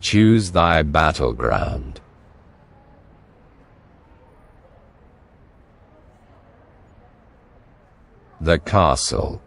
Choose thy battleground. The castle.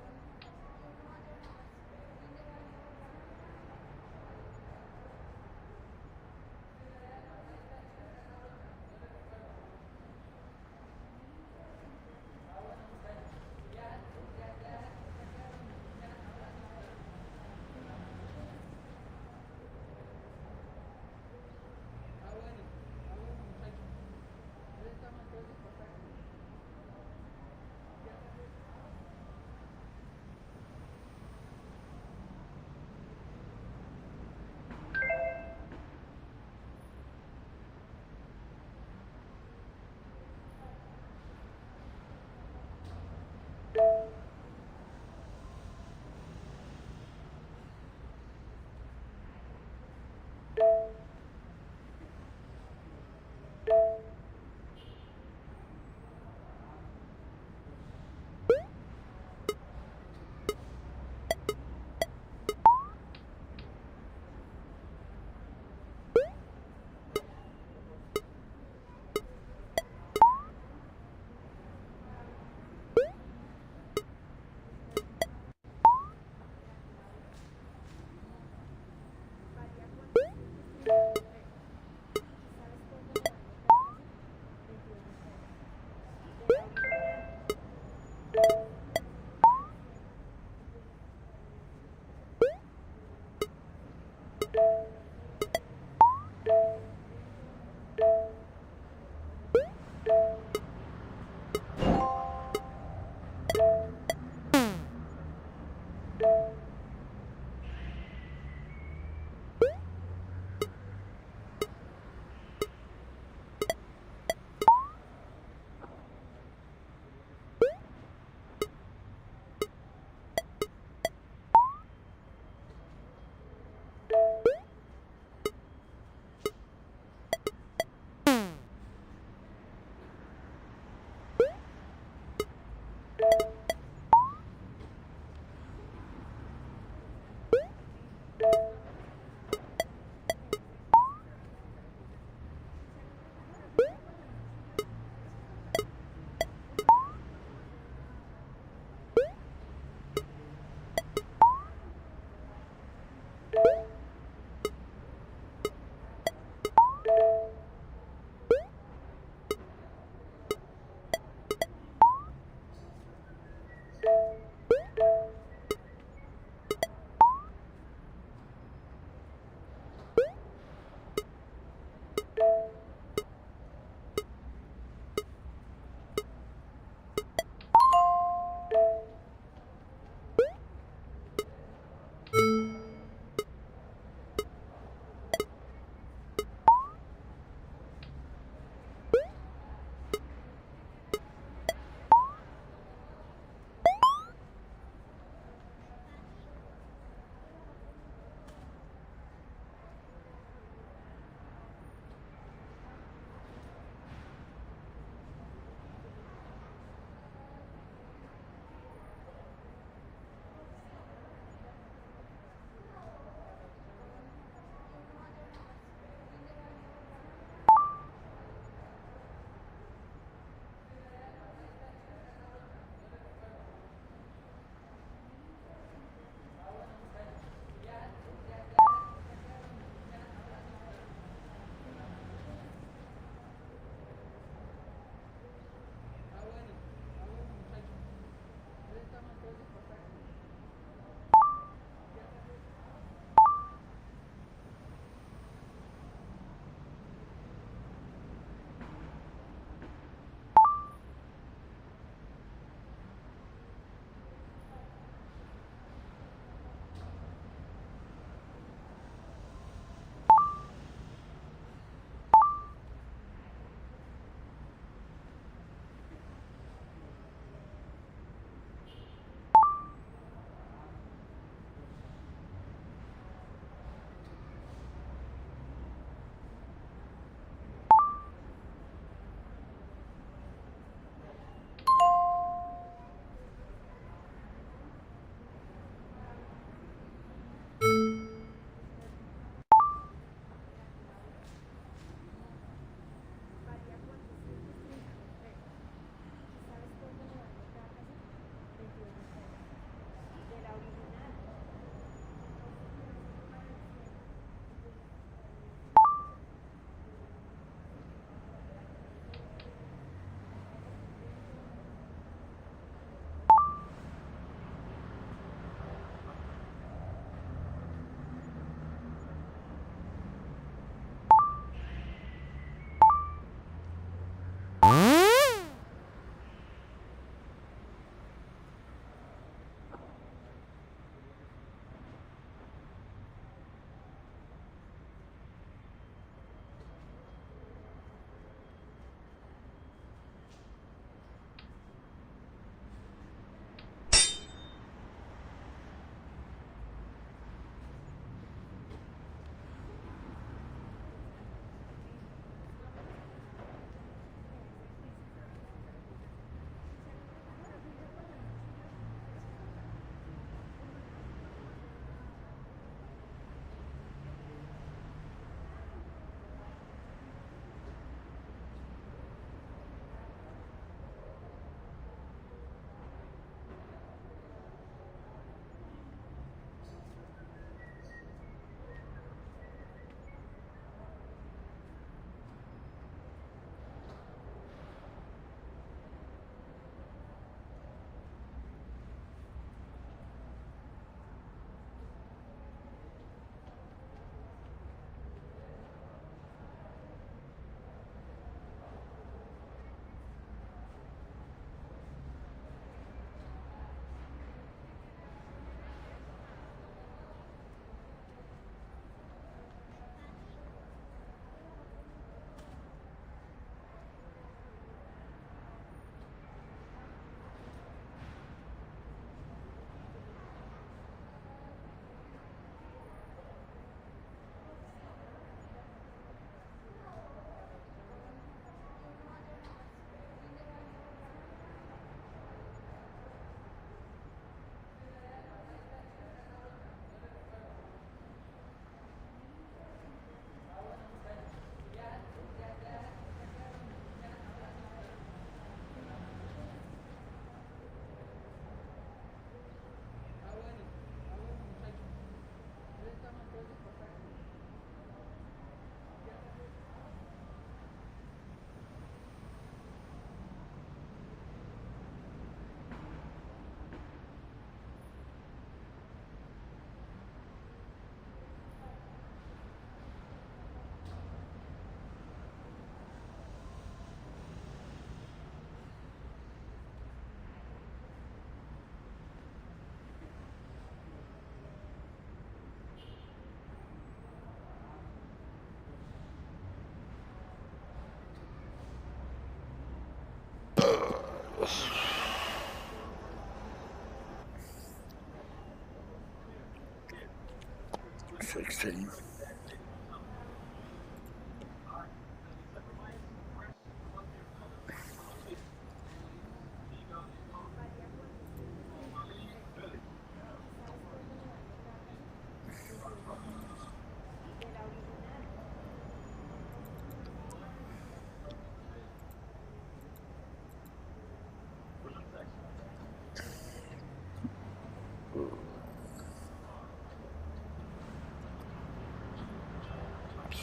16.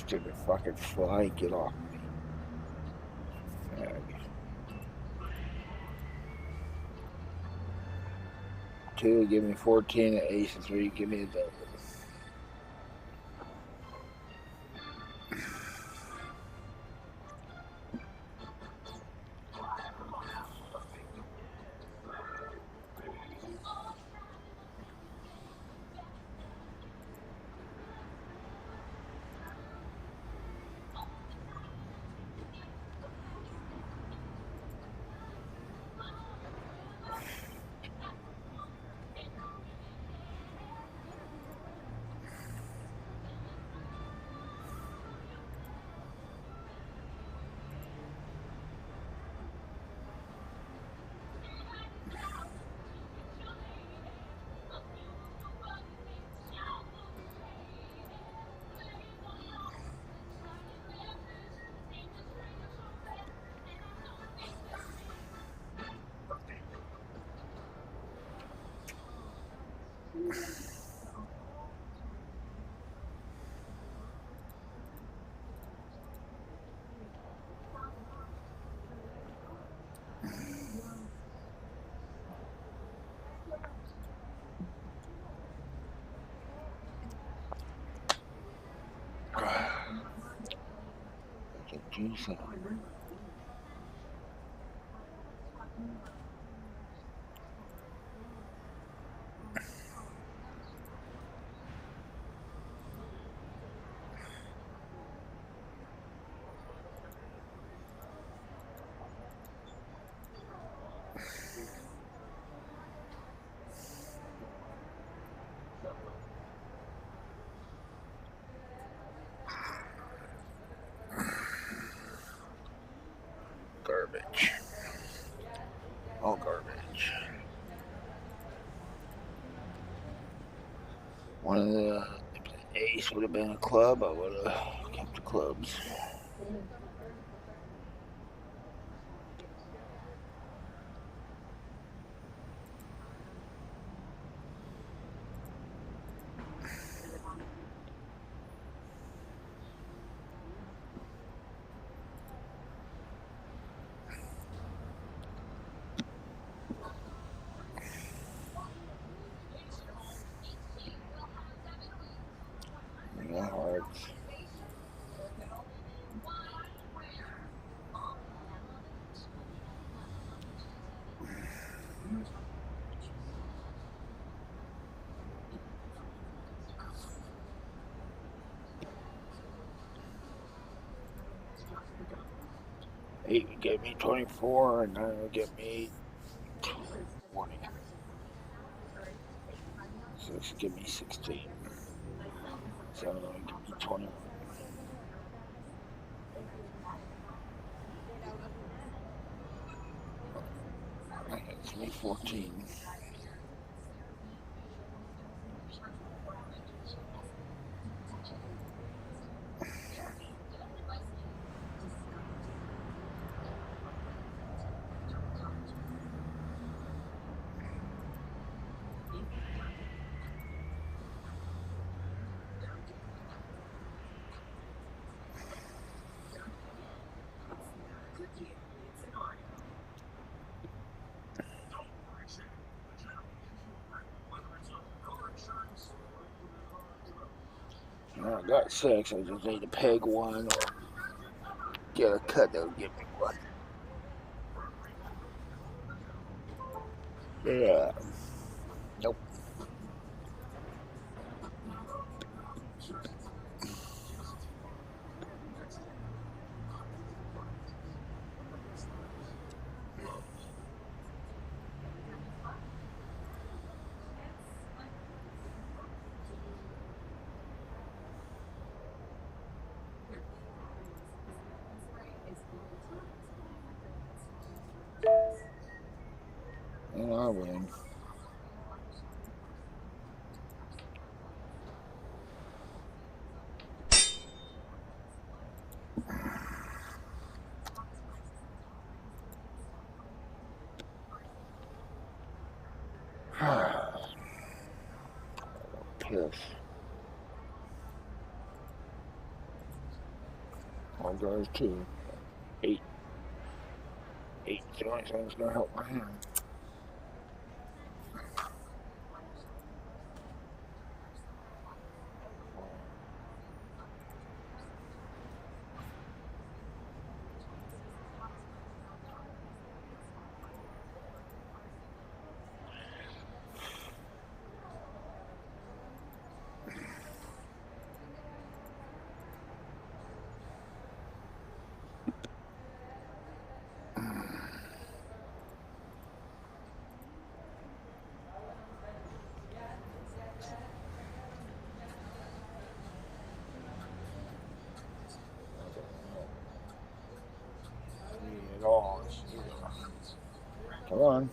Stupid fucking fly, get off me. Fag. 2, give me 14, an ace, and 3, give me a double. Get juice out. Garbage. All garbage. One of the ace would have been a club, I would have kept the clubs. Yeah, hearts. Eight would get me 24, and 9 would get me 20. 6 would give me 16. 7 would give me 21. That gets me 14. I got 6. I just need to peg 1 or get a cut that would give me 1. Yeah. Nope. And I win. Piss. All goes to 8. 8 is the only thing that's going to help my hand. At all. Come on.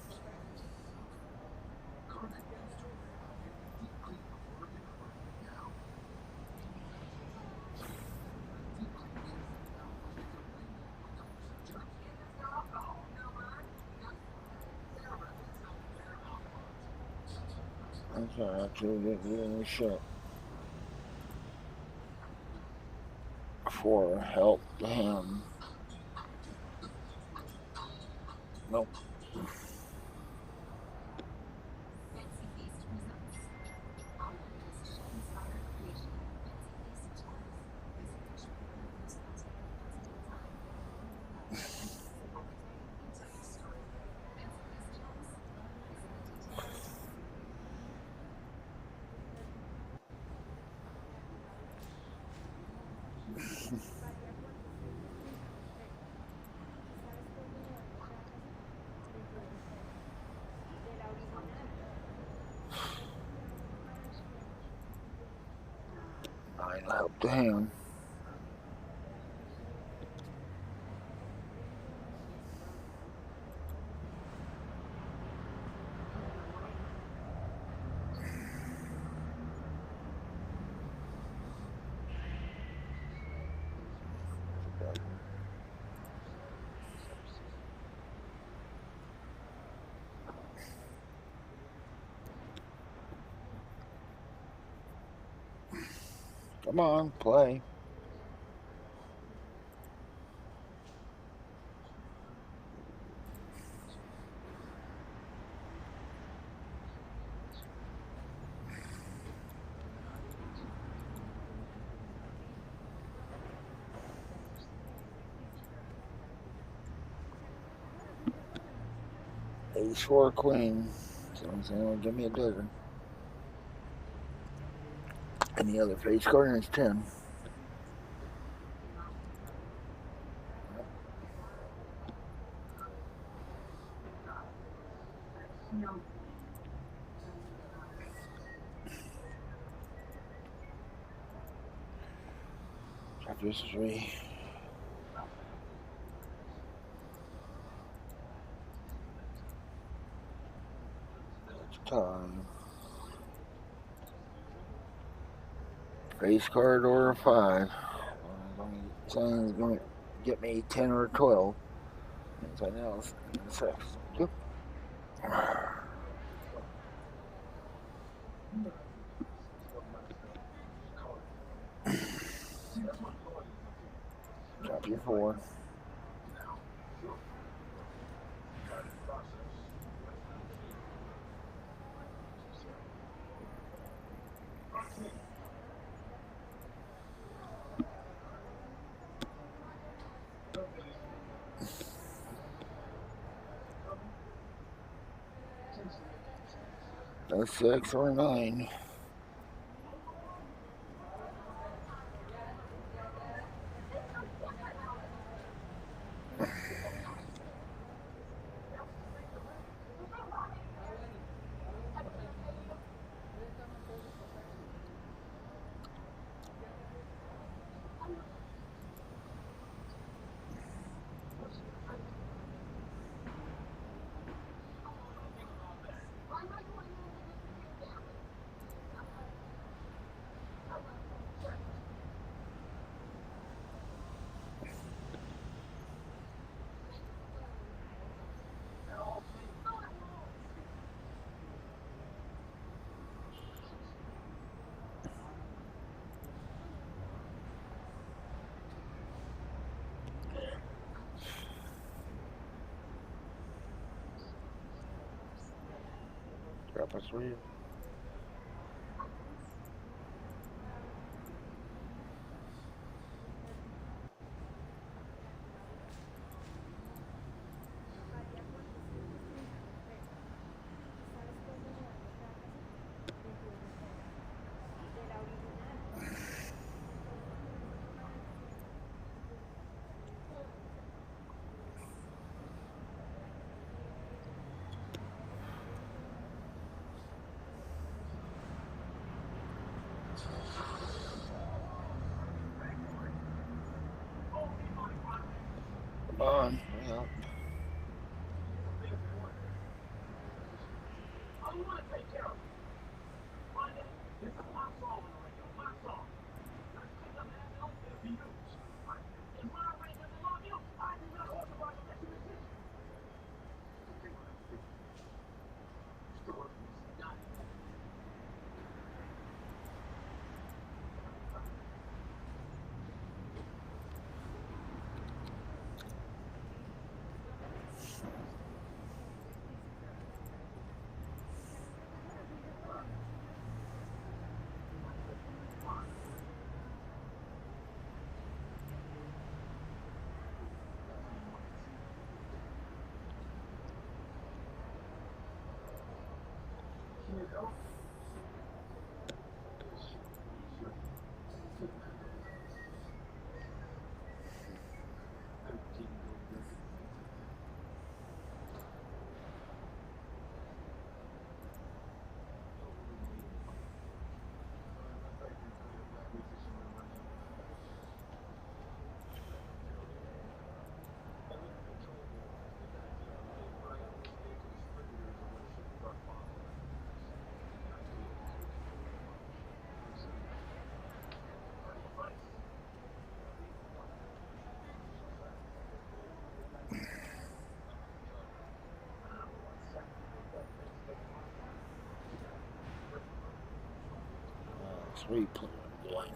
Okay, actually didn't do any shit for help to him. Nope. I help to him. Come on, play. Ace 4 queen. So I'm saying, give me a dozen. And the other face card is 10. Chapter 3. It's time. Face card or a 5. Saying it's going to get me 10 or 12. Anything else in the 6. Yep. Chapter 4. A 6 or a 9. That's weird. Come on, yeah. Sweet player going.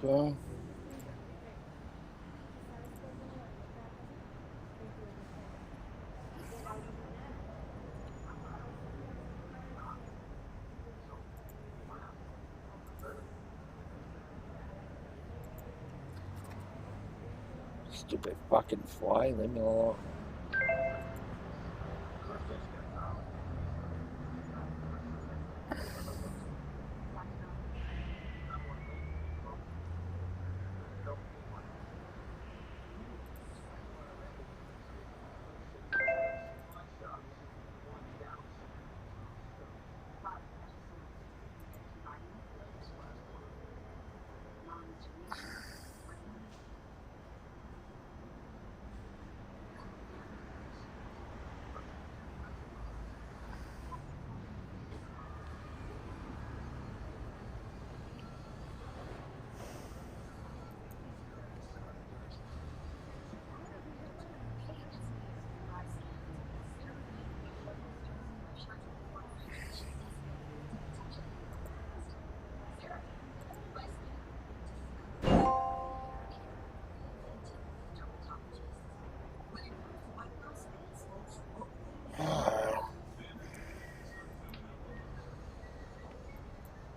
Okay. Stupid fucking fly, leave me alone.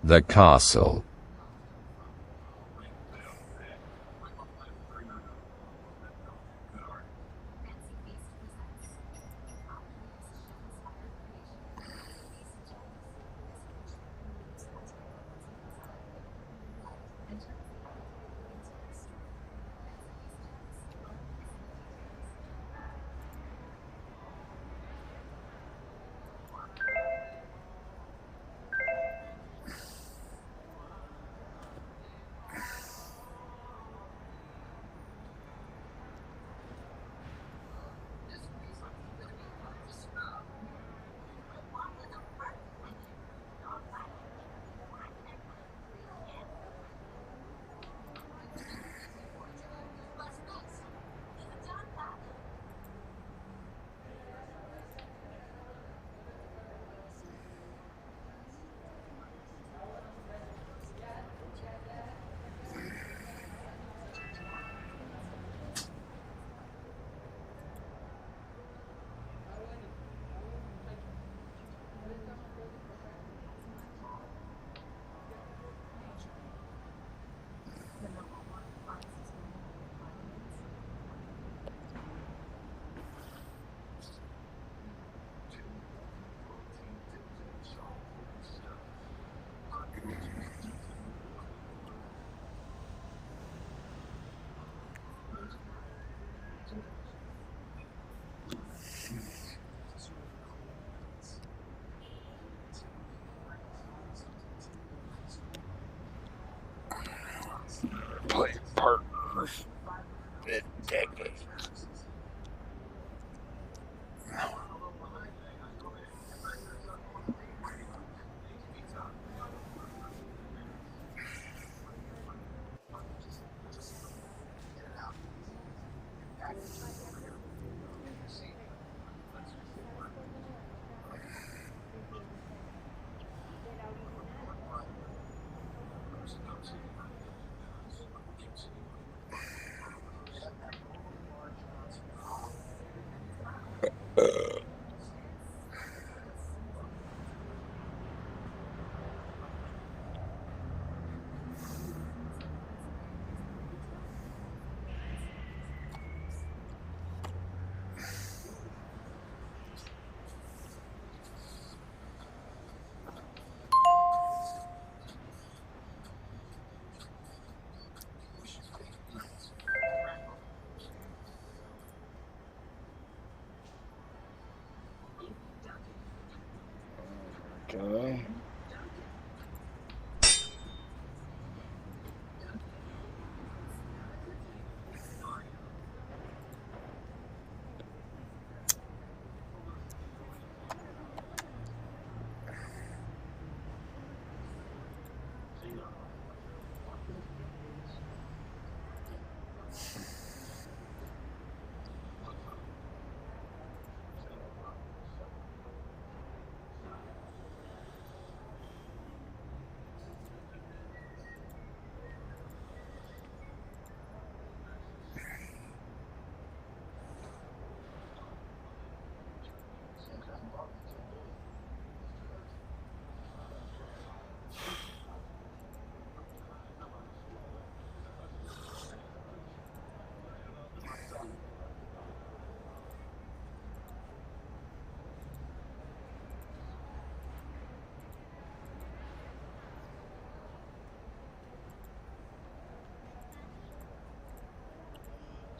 The castle. Play partners in decades. Okay.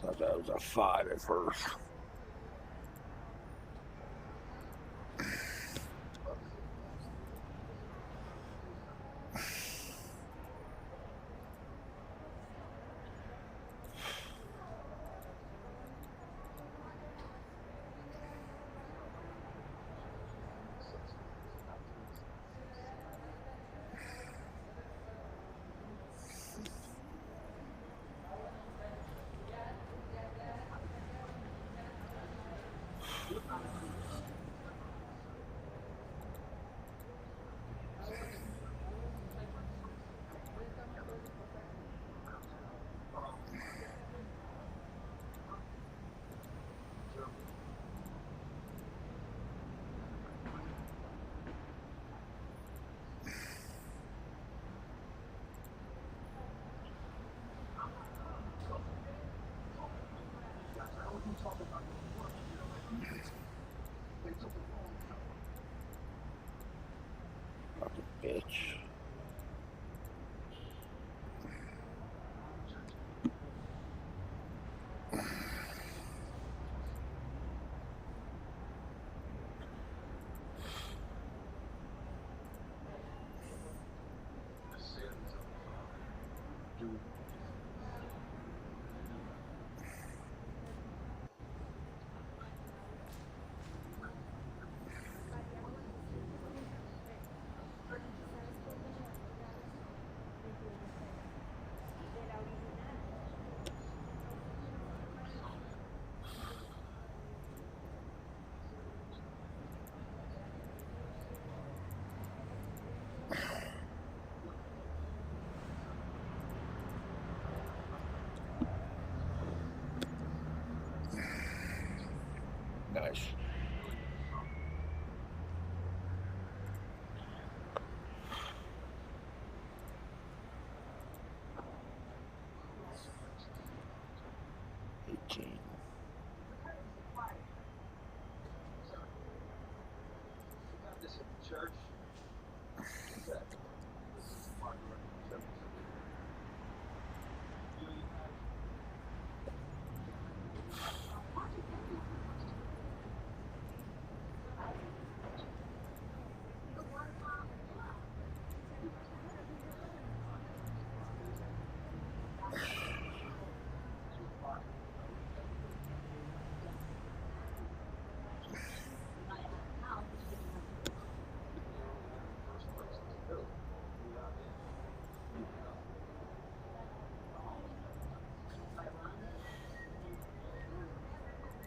Thought that was a 5 at first. Bitch. Nice.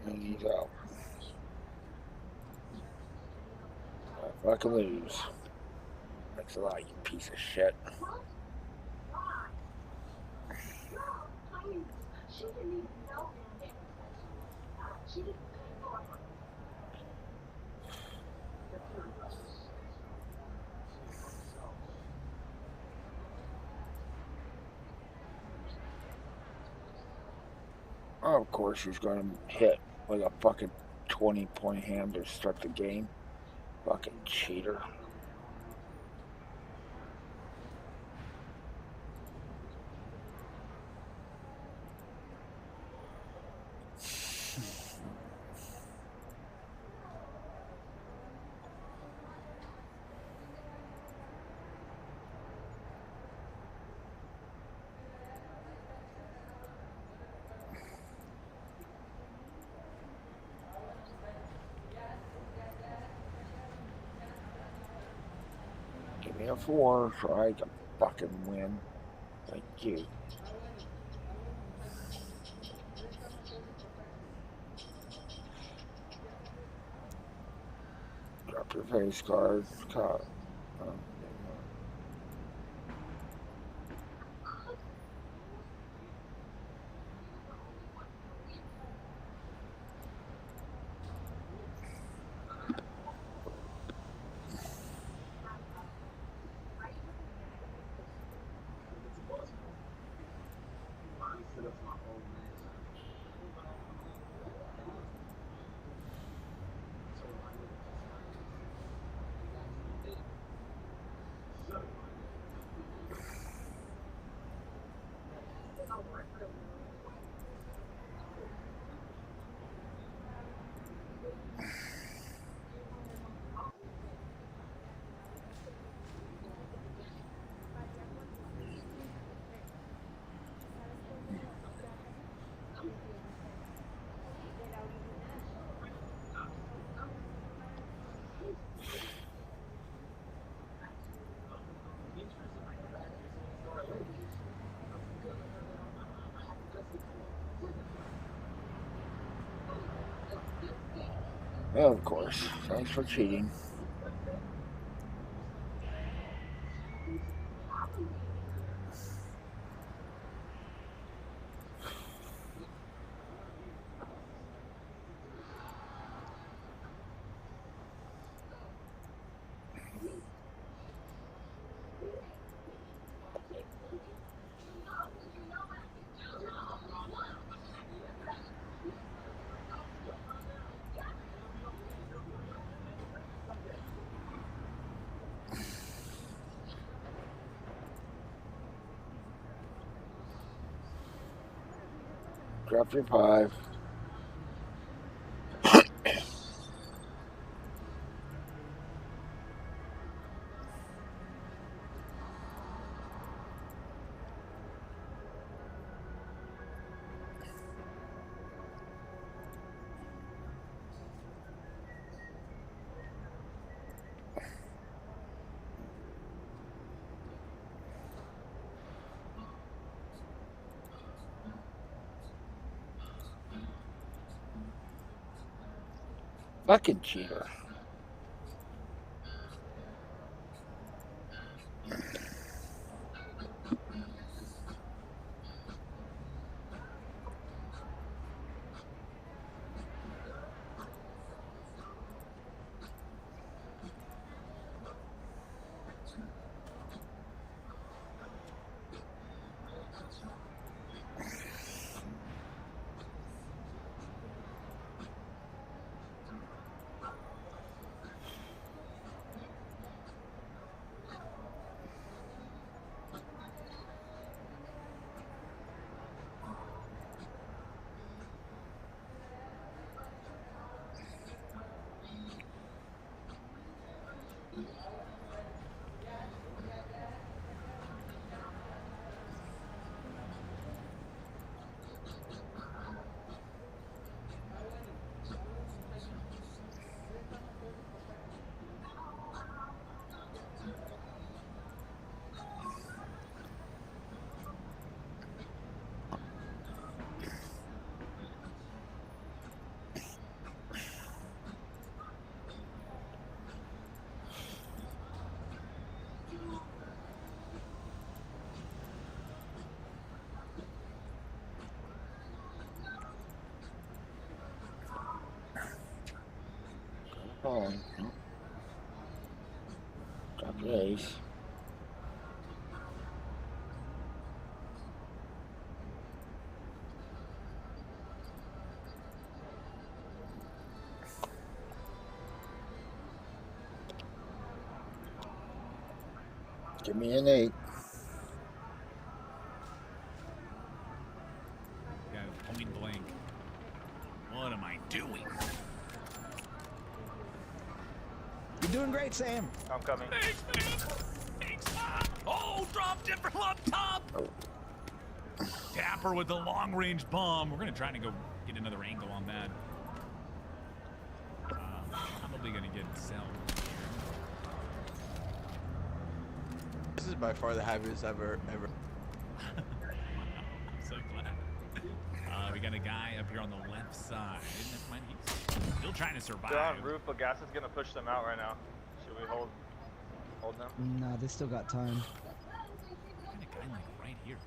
And he's out. I fucking lose. Thanks a lot, you piece of shit. Oh, of course he's gonna hit with a fucking 20-point hand to start the game. Fucking cheater. Give me a 4 so I can fucking win. Thank you. Drop your face card. Of course. Thanks for cheating. Drop your 5. Fucking cheater. On. Drop your ace. Give me an 8. Yeah, point blank. What am I doing? You're doing great, Sam. I'm coming. Thanks, man. Thanks. Oh, dropped it from up top. Dapper with the long-range bomb. We're gonna try to go get another angle on that. Probably gonna get Cell. This is by far the happiest ever. I'm so glad. We got a guy up here on the left side. He's still trying to survive. They're on roof, but gas is gonna push them out right now. Should we hold them? Nah, they still got time. Got a guy like right here.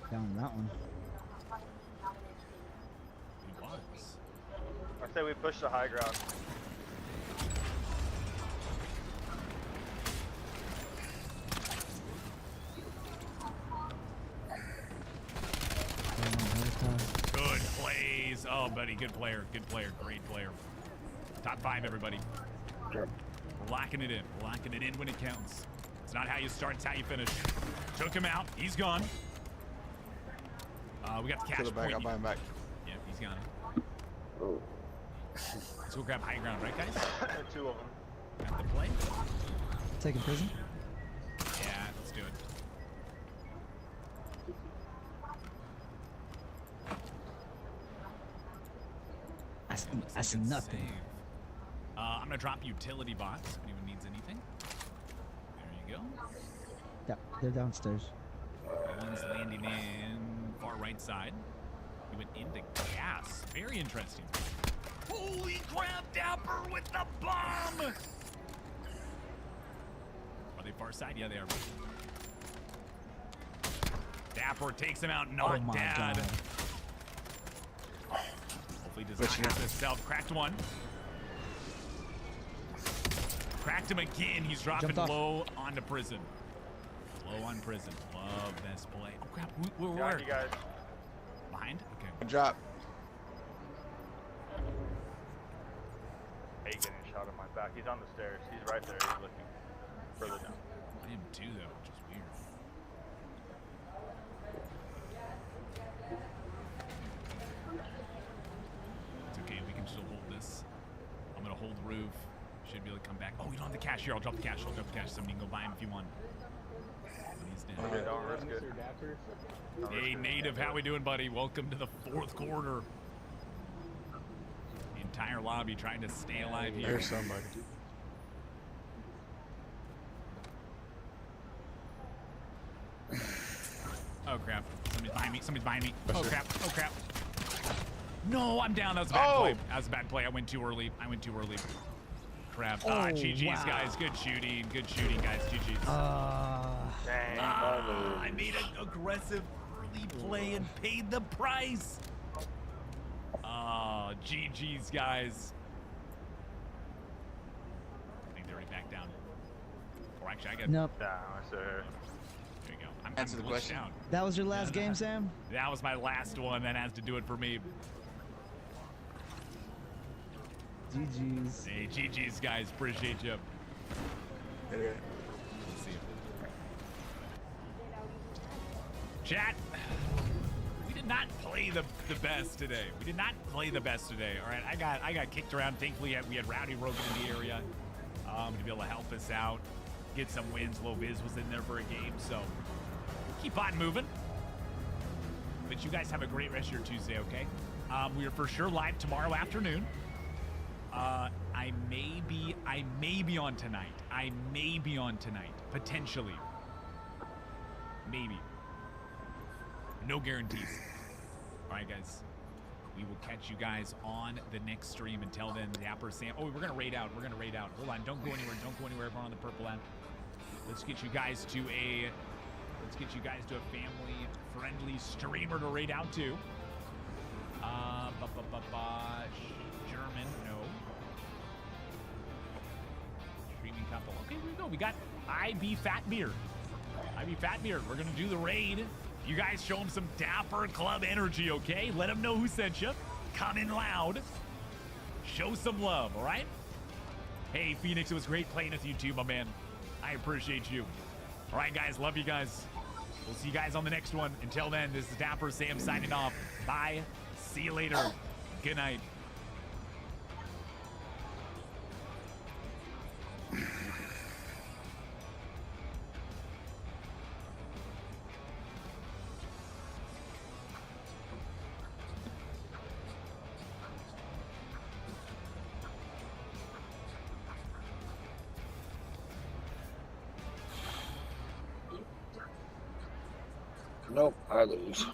Down that one. He was. I say we push the high ground. Good plays. Oh, buddy, good player, great player. Top 5, everybody. Sure. Locking it in when it counts. It's not how you start, it's how you finish. Took him out, he's gone. We got the cash point. I'll buy him back. Yeah, he's gone. Oh. Let's go grab high ground, right, guys? 2 of them. Got the play? Taking prison? Yeah, let's do it. That's Good nothing. save. I'm gonna drop utility box if anyone needs anything. There you go. Yeah, they're downstairs. One's landing in far right side. He went into gas. Very interesting. Holy crap, Dapper with the bomb! Are they far side? Yeah, they are. Dapper takes him out, not Oh my dead. God. Hopefully does not have this self. Cracked one. Cracked him again. He's dropping low onto prison. Low on prison. Love this play. Oh crap, where? Got you guys. Behind? Okay. Drop. Hey, getting shot at my back. He's on the stairs. He's right there. He's looking further down. I am too though, which is weird. cash here. I'll drop the cash. Somebody can go buy him if you want. He's dead. Okay, don't risk it. Don't risk Hey, it. Native, how we doing, buddy? Welcome to the 4th quarter. The entire lobby trying to stay alive here. There's somebody. Oh crap! Somebody's behind me. Oh crap! No, I'm down. That was a bad play. That was a bad play. I went too early. Crap. GG's, guys. Good shooting, guys. GG's. Dang, I made an aggressive early play and paid the price. GG's, guys. I think they're right back down. Or actually, I got Nope. down, sir. There you go. I'm Answer the glitched question. out. That was your last game, Sam? That was my last one. That has to do it for me. GG's. Hey, GG's, guys. Appreciate you. Okay. Let's see. Chat. We did not play the best today. All right, I got kicked around. Thankfully, we had Rowdy Rogan in the area to be able to help us out, get some wins. Low Viz was in there for a game, so keep on moving. But you guys have a great rest of your Tuesday, okay? We are for sure live tomorrow afternoon. I may be on tonight. Potentially. Maybe. No guarantees. All right, guys. We will catch you guys on the next stream. Until then, Dapper Sam. Oh, we're gonna raid out. Hold on. Don't go anywhere. Everyone on the purple end. Let's get you guys to a family-friendly streamer to raid out to. German, no. Streaming couple. Okay, here we go. We got IB Fat Beard. We're gonna do the raid. You guys show them some Dapper Club energy, okay? Let them know who sent you. Come in loud. Show some love, all right? Hey, Phoenix, it was great playing with you too, my man. I appreciate you. All right, guys, love you guys. We'll see you guys on the next one. Until then, this is Dapper Sam signing off. Bye. See you later. Good night. Nope, I lose.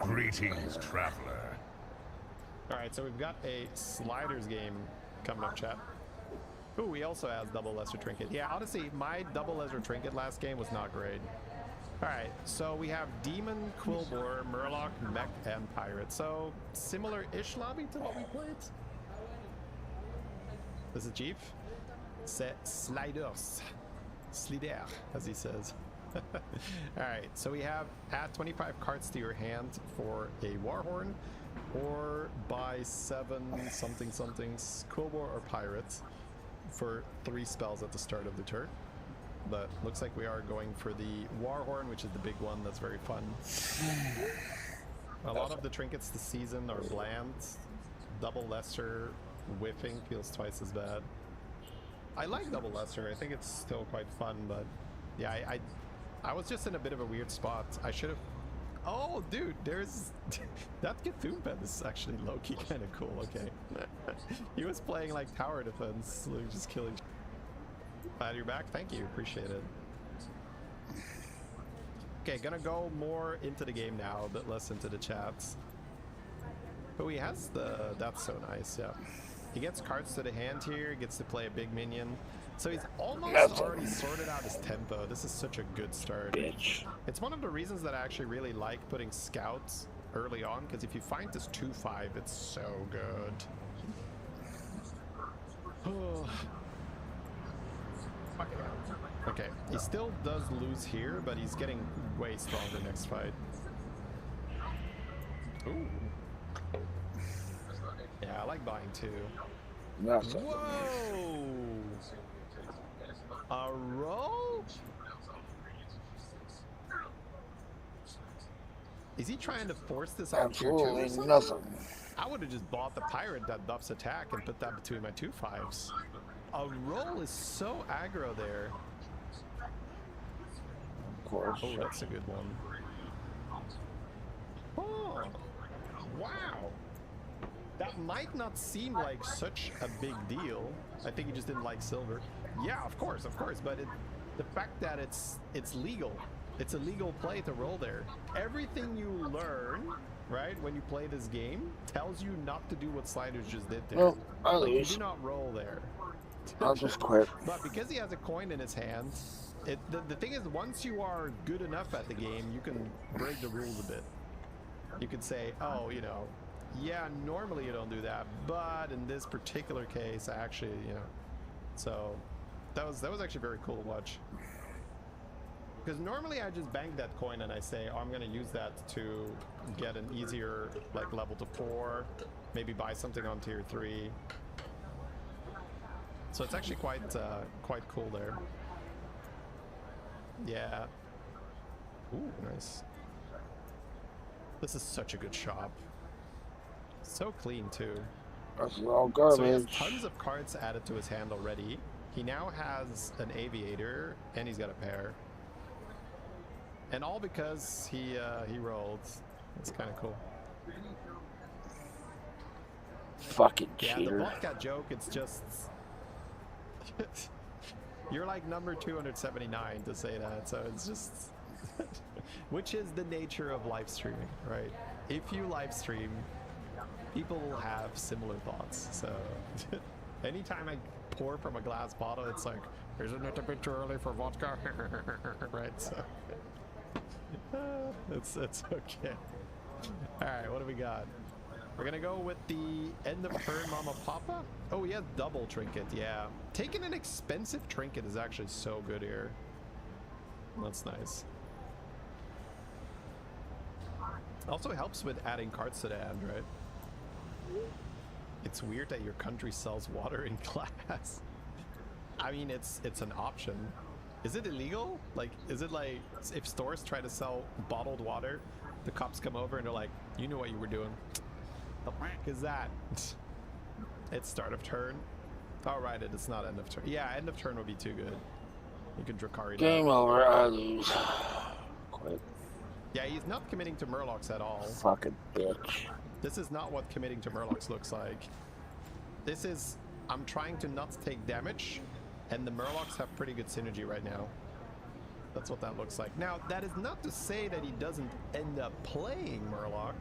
Greetings, traveler. Alright, so we've got a sliders game coming up, chat. Ooh, he also has double lesser trinket. Yeah, honestly, my double lesser trinket last game was not great. Alright, so we have Demon, Quillbore, Murloc, Mech, and Pirate. So, similar-ish lobby to what we played. This is Chief. C'est sliders. Slider, as he says. Alright, so we have add 25 cards to your hand for a Warhorn, or buy 7 somethings, Quillbore or Pirate, for 3 spells at the start of the turn. But looks like we are going for the Warhorn, which is the big one. That's very fun. A lot of the trinkets this season are bland. Double lesser whiffing feels twice as bad. I like double lesser. I think it's still quite fun, but yeah, I was just in a bit of a weird spot. I should have. Oh, dude, there's that Cthulhu pen is actually low-key kind of cool. Okay, he was playing like tower defense, like just killing. Glad you're back. Thank you. Appreciate it. Okay, gonna go more into the game now, a bit less into the chats. Oh, he has the. That's so nice. Yeah, he gets cards to the hand here. Gets to play a big minion. So he's almost already sorted out his tempo. This is such a good start. Bitch. It's one of the reasons that I actually really like putting scouts early on, because if you find this 2-5, it's so good. Okay, he still does lose here, but he's getting way stronger next fight. Ooh. Yeah, I like buying too. That's it. Whoa! A roll? Is he trying to force this on tier 2 or Absolutely something? nothing. I would have just bought the pirate that buffs attack and put that between my 2/5s. A roll is so aggro there. Of course. Oh, that's a good one. Oh, wow. That might not seem like such a big deal. I think he just didn't like silver. Yeah, of course, but the fact that it's legal. It's a legal play to roll there. Everything you learn, right, when you play this game, tells you not to do what Sliders just did there. Well, I Like, you lose. do not roll there. I'll just quit. But because he has a coin in his hand, the thing is, once you are good enough at the game, you can break the rules a bit. You can say, oh, you know, yeah, normally you don't do that, but in this particular case, I actually, you know. So that was actually very cool to watch. Because normally I just bank that coin and I say, oh, I'm going to use that to get an easier like level to 4, maybe buy something on tier 3. So it's actually quite cool there. Yeah. Ooh, nice. This is such a good shop. So clean too. This is all So he has garbage. tons of cards added to his hand already. He now has an aviator and he's got a pair. And all because he rolled. It's kind of cool. Fucking Yeah, the cheater. vodka joke, it's just... You're like number 279 to say that, so it's just... Which is the nature of live streaming, right? If you live stream, people will have similar thoughts. So anytime I pour from a glass bottle, it's like, isn't it a bit too early for vodka? Right, so... it's okay. Alright, what do we got? We're gonna go with the end of turn Mama Papa. Oh, he has double trinket, yeah. Taking an expensive trinket is actually so good here. That's nice. Also helps with adding cards to the hand, right? It's weird that your country sells water in glass. I mean, it's an option. Is it illegal? Like, is it like if stores try to sell bottled water, the cops come over and they're like, you knew what you were doing. The fuck is that? It's start of turn. Oh, right, it's not end of turn. Yeah, end of turn would be too good. You can Drakari Game down. over. I lose. Quit. Yeah, he's not committing to Murlocs at all. Fucking bitch. This is not what committing to Murlocs looks like. This is, I'm trying to not take damage, and the Murlocs have pretty good synergy right now. That's what that looks like. Now, that is not to say that he doesn't end up playing Murloc,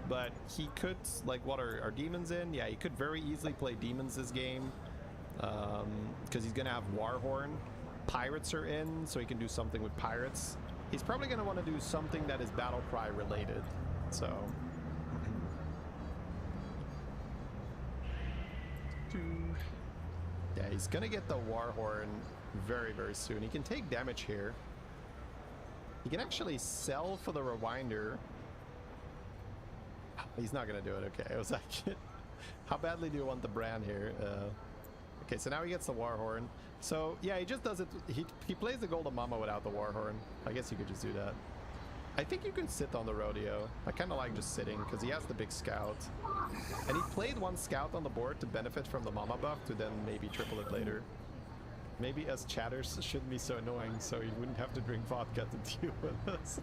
but he could, like, what are demons in? Yeah, he could very easily play demons this game, because he's going to have Warhorn. Pirates are in, so he can do something with pirates. He's probably going to want to do something that is battle cry related, so... Yeah, he's gonna get the Warhorn very, very soon. He can take damage here. He can actually sell for the Rewinder. He's not gonna do it. Okay, I was like, how badly do you want the brand here? Okay, so now he gets the Warhorn. So yeah, he just does it. He plays the Golden Mama without the Warhorn. I guess you could just do that. I think you can sit on the rodeo. I kind of like just sitting because he has the big scout. And he played one scout on the board to benefit from the Mama buff to then maybe triple it later. Maybe us chatters shouldn't be so annoying so he wouldn't have to drink vodka to deal with us.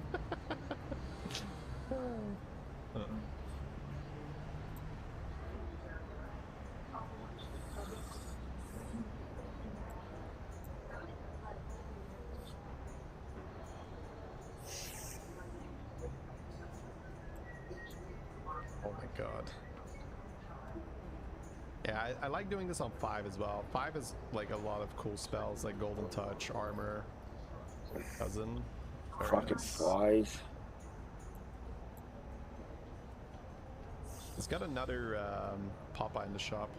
Oh my god. Yeah, I like doing this on 5 as well. 5 is like a lot of cool spells like Golden Touch, Armor, Cousin. Very Fucking nice. flies. It's got another Popeye in the shop.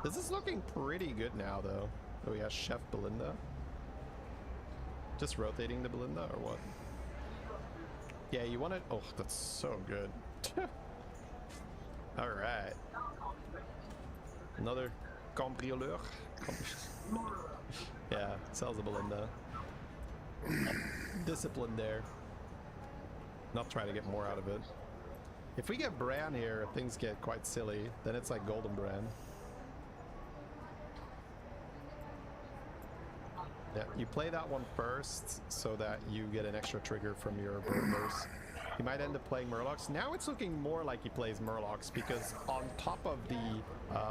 This is looking pretty good now though. Oh, we have Chef Belinda. Just rotating the Belinda or what? Yeah, you want it. Oh, that's so good. All right. Another cambrioleur. Yeah, sells a Belinda. Discipline there. Not trying to get more out of it. If we get Bran here, things get quite silly. Then it's like Golden Bran. Yeah, you play that one first so that you get an extra trigger from your burglars. He might end up playing Murlocs. Now it's looking more like he plays Murlocs because on top of the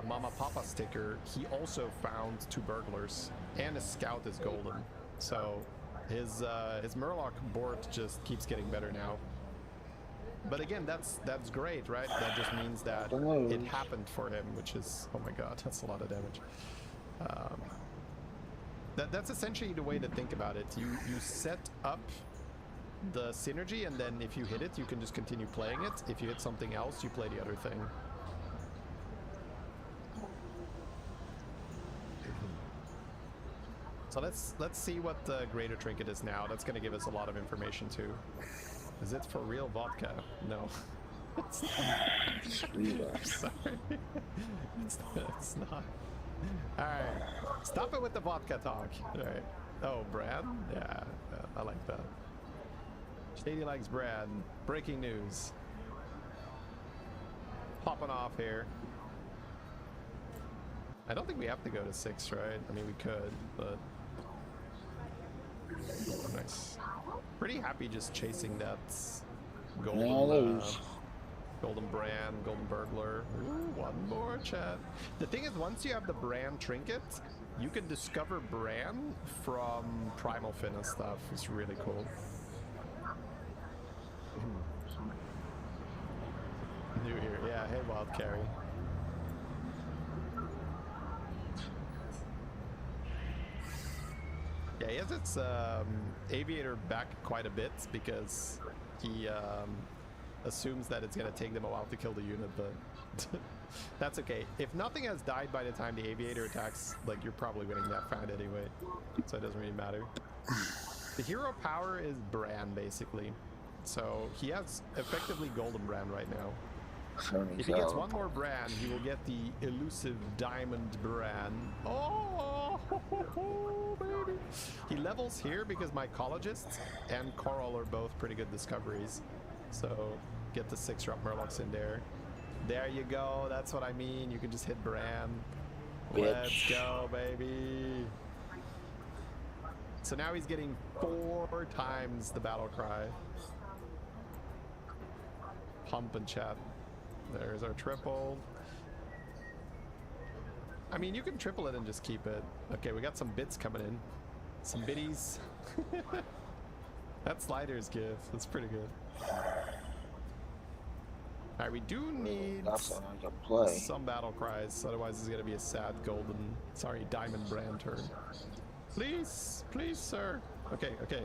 Mama Papa sticker, he also found 2 burglars and his scout is golden. So his Murloc board just keeps getting better now. But again, that's great, right? That just means that it happened for him, which is, oh my god, that's a lot of damage. That's essentially the way to think about it. You set up the synergy, and then if you hit it, you can just continue playing it. If you hit something else, you play the other thing. So let's see what the greater trinket is now. That's going to give us a lot of information too. Is it for real vodka? No. It's not. I'm sorry. It's not. Alright. Stop it with the vodka talk. Alright. Oh, Brad? Yeah, I like that. Shady likes Brad. Breaking news. Popping off here. I don't think we have to go to 6, right? I mean, we could, but... Oh, nice. Pretty happy just chasing that golden, golden Bran, golden burglar. Ooh, one more, chat. The thing is, once you have the Bran trinket, you can discover Bran from Primal Fin and stuff. It's really cool. New here. Yeah, hey, Wild Carry. Yeah, he has its aviator back quite a bit because he assumes that it's going to take them a while to kill the unit, but that's okay. If nothing has died by the time the aviator attacks, like, you're probably winning that fight anyway, so it doesn't really matter. The hero power is Bran, basically. So he has effectively golden Bran right now. If he gets one more Bran, he will get the elusive diamond Bran. Oh, baby. He levels here because Mycologist and Coral are both pretty good discoveries. So get the 6-drop Murlocs in there. There you go. That's what I mean. You can just hit Bran. Let's go, baby. So now he's getting 4 times the battle cry. Pump and chat. There's our triple. I mean, you can triple it and just keep it. Okay, we got some bits coming in. Some biddies. That slider's good. That's pretty good. Alright, we do need some battle cries. Otherwise, it's going to be a sad golden, sorry, diamond Bran turn. Please, please, sir. Okay, okay.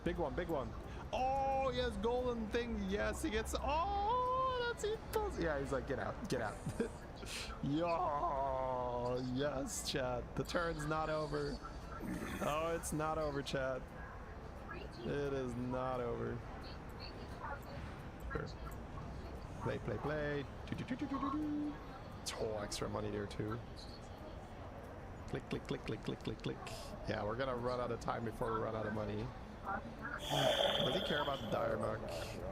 Big one, big one. Oh, yes, golden thing. Yes, he gets... Oh, that's it. Yeah, he's like, get out, get out. Yo, yes, chat. The turn's not over. Oh, it's not over, chat. It is not over. Sure. Play, play, play. Oh, extra money there, too. Click, click, click, click, click, click, click. Yeah, we're gonna run out of time before we run out of money. Does he care about the dire mark?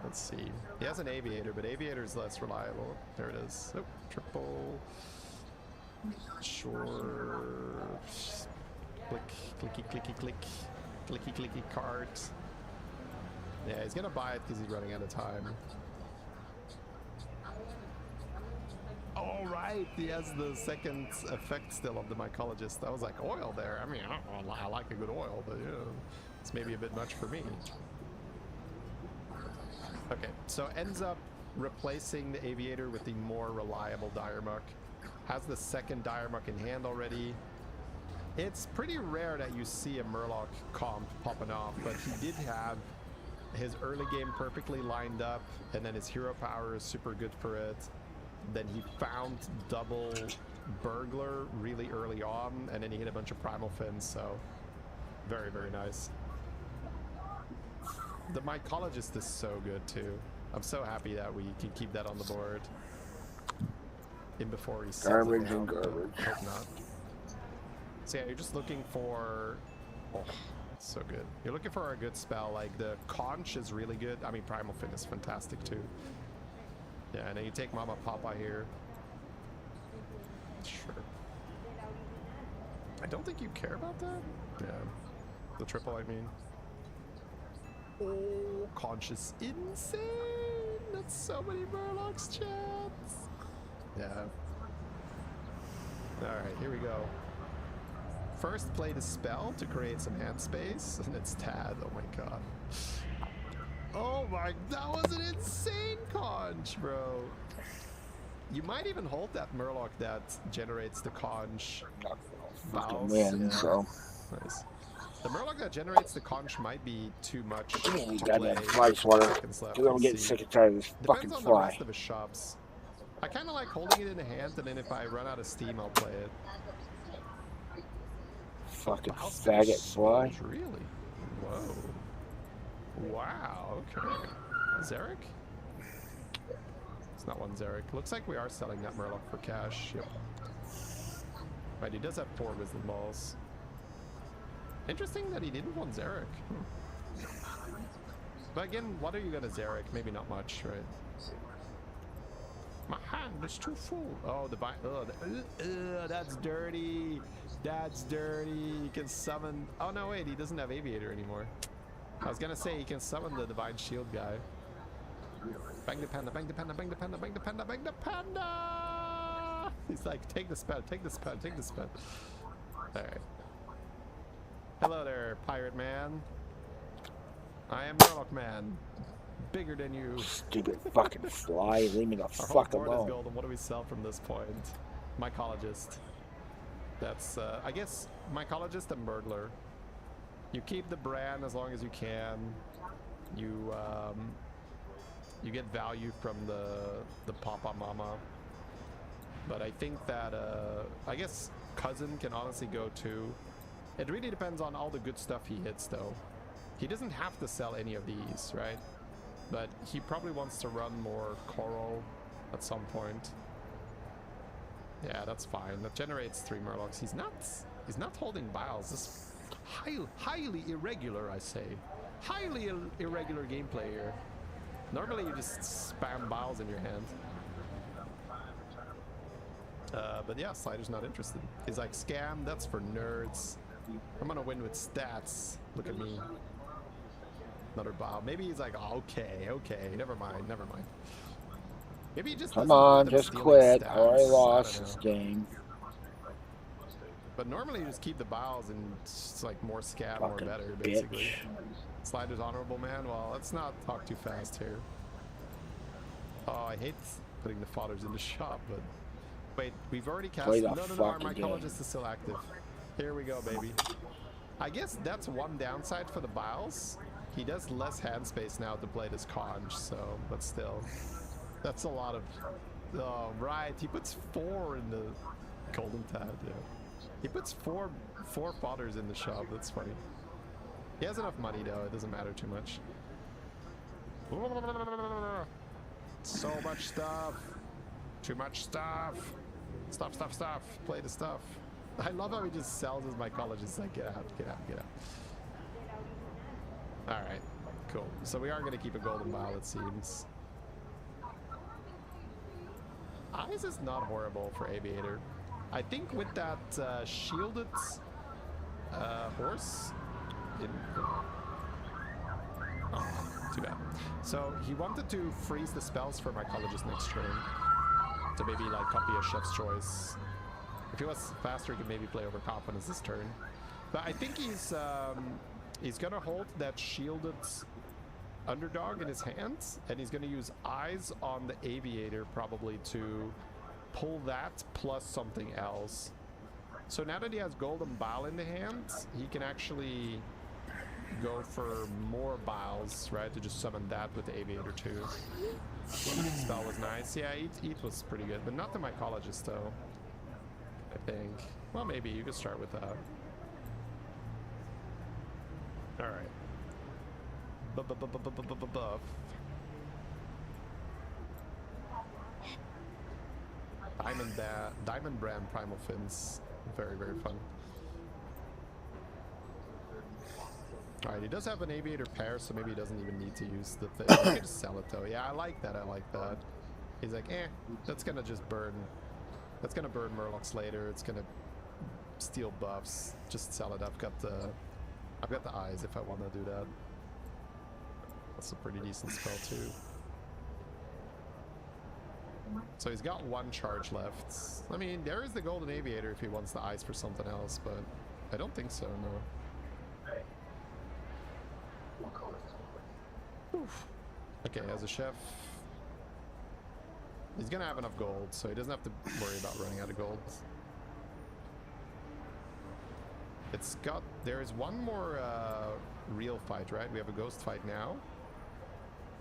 Let's see. He has an aviator, but aviator's less reliable. There it is. Oh, triple. Sure. Click, clicky, clicky, click. Clicky, clicky cart. Yeah, he's gonna buy it because he's running out of time. Oh, right. He has the second effect still of the Mycologist. I was like, oil there. I mean, I like a good oil, but yeah, it's maybe a bit much for me. Okay, so ends up replacing the aviator with the more reliable dire muck. Has the second dire muck in hand already. It's pretty rare that you see a Murloc comp popping off, but he did have his early game perfectly lined up, and then his hero power is super good for it. Then he found double burglar really early on, and then he hit a bunch of primal fins, so very, very nice. The mycologist is so good too. I'm so happy that we can keep that on the board. In before he sells Garbage it down, and but garbage. hope not. So yeah, you're just looking for... Oh, that's so good. You're looking for a good spell. Like the Conch is really good. I mean, Primal Fin is fantastic too. Yeah, and then you take Mama Papa here. Sure. I don't think you care about that. Yeah. The triple, I mean. Oh, Conch is insane. That's so many Murlocs, chats. Yeah. Alright, here we go. First, play the spell to create some hand space, and it's Tad. Oh my god. Oh my, that was an insane Conch, bro. You might even hold that Murloc that generates the Conch. Fucking win, so. Nice. The Murloc that generates the Conch might be too much to play. Goddamn fly swatter. Seconds left. Because I'm Let's getting see. sick and tired of this fucking Depends on the fly. rest of his shops. I kind of like holding it in the hand, and then if I run out of steam, I'll play it. Fucking Mouse faggot fly. Really? Whoa. Wow, okay. Zarek? It's not one Zarek. Looks like we are selling that Murloc for cash. Yep. Right, he does have 4 Wisdom Balls. Interesting that he didn't want Zarek. But again, what are you gonna Zarek? Maybe not much, right? My hand is too full. Oh, the vine. That's dirty. That's dirty. You can summon. Oh, no, wait. He doesn't have Aviator anymore. I was gonna say he can summon the Divine Shield guy. Bang the panda, bang the panda, bang the panda, bang the panda, bang the panda! He's like, take the spell, take the spell, take the spell. Alright. Hello there, Pirate Man. I am Murloc Man. Bigger than you. Stupid fucking fly. Leave me the Our fuck whole board is alone. golden. What do we sell from this point? Mycologist. That's, I guess, Mycologist and Burglar. You keep the brand as long as you can. You get value from the Papa Mama. But I think that, I guess Cousin can honestly go too. It really depends on all the good stuff he hits, though. He doesn't have to sell any of these, right? But he probably wants to run more Coral at some point. Yeah, that's fine. That generates 3 Murlocs. He's not holding Biles. This is highly irregular, I say. Highly irregular gameplay here. Normally you just spam Biles in your hand. But yeah, Slider's not interested. He's like, scam, that's for nerds. I'm gonna win with stats. Look at me. Another Bob. Maybe he's like, oh, okay, never mind. Maybe he just Come doesn't want on, them just stealing quit. I stats. already I lost don't this know. game. But normally you just keep the Biles and it's like more scab, more Fucking better, basically. bitch. Slider's honorable man. Well, let's not talk too fast here. Oh, I hate putting the fathers in the shop, but wait, we've already cast. Play the No, our fucking game. mycologist is still active. Here we go, baby. I guess that's one downside for the Biles. He does less hand space now to play this Conch, so, but still, that's a lot of. Oh, right. He puts 4 in the Golden Tad. Yeah, he puts four fathers in the shop. That's funny. He has enough money though. It doesn't matter too much. So much stuff. Too much stuff. Stuff. Play the stuff. I love how he just sells his mycologist. Like, get out. Alright, cool. So we are going to keep a golden bile, it seems. Eyes is not horrible for Aviator. I think with that shielded horse... Oh, too bad. So he wanted to freeze the spells for mycologist next turn. To maybe like copy a Chef's Choice. If he was faster, he could maybe play Overconfidence this turn. But I think he's gonna hold that shielded underdog in his hands, and he's gonna use Eyes on the Aviator probably to pull that plus something else. So now that he has Golden Bile in the hand, he can actually go for more Biles, right? To just summon that with the Aviator too. Eating spell was nice. Yeah, eat was pretty good, but not the mycologist though. I think. Well, maybe you could start with that. All right. Buff. Diamond brand primal fins. Very, very fun. Alright, he does have an aviator pair, so maybe he doesn't even need to use the thing. He can just sell it though. Yeah, I like that. He's like, that's gonna just burn. That's gonna burn Murlocs later. It's gonna steal buffs. Just sell it. I've got the eyes if I want to do that. That's a pretty decent spell too. So he's got one charge left. I mean, there is the golden aviator if he wants the eyes for something else, but I don't think so, no. Oof. Okay, as a chef, he's gonna have enough gold, so he doesn't have to worry about running out of gold. There's one more real fight, right? We have a ghost fight now.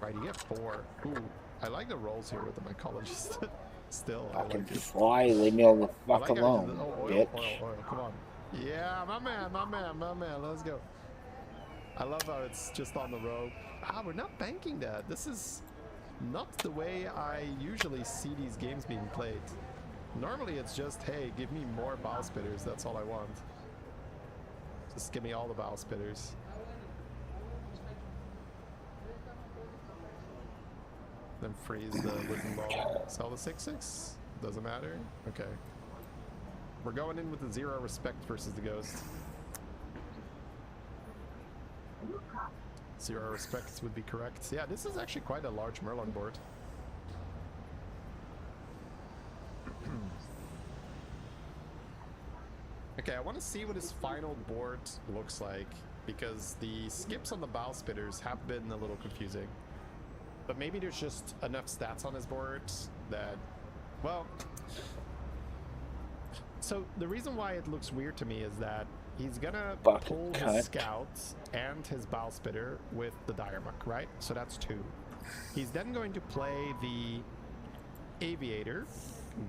Right, you get 4. Ooh, I like the rolls here with the mycologist. Still, I Fucking like it. fly, leave me the I fuck like alone, oil, bitch. oil, come on. Yeah, my man, let's go. I love how it's just on the rope. We're not banking that. This is not the way I usually see these games being played. Normally it's just, hey, give me more bow spitters, that's all I want. Just give me all the bow spitters. Then freeze the wooden ball. Sell the 6/6? Doesn't matter? Okay. We're going in with the 0 respect versus the ghost. 0 respect would be correct. Yeah, this is actually quite a large Murloc board. Okay, I want to see what his final board looks like, because the skips on the bow spitters have been a little confusing. But maybe there's just enough stats on his board that, well... So the reason why it looks weird to me is that he's gonna pull his scouts and his bow spitter with the Diremuck, right? So that's 2. He's then going to play the aviator,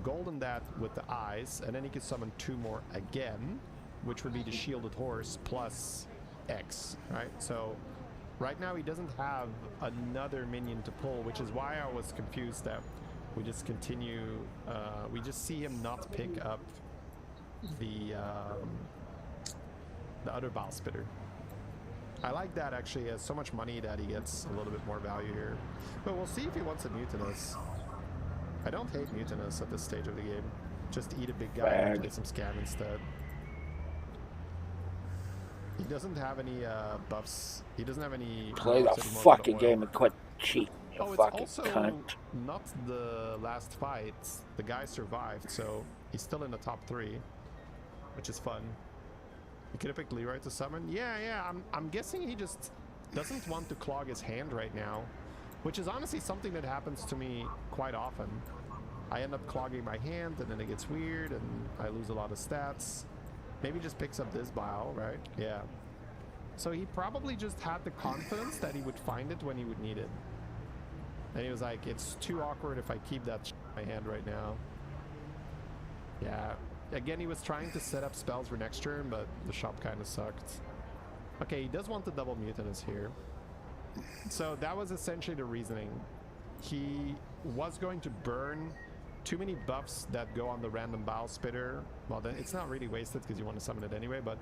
golden that with the eyes, and then he can summon 2 more again, which would be the shielded horse plus X, right? So right now he doesn't have another minion to pull, which is why I was confused that we just continue, we just see him not pick up the other bow spitter. I like that actually. He has so much money that he gets a little bit more value here. But we'll see if he wants a mutinous. I don't hate mutinous at this stage of the game. Just eat a big guy and play some scam instead. He doesn't have any buffs. He doesn't have any. Play the fucking game and quit cheating. Oh, it's fucking also cunt. not the last fight. The guy survived, so he's still in the top 3, which is fun. He could have picked Leroy to summon. Yeah. I'm guessing he just doesn't want to clog his hand right now, which is honestly something that happens to me quite often. I end up clogging my hand, and then it gets weird, and I lose a lot of stats. Maybe just picks up this bile, right? Yeah. So he probably just had the confidence that he would find it when he would need it. And he was like, it's too awkward if I keep that in my hand right now. Yeah. Again, he was trying to set up spells for next turn, but the shop kind of sucked. Okay, he does want the double mutinous here. So that was essentially the reasoning. He was going to burn too many buffs that go on the random bow spitter. Well, then it's not really wasted because you want to summon it anyway, but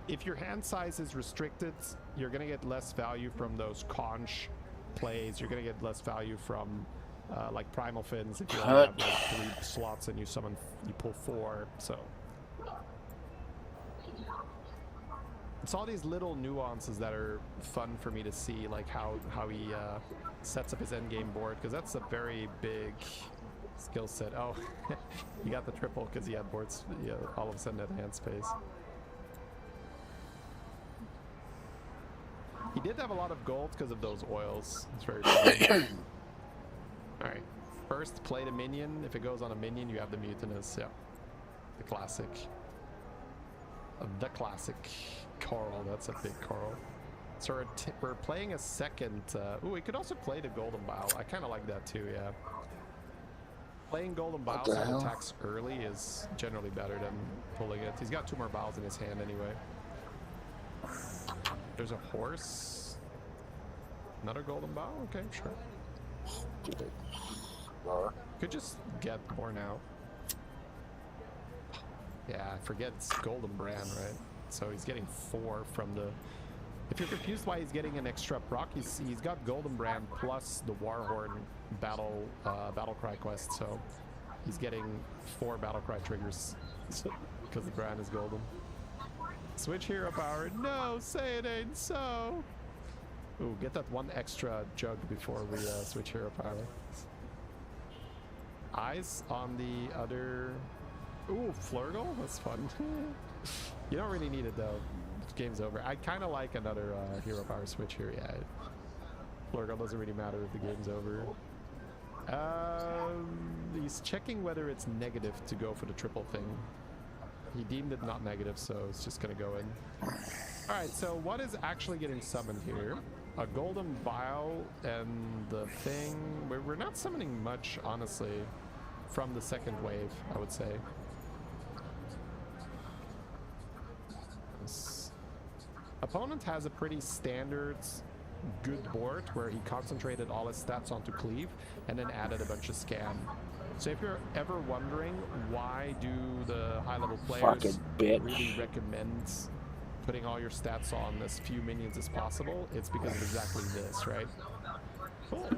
if your hand size is restricted, you're going to get less value from those conch plays. You're going to get less value from like primal fins if you only have like 3 slots and you pull 4. So it's all these little nuances that are fun for me to see, like how he sets up his endgame board, because that's a very big skill set. Oh, he got the triple because he had boards. Yeah, all of a sudden had hand space. He did have a lot of gold because of those oils. It's very funny. Alright, first play the minion. If it goes on a minion, you have the mutinous. Yeah, the classic. The classic coral. That's a big coral. So we're playing a second. Ooh, we could also play the golden bow. I kind of like that too, yeah. Playing golden bows and attacks early is generally better than pulling it. He's got 2 more bows in his hand anyway. There's a horse. Another golden bow? Okay, sure. Stupid bar. Could just get more now. Yeah, I forget it's golden brand, right? So he's getting 4 from the... If you're confused why he's getting an extra proc, he's got golden brand plus the Warhorn battle cry quest, so he's getting 4 battle cry triggers because the brand is golden. Switch hero power. No, say it ain't so. Ooh, get that 1 extra jug before we switch hero power. Eyes on the other... Ooh, Flurgle? That's fun. You don't really need it though. Game's over. I kind of like another hero power switch here. Yeah, Flurgle doesn't really matter if the game's over. He's checking whether it's negative to go for the triple thing. He deemed it not negative, so it's just gonna go in. All right, so what is actually getting summoned here? A golden vial and the thing. We're not summoning much, honestly, from the second wave, I would say. This opponent has a pretty standard good board where he concentrated all his stats onto cleave and then added a bunch of scam. So if you're ever wondering why do the high level players really recommend putting all your stats on as few minions as possible, it's because of exactly this, right? Cool.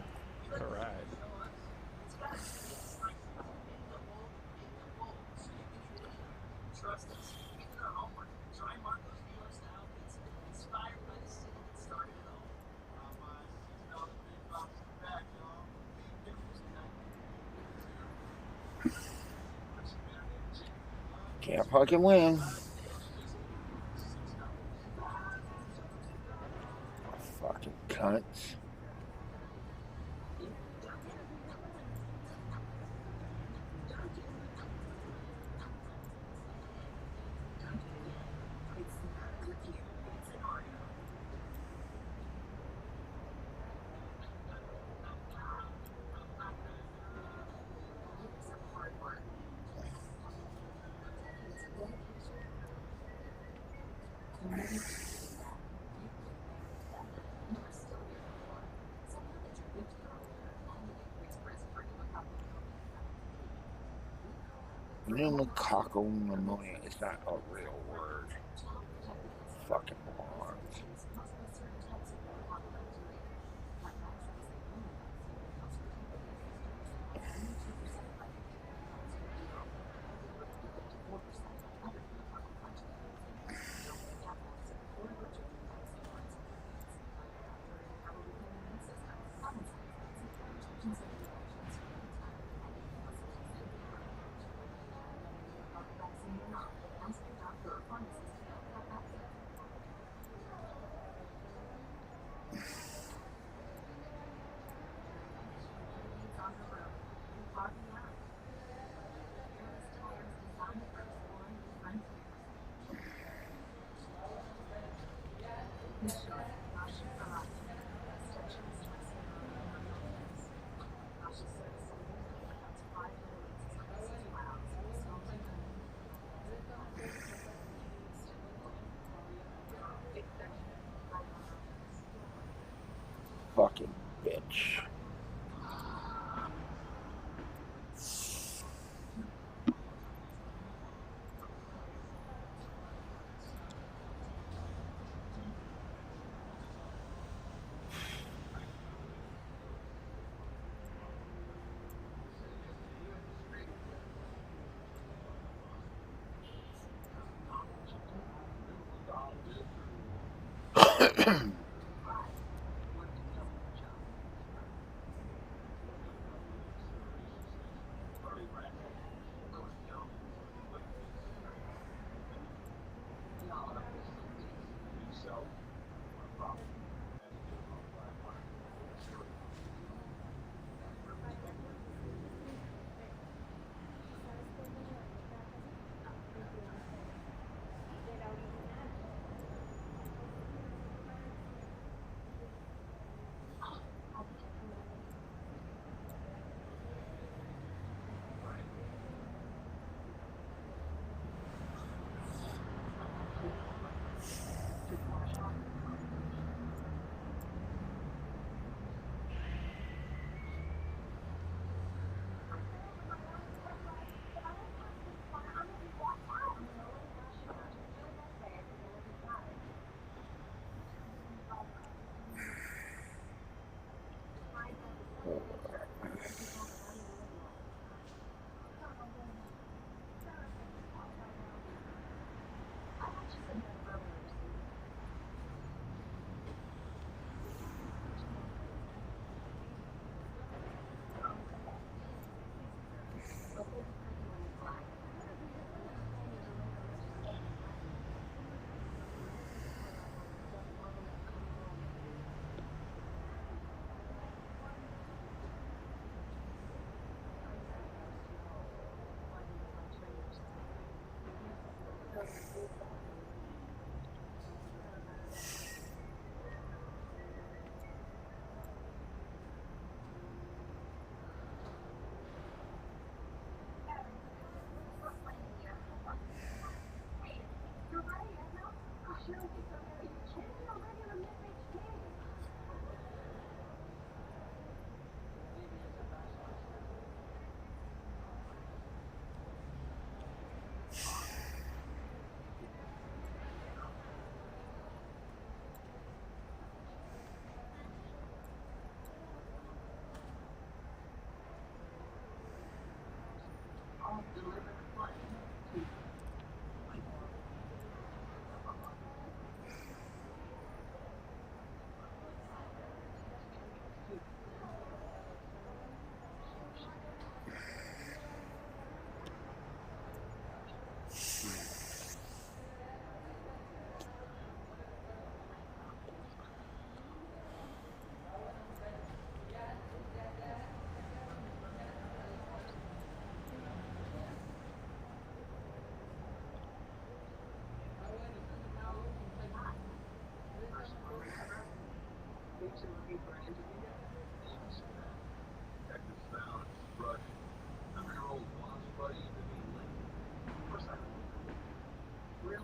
All right. Can't fucking win. Fucking cunts. Pneumococcal is not a real word. Fucking morons. Fucking bitch.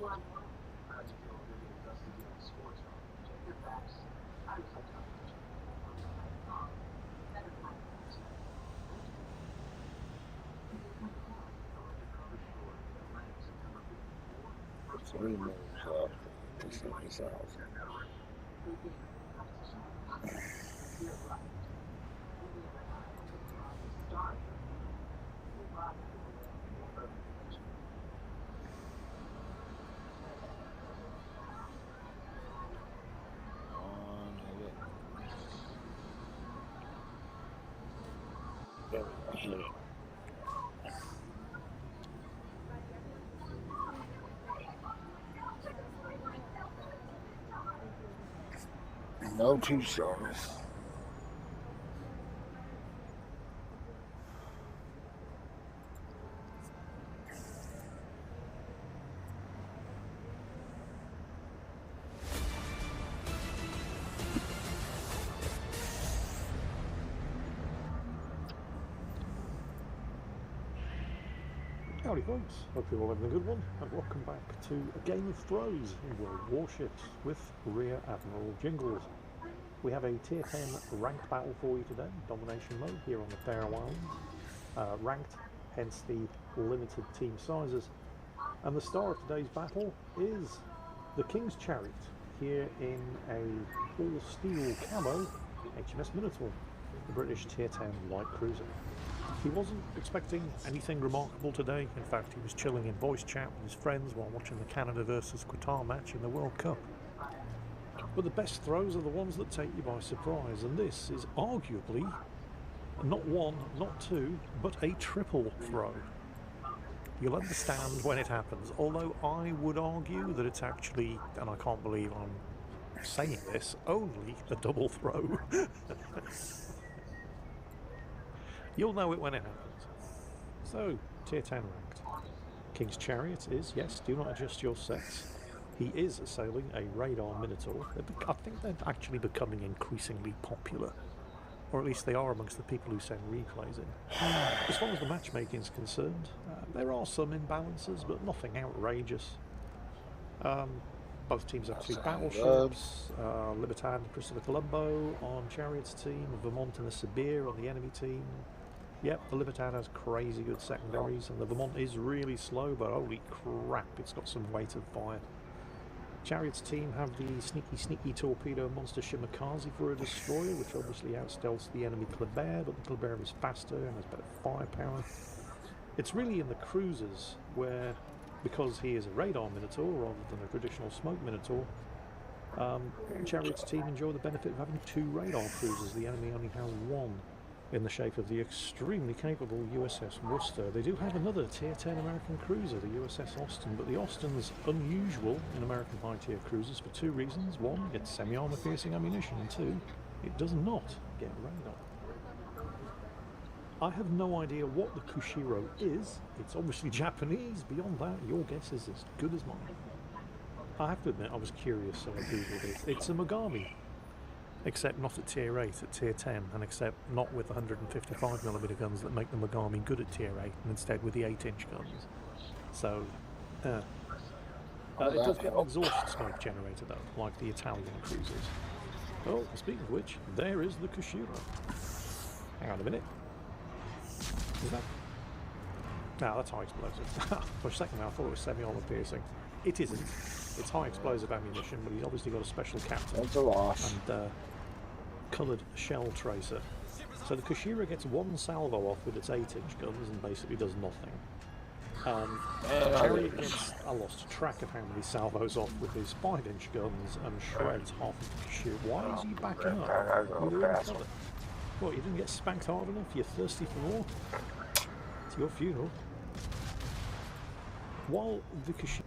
3 moves left. This is myself. No 2 stars. Howdy folks, hope you're all having a good one, and welcome back to a game of throws in World Warships with Rear Admiral Jingles. We have a Tier 10 ranked battle for you today, domination mode here on the Faroe Islands. Ranked, hence the limited team sizes. And the star of today's battle is the King's Chariot, here in a all-steel camo HMS Minotaur, the British Tier 10 light cruiser. He wasn't expecting anything remarkable today. In fact, he was chilling in voice chat with his friends while watching the Canada versus Qatar match in the World Cup. But the best throws are the ones that take you by surprise, and this is arguably not one, not two, but a triple throw. You'll understand when it happens, although I would argue that it's actually, and I can't believe I'm saying this, only a double throw. You'll know it when it happens. So, Tier 10 ranked. King's Chariot is, yes, do not adjust your sets. He is sailing a radar Minotaur. I think they're actually becoming increasingly popular. Or at least they are amongst the people who send replays in. As far as the matchmaking is concerned, there are some imbalances, but nothing outrageous. Both teams have 2 battleships. Libertad and Christopher Colombo on Chariot's team, Vermont and the Sibir on the enemy team. Yep, the Libertad has crazy good secondaries, and the Vermont is really slow, but holy crap, it's got some weight of fire. Chariot's team have the sneaky torpedo monster Shimakaze for a destroyer, which obviously outstealths the enemy Kleber, but the Kleber is faster and has better firepower. It's really in the cruisers where, because he is a radar Minotaur rather than a traditional smoke Minotaur, Chariot's team enjoy the benefit of having 2 radar cruisers. The enemy only has 1. In the shape of the extremely capable USS Worcester. They do have another Tier 10 American cruiser, the USS Austin, but the Austin's unusual in American high-tier cruisers for 2 reasons. 1, it's semi-armor piercing ammunition, and 2, it does not get radar. I have no idea what the Kushiro is. It's obviously Japanese. Beyond that, your guess is as good as mine. I have to admit, I was curious, so I googled it. It's a Mogami. Except not at Tier 8, at Tier 10, and except not with the 155mm guns that make the Mogami good at Tier 8, and instead with the 8-inch guns. So, it does get an exhaust smoke generator though, like the Italian cruisers. Oh, speaking of which, there is the Kushiro. Hang on a minute. Is that? No, that's high explosive. For a second I thought it was semi-armor piercing. It isn't. It's high explosive ammunition, but he's obviously got a special captain. That's a loss. And coloured shell tracer. So the Kushiro gets 1 salvo off with its 8-inch guns and basically does nothing. Chariot gets, I lost track of how many salvos off with his 5-inch guns and shreds half of the Kushiro. Why is he backing up? You were in cover. What, you didn't get spanked hard enough? You're thirsty for more? It's your funeral. While the Kushiro...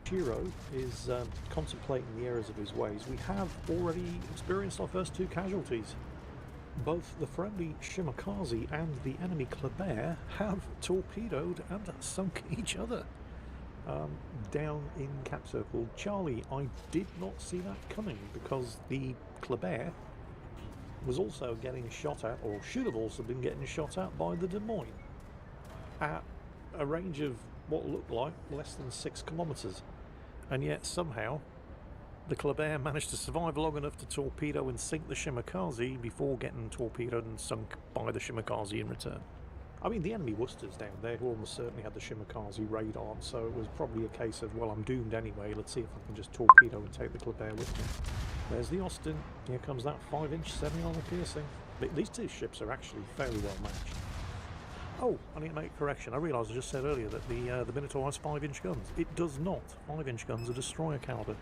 Giro is contemplating the errors of his ways, we have already experienced our first 2 casualties. Both the friendly Shimakaze and the enemy Kleber have torpedoed and sunk each other. Down in Cap Circle Charlie, I did not see that coming because the Kleber was also getting shot at, or should have also been getting shot at, by the Des Moines at a range of what looked like less than 6 kilometres, and yet somehow the Kleber managed to survive long enough to torpedo and sink the Shimakaze before getting torpedoed and sunk by the Shimakaze in return. I mean, the enemy Worcesters down there who almost certainly had the Shimakaze radar, so it was probably a case of, well, I'm doomed anyway, let's see if I can just torpedo and take the Kleber with me. There's the Austin. Here comes that 5-inch semi-armor piercing. These 2 ships are actually fairly well matched. Oh, I need to make a correction. I realised I just said earlier that the Minotaur has 5-inch guns. It does not. 5-inch guns are destroyer caliber.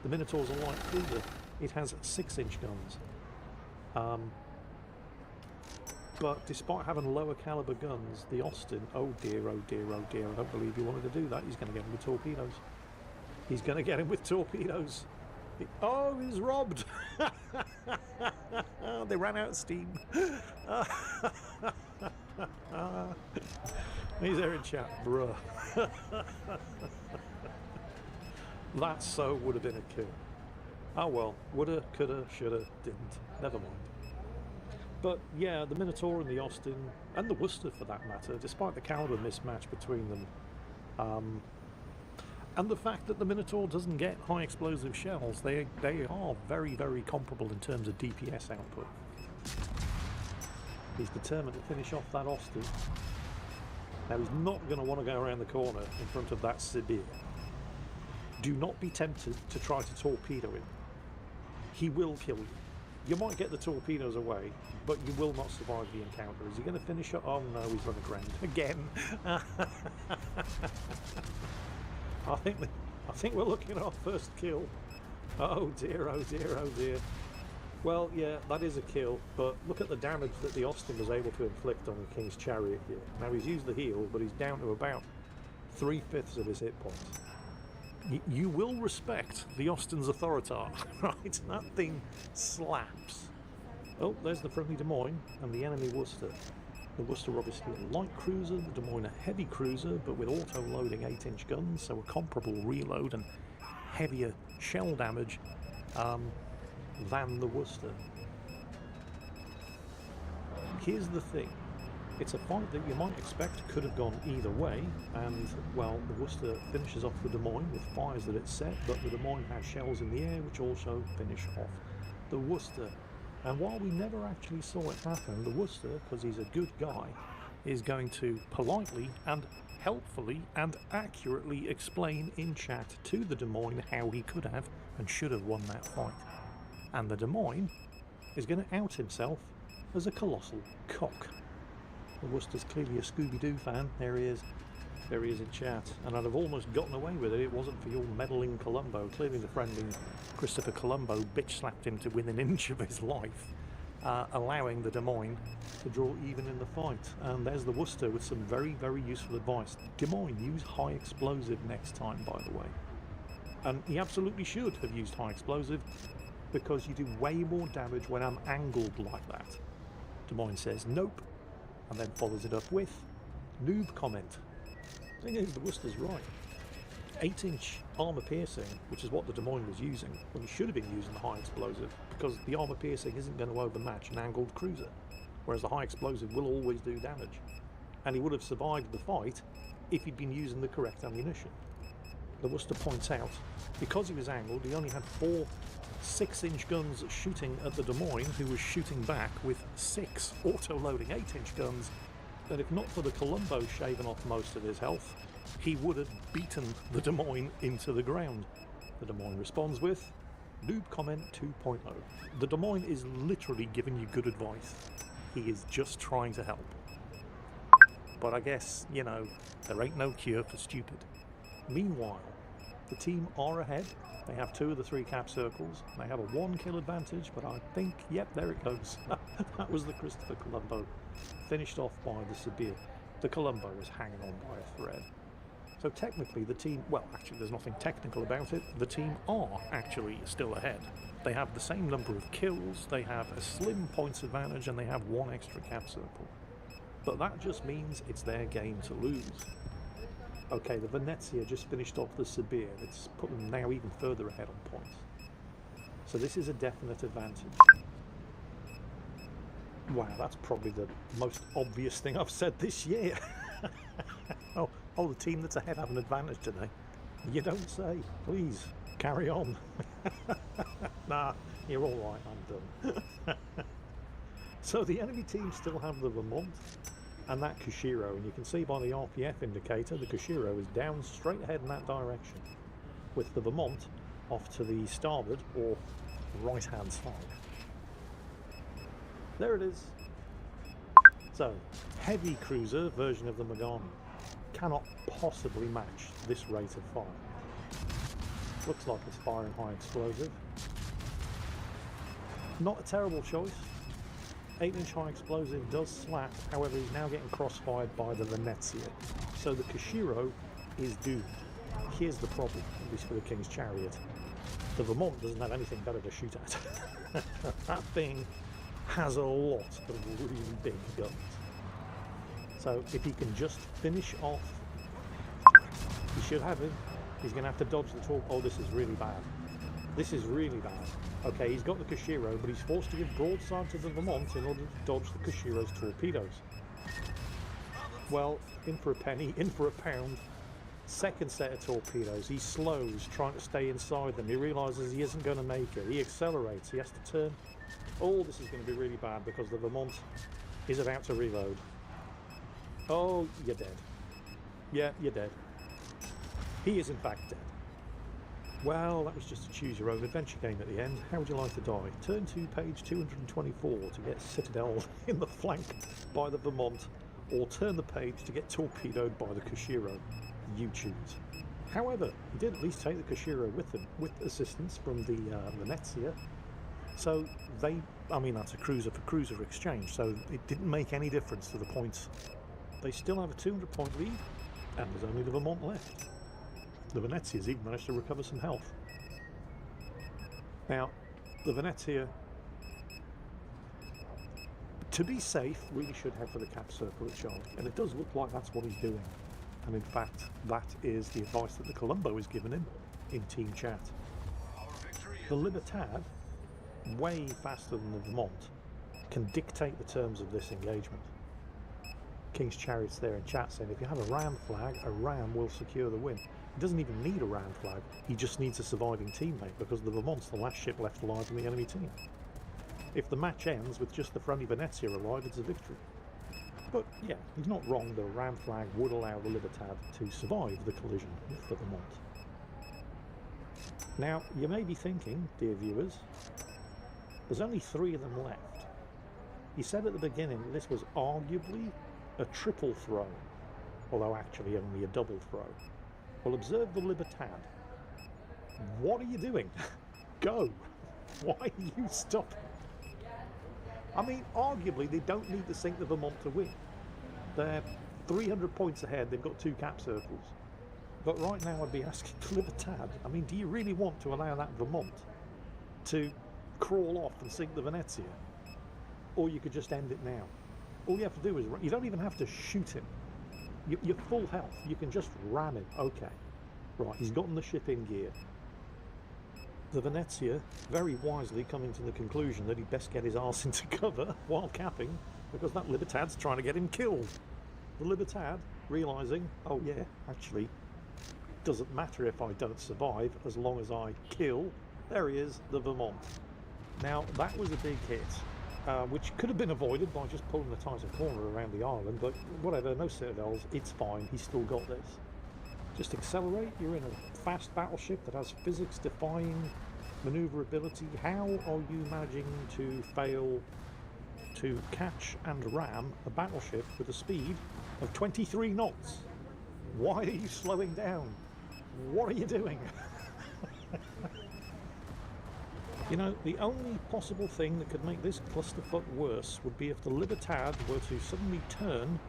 The Minotaur's a light cruiser. It has 6-inch guns. But despite having lower caliber guns, the Austin, oh dear, oh dear, oh dear, I don't believe he wanted to do that. He's going to get him with torpedoes. He's going to get him with torpedoes. Oh, he's robbed. They ran out of steam. He's there in chat, bruh. That so would have been a kill. Oh well, woulda, coulda, shoulda, didn't. Never mind. But yeah, the Minotaur and the Austin, and the Worcester for that matter, despite the caliber mismatch between them, and the fact that the Minotaur doesn't get high explosive shells, they are very, very comparable in terms of DPS output. He's determined to finish off that Austin. Now he's not going to want to go around the corner in front of that Sibir. Do not be tempted to try to torpedo him. He will kill you. You might get the torpedoes away, but you will not survive the encounter. Is he going to finish it? Oh no, he's run aground again. I think we're looking at our first kill. Oh dear, oh dear, oh dear. Well, yeah, that is a kill, but look at the damage that the Austin was able to inflict on the King's Chariot here. Now he's used the heal, but he's down to about 3/5 of his hit points. You will respect the Austin's Authoritar, right? That thing slaps. Oh, there's the friendly Des Moines and the enemy Worcester. The Worcester obviously a light cruiser, the Des Moines a heavy cruiser, but with auto-loading 8-inch guns, so a comparable reload and heavier shell damage than the Worcester. Here's the thing. It's a fight that you might expect could have gone either way, and, well, the Worcester finishes off the Des Moines with fires that it's set, but the Des Moines has shells in the air which also finish off the Worcester. And while we never actually saw it happen, the Worcester, because he's a good guy, is going to politely and helpfully and accurately explain in chat to the Des Moines how he could have and should have won that fight. And the Des Moines is going to out himself as a colossal cock. The Worcester's clearly a Scooby-Doo fan. There he is. There he is in chat. And I'd have almost gotten away with it if it wasn't for your meddling Columbo. Clearly the friendly Christopher Columbo bitch-slapped him to within an inch of his life, allowing the Des Moines to draw even in the fight. And there's the Worcester with some very, very useful advice. Des Moines, use high explosive next time, by the way. And he absolutely should have used high explosive, because you do way more damage when I'm angled like that. Des Moines says nope, and then follows it up with noob comment. The thing is, the Worcester's right. 8-inch armour piercing, which is what the Des Moines was using, when he should have been using the high explosive, because the armour piercing isn't going to overmatch an angled cruiser, whereas the high explosive will always do damage. And he would have survived the fight if he'd been using the correct ammunition. The Worcester points out, because he was angled, he only had 4 6-inch guns shooting at the Des Moines, who was shooting back with 6 auto-loading 8-inch guns, that if not for the Columbo shaving off most of his health, he would have beaten the Des Moines into the ground. The Des Moines responds with noob comment 2.0. The Des Moines is literally giving you good advice. He is just trying to help. But I guess, you know, there ain't no cure for stupid. Meanwhile, the team are ahead. They have 2 of the 3 cap circles. They have a 1 kill advantage, but I think, yep, there it goes. That was the Christopher Columbo. Finished off by the Sibir. The Columbo was hanging on by a thread. So technically the team, well actually there's nothing technical about it, the team are actually still ahead. They have the same number of kills, they have a slim points advantage, and they have 1 extra cap circle. But that just means it's their game to lose. Okay, the Venezia just finished off the Sibir. It's put them now even further ahead on points. So this is a definite advantage. Wow, that's probably the most obvious thing I've said this year. oh, the team that's ahead have an advantage today. You don't say. Please, carry on. Nah, you're all right, I'm done. So the enemy team still have the Vermont and that Kushiro, and you can see by the RPF indicator the Kushiro is down straight ahead in that direction, with the Vermont off to the starboard or right hand side. There it is. So, heavy cruiser version of the Megami cannot possibly match this rate of fire. Looks like it's firing high explosive. Not a terrible choice. 8-inch high explosive does slap, however he's now getting crossfired by the Venezia. So the Kushiro is doomed. Here's the problem, at least for the King's Chariot. The Vermont doesn't have anything better to shoot at. That thing has a lot of really big guns. So if he can just finish off, he should have him. He's going to have to dodge the torp. Oh, this is really bad. This is really bad. Okay, he's got the Kushiro, but he's forced to give broadside to the Vermont in order to dodge the Kushiro's torpedoes. Well, in for a penny, in for a pound. Second set of torpedoes. He slows, trying to stay inside them. He realises he isn't going to make it. He accelerates. He has to turn. Oh, this is going to be really bad because the Vermont is about to reload. Oh, you're dead. Yeah, you're dead. He is in fact dead. Well, that was just a choose your own adventure game at the end. How would you like to die? Turn to page 224 to get Citadel in the flank by the Vermont, or turn the page to get torpedoed by the Kushiro. You choose. However, he did at least take the Kushiro with him, with assistance from the Venezia. So they, I mean, that's a cruiser for cruiser exchange, so it didn't make any difference to the points. They still have a 200-point lead, and there's only the Vermont left. The Venezia's even managed to recover some health. Now, the Venezia, to be safe, really should head for the cap circle at Charlie, and it does look like that's what he's doing. And in fact, that is the advice that the Colombo has given him in team chat. The Libertad, way faster than the Vermont, can dictate the terms of this engagement. King's Chariot's there in chat saying if you have a ram flag, a ram will secure the win. He doesn't even need a ram flag, he just needs a surviving teammate because the Vermont's the last ship left alive in the enemy team. If the match ends with just the friendly Venezia alive, it's a victory. But yeah, he's not wrong, the ram flag would allow the Libertad to survive the collision with the Vermont. Now, you may be thinking, dear viewers, there's only 3 of them left. He said at the beginning that this was arguably a triple throw, although actually only a double throw. Well, observe the Libertad. What are you doing? Go! Why are you stopping? I mean, arguably, they don't need to sink the Vermont to win. They're 300 points ahead, they've got 2 cap circles. But right now I'd be asking the Libertad, I mean, do you really want to allow that Vermont to crawl off and sink the Venezia? Or you could just end it now. All you have to do is, you don't even have to shoot him. You're full health, you can just ram him. Okay, right, he's gotten the ship in gear. The Venezia, very wisely coming to the conclusion that he'd best get his arse into cover while capping, because that Libertad's trying to get him killed. The Libertad, realising, oh yeah, actually, doesn't matter if I don't survive as long as I kill. There he is, the Vermont. Now, that was a big hit. Which could have been avoided by just pulling the tighter corner around the island, but whatever, no citadels, it's fine, he's still got this. Just accelerate, you're in a fast battleship that has physics-defying manoeuvrability. How are you managing to fail to catch and ram a battleship with a speed of 23 knots? Why are you slowing down? What are you doing? You know, the only possible thing that could make this clusterfuck worse would be if the Libertad were to suddenly turn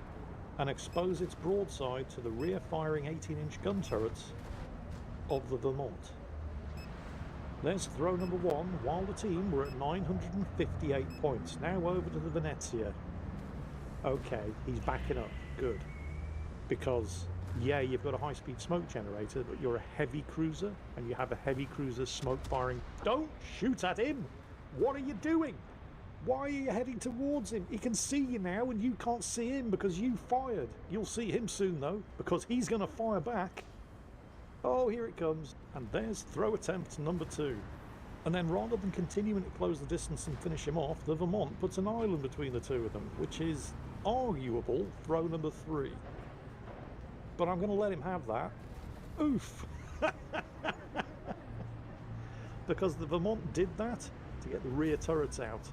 and expose its broadside to the rear-firing 18-inch gun turrets of the Vermont. There's throw number 1, while the team were at 958 points. Now over to the Venezia. Okay, he's backing up. Good. Because, yeah, you've got a high-speed smoke generator, but you're a heavy cruiser, and you have a heavy cruiser smoke firing. Don't shoot at him! What are you doing? Why are you heading towards him? He can see you now, and you can't see him because you fired. You'll see him soon, though, because he's going to fire back. Oh, here it comes. And there's throw attempt number 2. And then rather than continuing to close the distance and finish him off, the Vermont puts an island between the two of them, which is arguable throw number 3. But I'm going to let him have that. Oof! Because the Vermont did that to get the rear turrets out.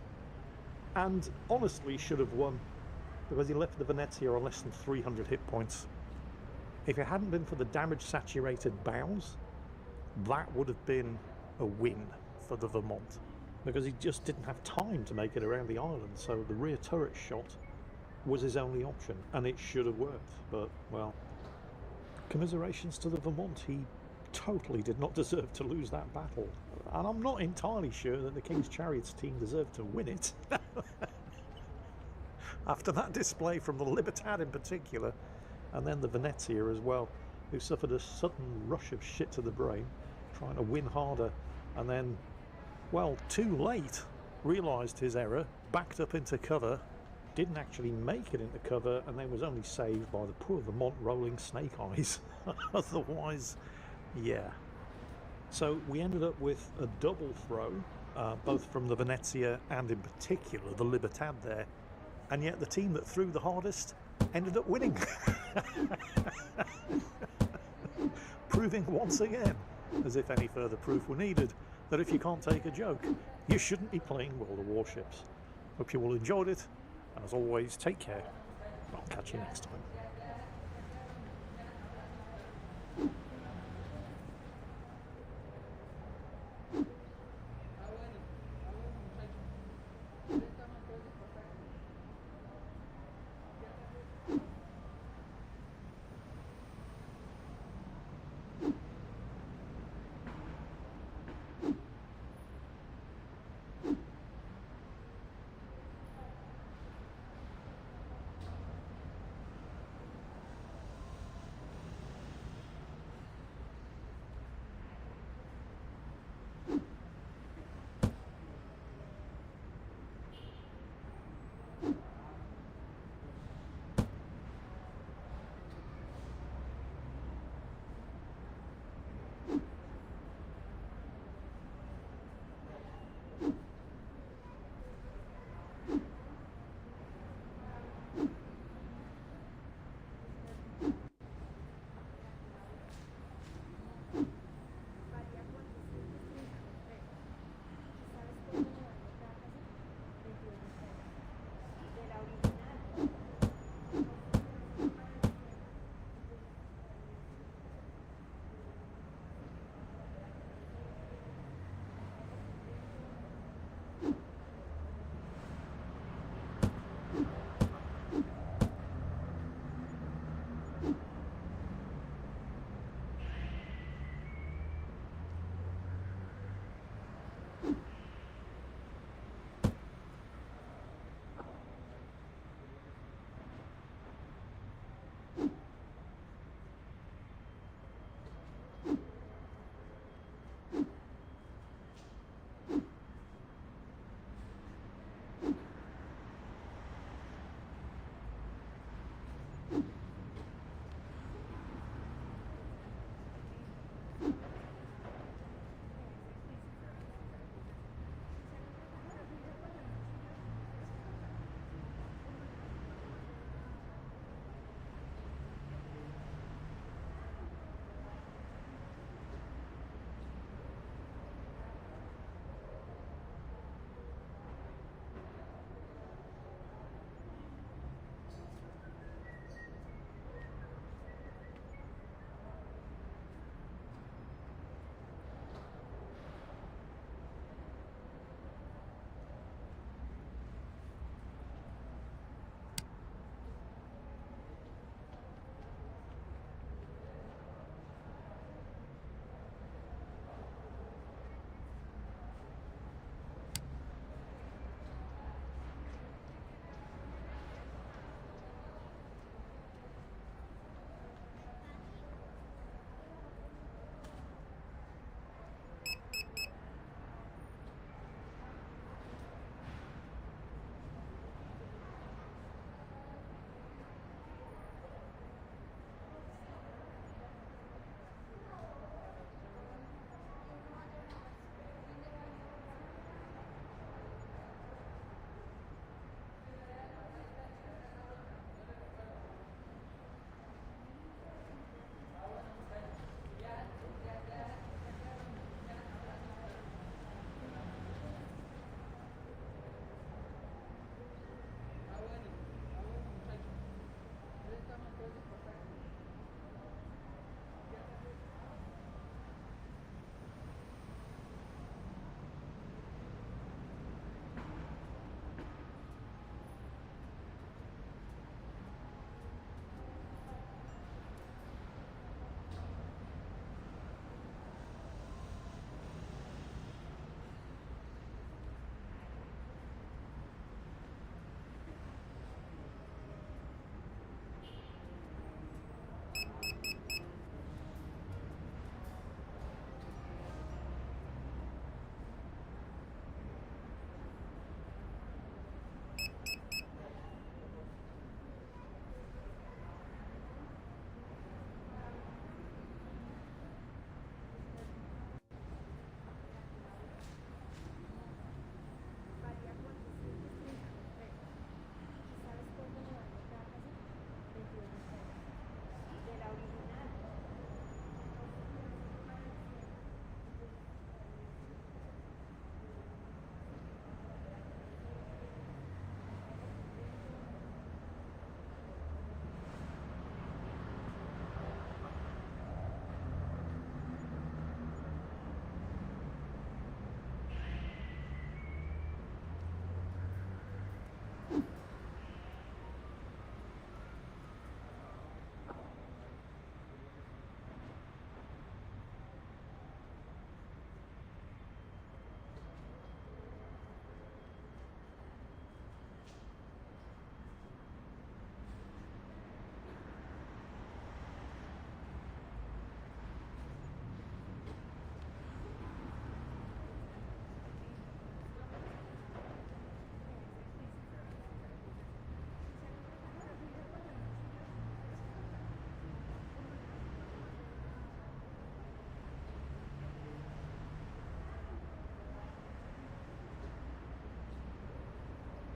And honestly should have won, because he left the Venezia on less than 300 hit points. If it hadn't been for the damage-saturated bows, that would have been a win for the Vermont, because he just didn't have time to make it around the island, so the rear turret shot was his only option, and it should have worked, but, well, commiserations to the Vermont. He totally did not deserve to lose that battle, and I'm not entirely sure that the King's Chariots team deserved to win it. After that display from the Libertad in particular, and then the Venezia as well, who suffered a sudden rush of shit to the brain, trying to win harder, and then, well, too late, realised his error, backed up into cover, didn't actually make it into cover, and then was only saved by the poor Vermont rolling snake eyes. Otherwise, yeah. So we ended up with a double throw, both from the Venezia and in particular the Libertad there, and yet the team that threw the hardest ended up winning. Proving once again, as if any further proof were needed, that if you can't take a joke, you shouldn't be playing World of Warships. Hope you all enjoyed it, and as always, take care. I'll catch you next time.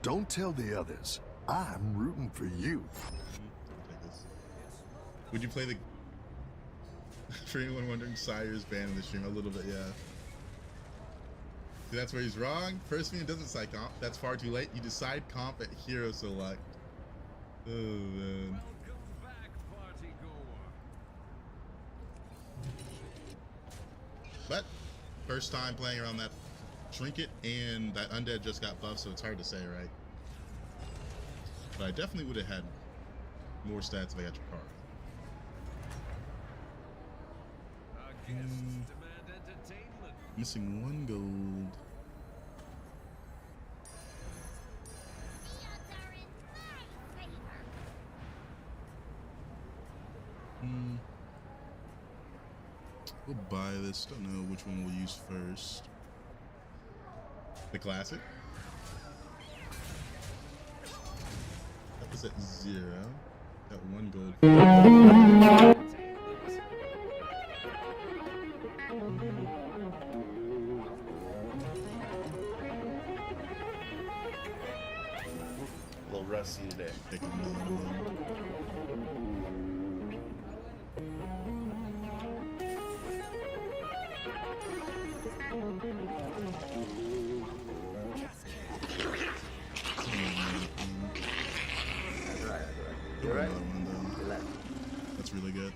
Don't tell the others. I'm rooting for you. Take this. Would you play the... For anyone wondering, Sire is banned in the stream a little bit, yeah. See, that's where he's wrong. First minion doesn't decide comp. That's far too late. You decide comp at hero select. Oh, man. But first time playing around that trinket, and that undead just got buffed, so it's hard to say, right? But I definitely would have had more stats if I got your card. Missing 1 gold. We'll buy this. Don't know which one we'll use first. The classic. That was at 0. Got 1 gold. A little rusty today. Pick another one. You're right. That's really good.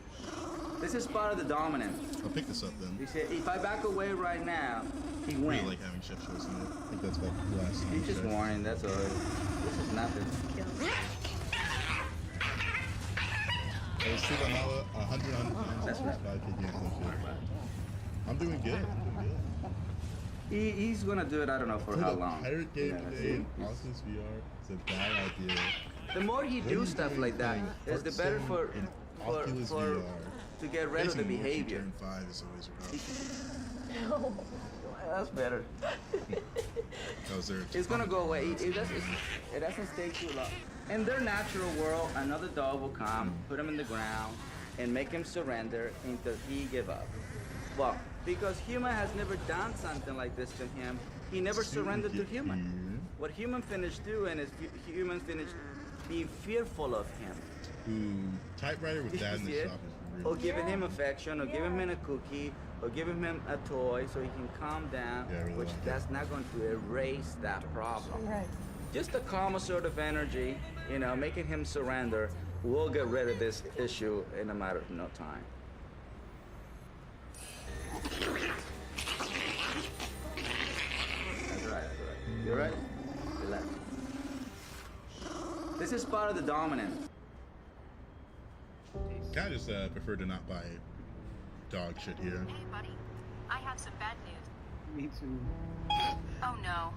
This is part of the dominant. I'll pick this up then. He said, if I back away right now, he I wins. really like having shift choice in it. I think that's about the last time. He's just warning, that's all. This is nothing. I was shooting another 100 That's right. I'm doing good. He's gonna do it, I don't know for how long. Pirate game today in Oculus VR is a bad idea. The more you do stuff like that, is the better for to get rid of the behavior. Turn 5 is always rough. No, that's better. It's gonna go away. It doesn't stay too long. In their natural world, another dog will come, put him in the ground, and make him surrender until he give up. Well, because human has never done something like this to him, he never surrendered to human. What human finished doing is human finished being fearful of him. Typewriter with dad in the shop is really or giving him affection, or giving him a cookie, or giving him a toy so he can calm down, which that's not going to erase that problem. Right. Just a calmer sort of energy, you know, making him surrender will get rid of this issue in a matter of no time. That's right. You're right. Relax. This is part of the dominant. I just prefer to not buy dog shit here. Hey, buddy. I have some bad news. Me too. Oh, no.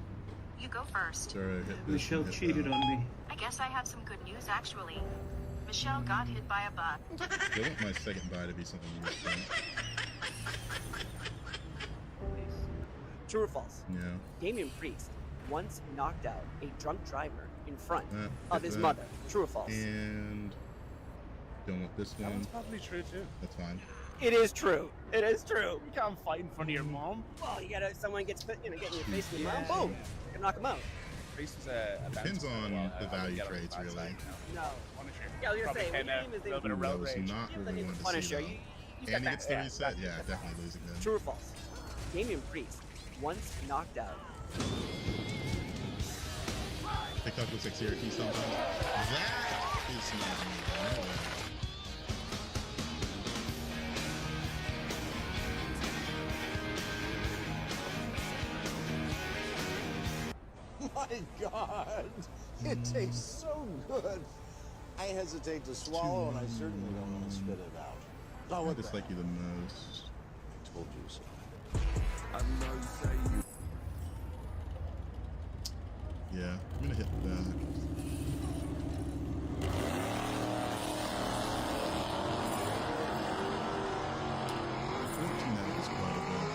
You go first. Sorry, I hit this Michelle hit cheated that. on me. I guess I have some good news, actually. Michelle got hit by a bus. I want my second buy to be something useful. True or false? Yeah. Damien Priest once knocked out a drunk driver in front of his mother. True or false? And don't want this one. That's probably true too. That's fine. It is true. It is true. You can't fight in front of your mom. Well, you gotta. Someone gets get in your face with your mom. Boom. You can knock him out. Priest is a Depends on the value trades, really. No. Yeah, you're saying what a little bit of That road was rage. not what we wanted to Punisher. see, You though. And he gets the reset? Yeah, definitely losing then. True or false? Damien Priest once knocked out. TikTok looks like Syracuse sometimes. That is not me. My God, it tastes so good. I hesitate to swallow, and I certainly don't want to spit it out. I dislike you the most. Told you so. Yeah, I'm gonna hit that. 14, that is quite a bit.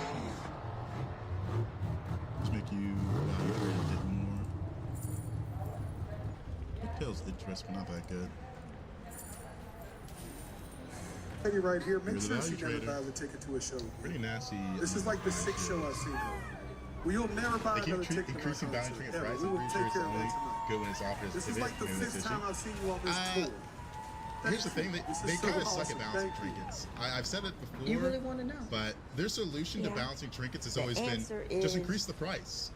Just make you value trade a bit more. Pigtail's interesting, not that good. Lady right here, make You're the sure value she never trader. buys a ticket to a show. Pretty nasty. This is like the 6th show I've seen her. Well, you'll never buy They keep another ticket to my increasing value concert, trinket ever. price. We will I'm take pretty sure care of it's that tonight. good when it's off his This is pivot. like the maybe this 5th issue. time I've seen you on this tour. Here's the thing, they is kind so of suck awesome. at balancing Thank you. trinkets. I've said it before. You really want to know? But their solution to Yeah. balancing trinkets has The always been answer just is- increase the price.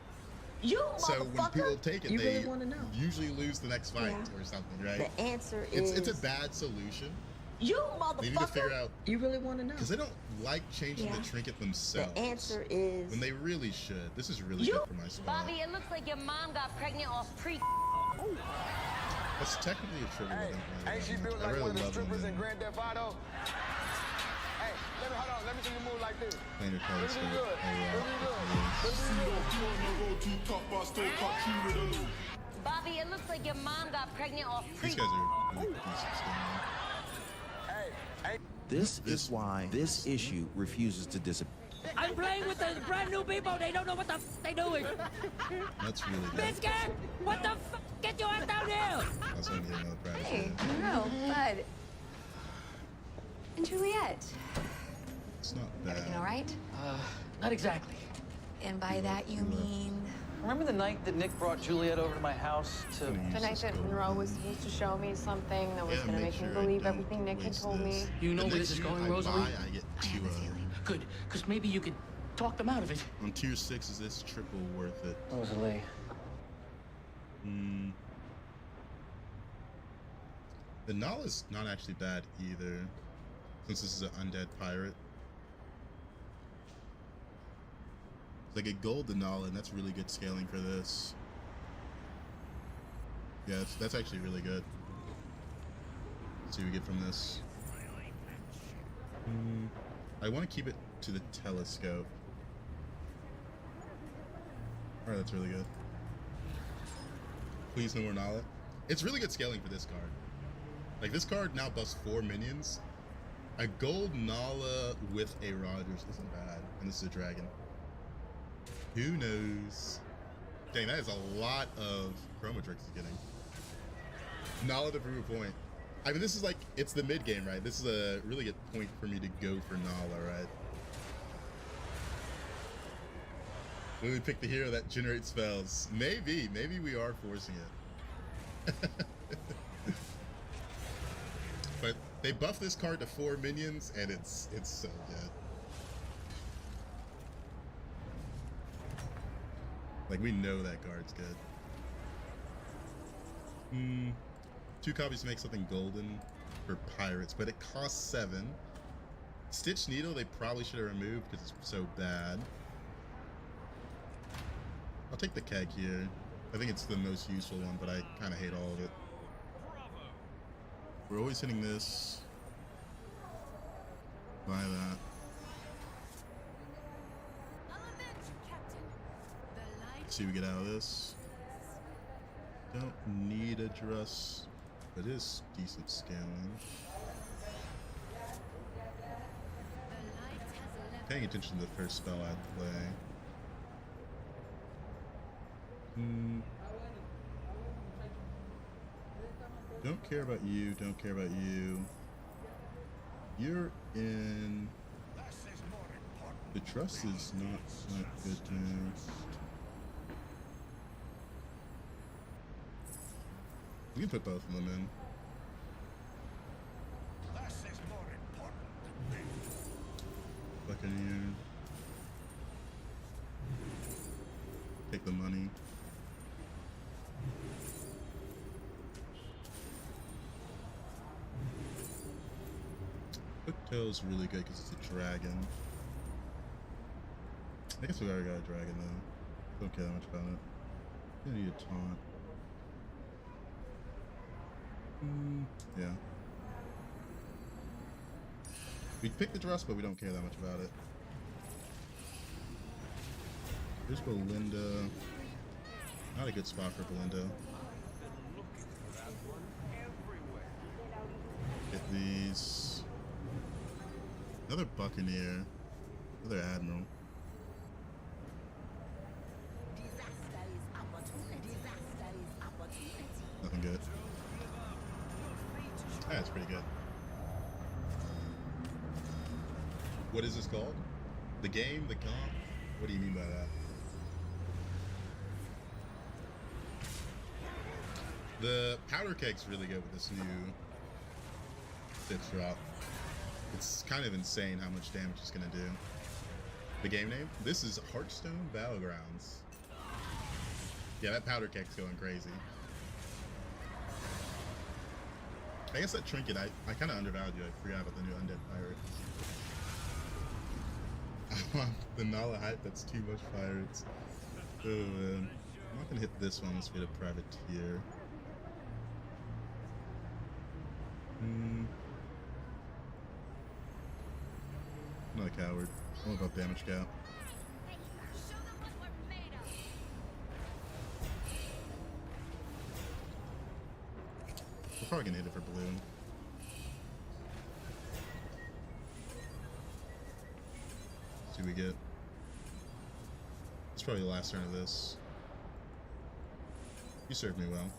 You So when motherfucker! people take it, You they really want to know? usually lose the next fight Yeah. or something, right? The answer It's a is- bad solution. You They need to figure motherfucker! out You really want to know? because they don't like changing Yeah. the trinket themselves. The answer is when they really should. This is really good for my spot. Bobby, it looks like your mom got pregnant off pre. That's technically a trigger. Hey, ain't she built I like really one of the love when strippers they in Grand Theft Auto? Hey, hold on, let me see you move like this. play your cards Let me straight. do it. Bobby, it looks like your mom got pregnant off pre. These guys are really decent still. This is why this issue refuses to disappear. I'm playing with the brand new people. They don't know what the f they doing. That's really good. Biscuit, what the f? Get your ass down here. That's when you get another prize. Hey, no, Bud. And Juliet. It's not bad. Everything all right? Not exactly. And by that you mean... Remember the night that Nick brought Juliet over to my house to... The night that Monroe was supposed to show me something that was Yeah, going to make make me sure I believe don't everything Nick had waste told me. this. You know The where next this is year going, I Rosalie? buy, I get two Good, because maybe you could talk them out of it. on tier 6 is this triple worth it? Rosalie. The Nala's not actually bad either, since this is an undead pirate. It's like a gold Denala, and that's really good scaling for this. Yeah, that's actually really good. Let's see what we get from this. I want to keep it to the telescope. Alright, that's really good. Please no more Nala. It's really good scaling for this card. Like, this card now buffs 4 minions. A gold Nala with a Rogers isn't bad. And this is a dragon. Who knows? Dang, that is a lot of Chromatrix he's getting. Nala to prove a point. I mean, this is like, it's the mid game, right? This is a really good point for me to go for Nala, right? When we pick the hero that generates spells. Maybe we are forcing it. But they buff this card to 4 minions, and it's so good. Like, we know that card's good. 2 copies make something golden for pirates, but it costs 7. Stitch Needle they probably should have removed because it's so bad. I'll take the keg here. I think it's the most useful one, but I kind of hate all of it. We're always hitting this. Buy that. Let's see what we get out of this. Don't need a dress, but it is decent scaling. Paying attention to the first spell I'd play. Don't care about you, don't care about you. You're in... The trust is not good now. We can put both of them in. Buccaneer. Take the money. Hooktail's really good because it's a dragon. I guess we already got a dragon though. Don't care that much about it. You need a taunt. Yeah. We picked the dress, but we don't care that much about it. Here's Belinda. Not a good spot for Belinda. Get these. Another Buccaneer. Another Admiral. Nothing good. That's pretty good. What is this called? The game? The comp? What do you mean by that? The powder cake's really good with this new pitch drop. It's kind of insane how much damage it's gonna do. The game name? This is Hearthstone Battlegrounds. Yeah, that powder cake's going crazy. I guess that trinket, I kind of undervalued it. I forgot about the new Undead Pirate. I want the Nala hype, that's too much pirates. Oh man. I'm not gonna hit this one, let's get a privateer. I'm not a coward. I'm all about damage cap. We're probably gonna hit it for blue. See what we get. It's probably the last turn of this. You served me well.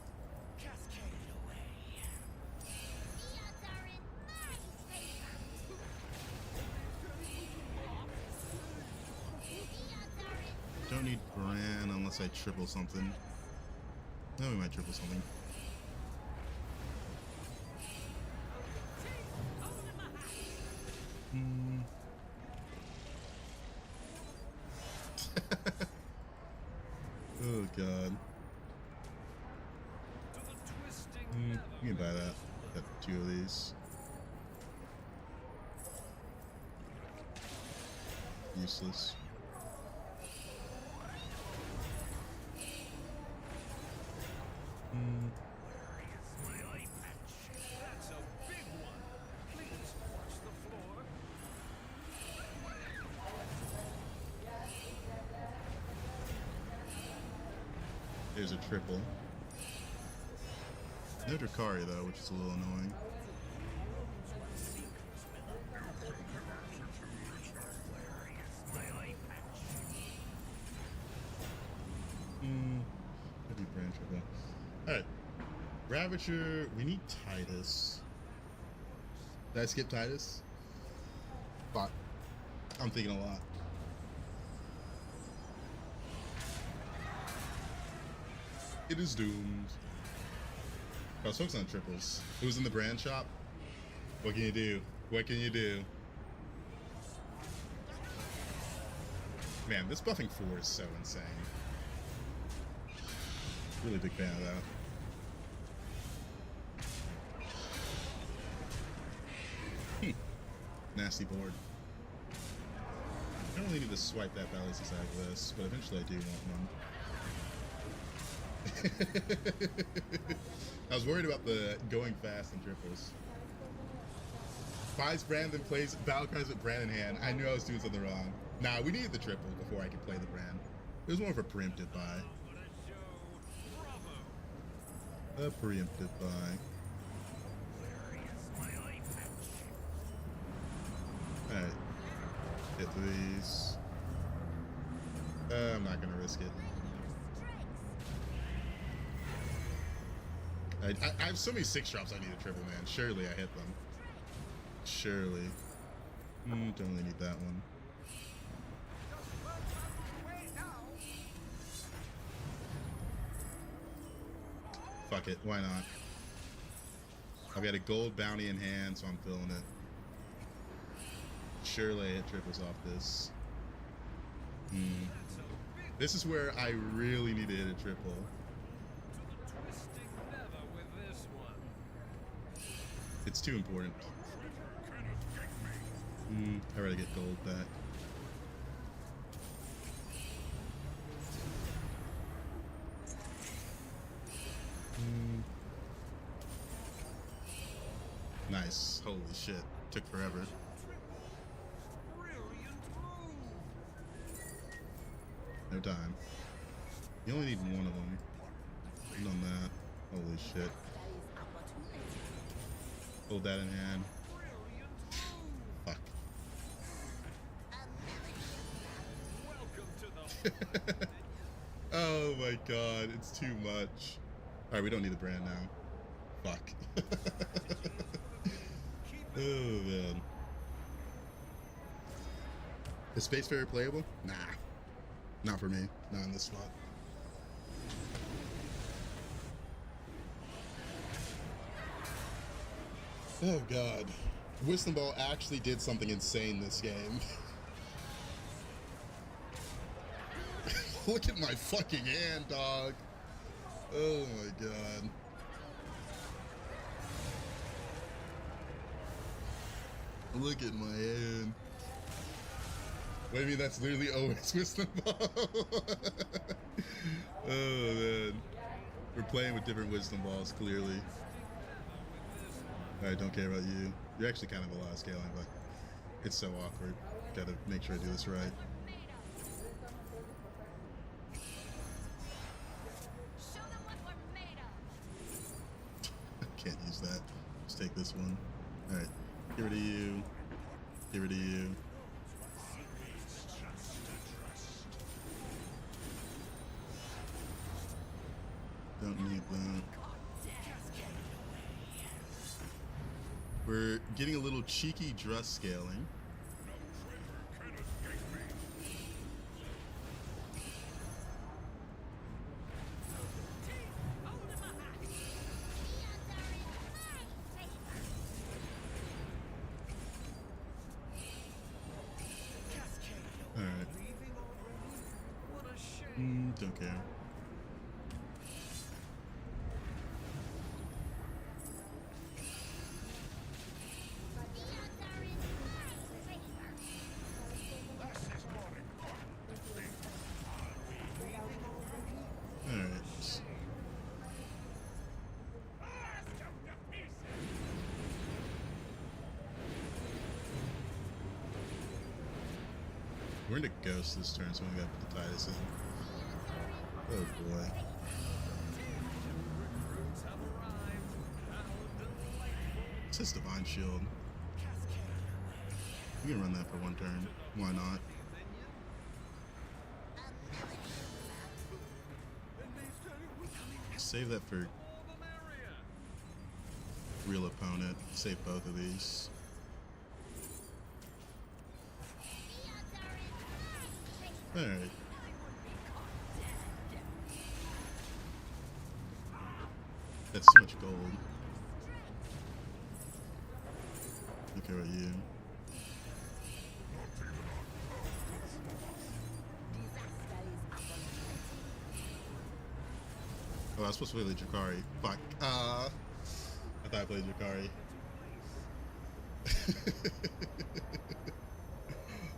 Don't need Bran unless I triple something. No, we might triple something. Oh god. You can buy that. Got 2 of these. Useless. There's a triple. No Drakari though, which is a little annoying. Heavy Brand triple. Alright. Ravager, we need Titus. Did I skip Titus? Fuck. I'm thinking a lot. It is doomed. I was focused on triples. It was in the brand shop. What can you do? What can you do? Man, this buffing 4 is so insane. Really big fan of that. Nasty board. I don't really need to swipe that Bally's like this, but eventually I do want one. I was worried about the going fast and triples. Buys Brand then plays Battlecries with Brand in hand. I knew I was doing something wrong. Nah, we needed the triple before I could play the Brand. It was more of a preemptive buy. A preemptive buy. Alright. Hit these. I'm not gonna risk it. I have so many 6-drops I need a triple, man. Surely I hit them. Surely. Don't really need that one. Fuck it, why not? I've got a gold bounty in hand, so I'm filling it. Surely I hit triples off this. This is where I really need to hit a triple. It's too important. I'd rather get gold back. Nice. Holy shit. Took forever. No time. You only need one of them. I've done that. Holy shit. Hold that in hand. Fuck. Oh my god, it's too much. Alright, we don't need the Brand now. Fuck. Oh man. Is Spacefarer playable? Nah. Not for me. Not in this spot. Oh god. Wisdom Ball actually did something insane this game. Look at my fucking hand, dog. Oh my god. Look at my hand. What do you mean that's literally always Wisdom Ball? Oh man. We're playing with different Wisdom Balls, clearly. I don't care about you. You're actually kind of a lot of scaling, but it's so awkward. Gotta make sure I do this right. Can't use that. Let's take this one. Alright. Get rid of you. Get rid of you. Don't need that. We're getting a little cheeky dress scaling. Alright. Don't care. We're into Ghost this turn, so we gotta put the Titus in. Oh boy. It says Divine Shield. We can run that for one turn. Why not? Save that for real opponent. Save both of these. Alright. That's so much gold. Okay, about you. Oh, I was supposed to play the Jakari. Fuck. I thought I played Jakari.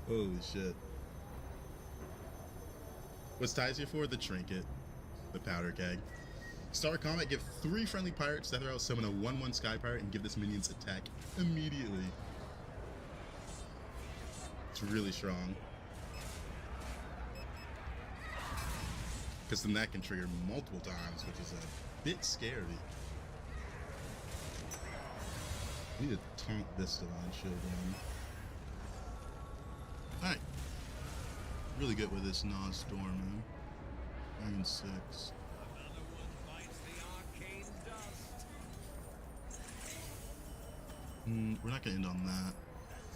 Holy shit. What's Ties here for? The Trinket. The Powder Keg. Star Combat, give 3 friendly pirates Death Rattle, summon a 1/1 Sky Pirate, and give this minion's attack immediately. It's really strong. Because then that can trigger multiple times, which is a bit scary. I need to taunt this Divine Shield on. Alright. Really good with this Nas Storm, man. Iron 6. We're not gonna end on that.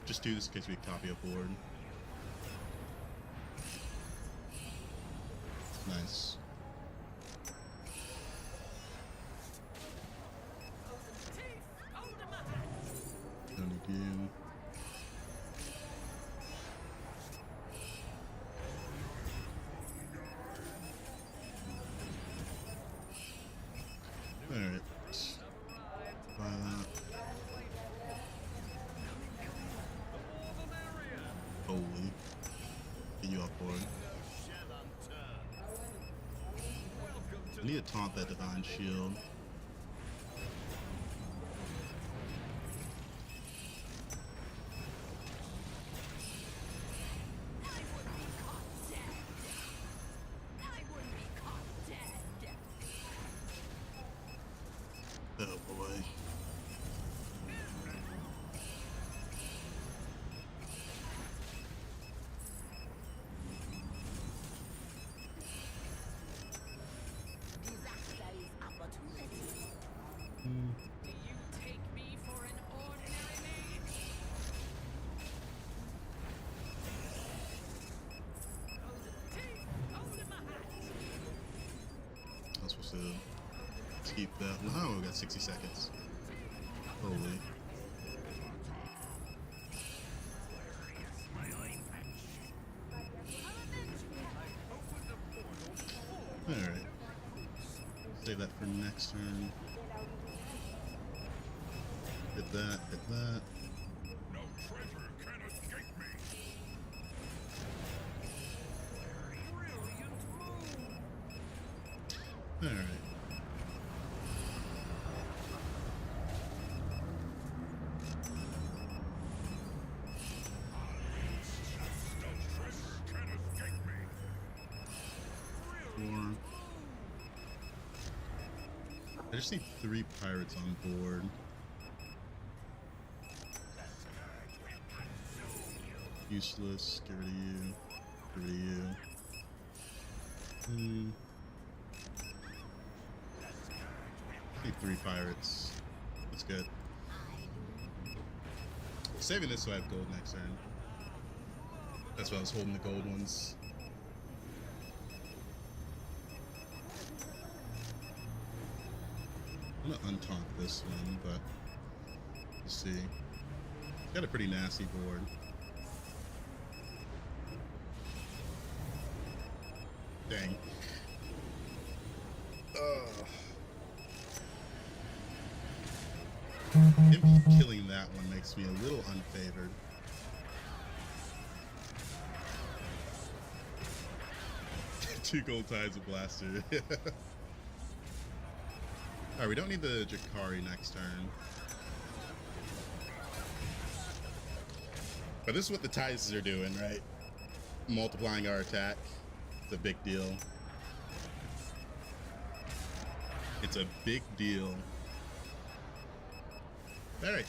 Just do this in case we copy a board. Nice. Don't need you. Alright. Buy that. Holy. Get you off board. I need to taunt that Divine Shield. Oh boy. I was supposed to keep that. Wow, we got 60 seconds. Holy. save that for next turn. Hit that, hit that. No treasure can escape me. Alright. I just need 3 pirates on board. Useless. Get rid of you. Get rid of you. Need 3 pirates. That's good. Saving this so I have gold next turn. That's why I was holding the gold ones. I'm gonna untaunt this one, but let's see. Got a pretty nasty board. Dang. Him killing that one makes me a little unfavored. Two gold tides of blaster. Alright, we don't need the Jakari next turn. But this is what the tides are doing, right? Multiplying our attack. It's a big deal. It's a big deal. Alright,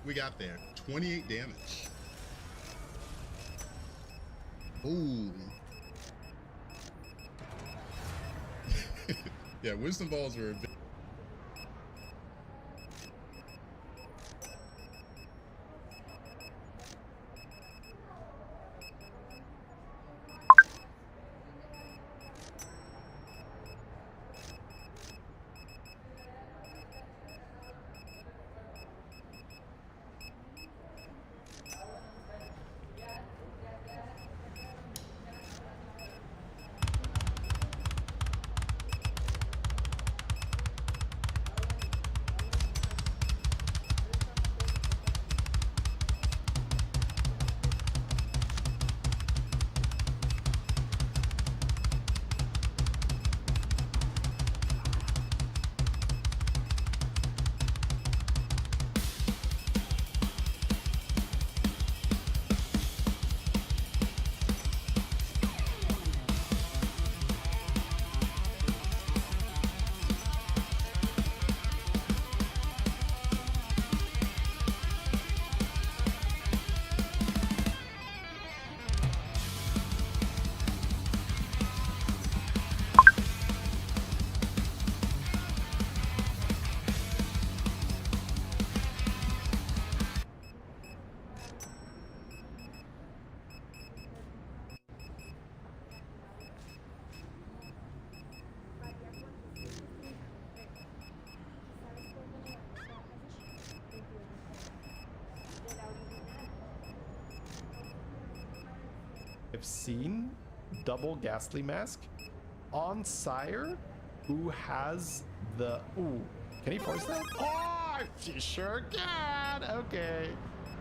we got there. 28 damage. Ooh. Yeah, wisdom balls were a bit. I've seen double Ghastly Mask on Sire who has the... Ooh, can he force that? Oh, he sure can! Okay.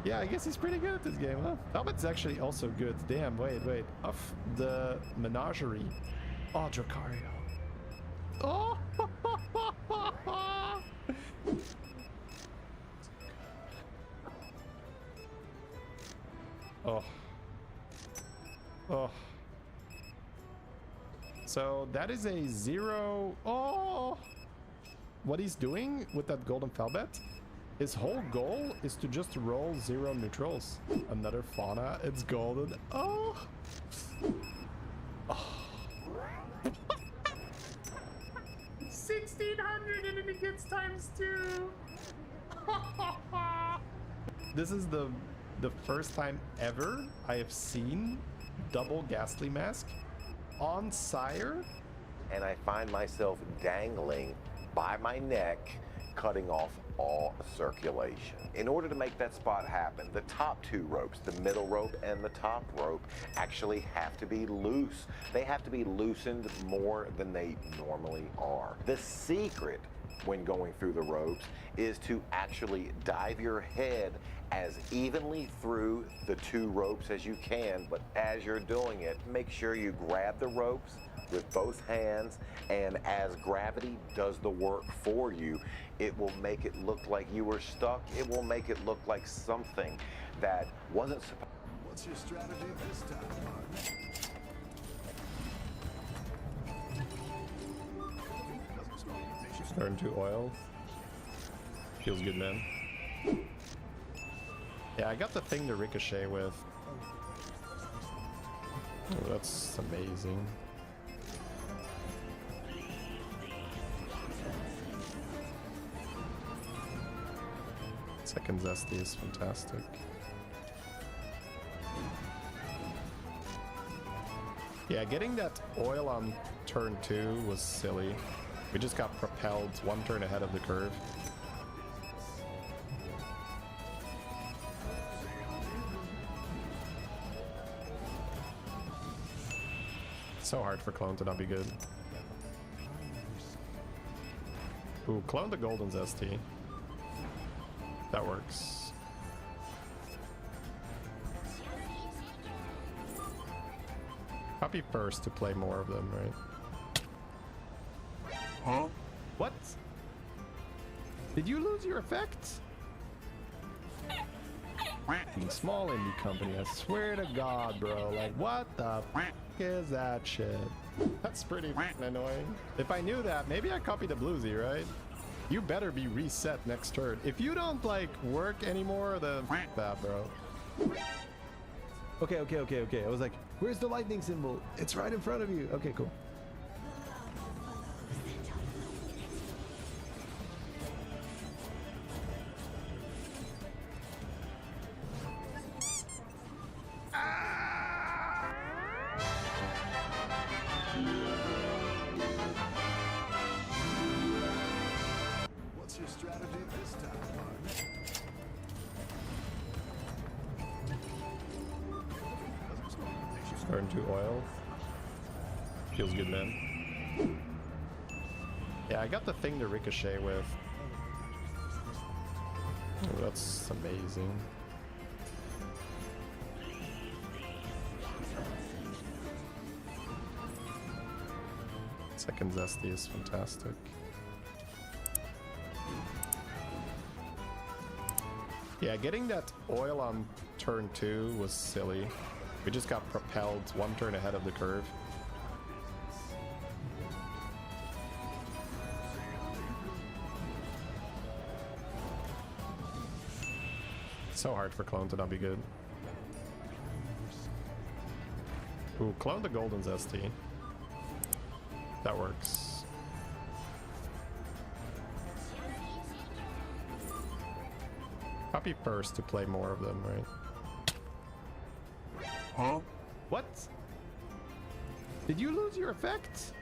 Yeah, I guess he's pretty good at this game, huh? Talbot's actually also good. Damn, wait. Off the Menagerie. Oh, Dracario. Oh! Oh. Oh. So that is a 0. Oh. What he's doing with that golden Falbet, his whole goal is to just roll 0 neutrals. Another fauna, it's golden. Oh. Oh. 1600 and then it gets ×2. This is the first time ever I have seen double Ghastly Mask on Sire. And I find myself dangling by my neck cutting off all circulation. In order to make that spot happen, the top two ropes, the middle rope and the top rope, actually have to be loose. They have to be loosened more than they normally are. The secret when going through the ropes is to actually dive your head as evenly through the two ropes as you can, but as you're doing it, make sure you grab the ropes with both hands, and as gravity does the work for you, it will make it look like you were stuck. It will make it look like something that wasn't supposed. What's your strategy this time, partner? Turn to oil. Feels good, man. Yeah, I got the thing to ricochet with. Oh, that's amazing. Second zesty is fantastic. Yeah, getting that oil on turn 2 was silly. We just got propelled one turn ahead of the curve. So hard for clone to not be good. Ooh, clone the golden zesty. That works. Copy first to play more of them, right? Huh? What? Did you lose your effect? Small indie company, I swear to God, bro. Like, what the f is that shit? That's pretty annoying. If I knew that, maybe I copied the bluesy, right? You better be reset next turn. If you don't, like, work anymore, then that, bro. Okay. I was like, where's the lightning symbol? It's right in front of you. Okay, cool. What's your strategy this time, partner? Turn to oil. Feels good, man. Yeah, I got the thing to ricochet with. Oh, that's amazing. Second zesty is fantastic. Yeah, getting that oil on turn 2 was silly. We just got propelled one turn ahead of the curve. So hard for clone to not be good. Ooh, clone the golden zesty. That works. Copy first to play more of them, right? Huh? What? Did you lose your effect?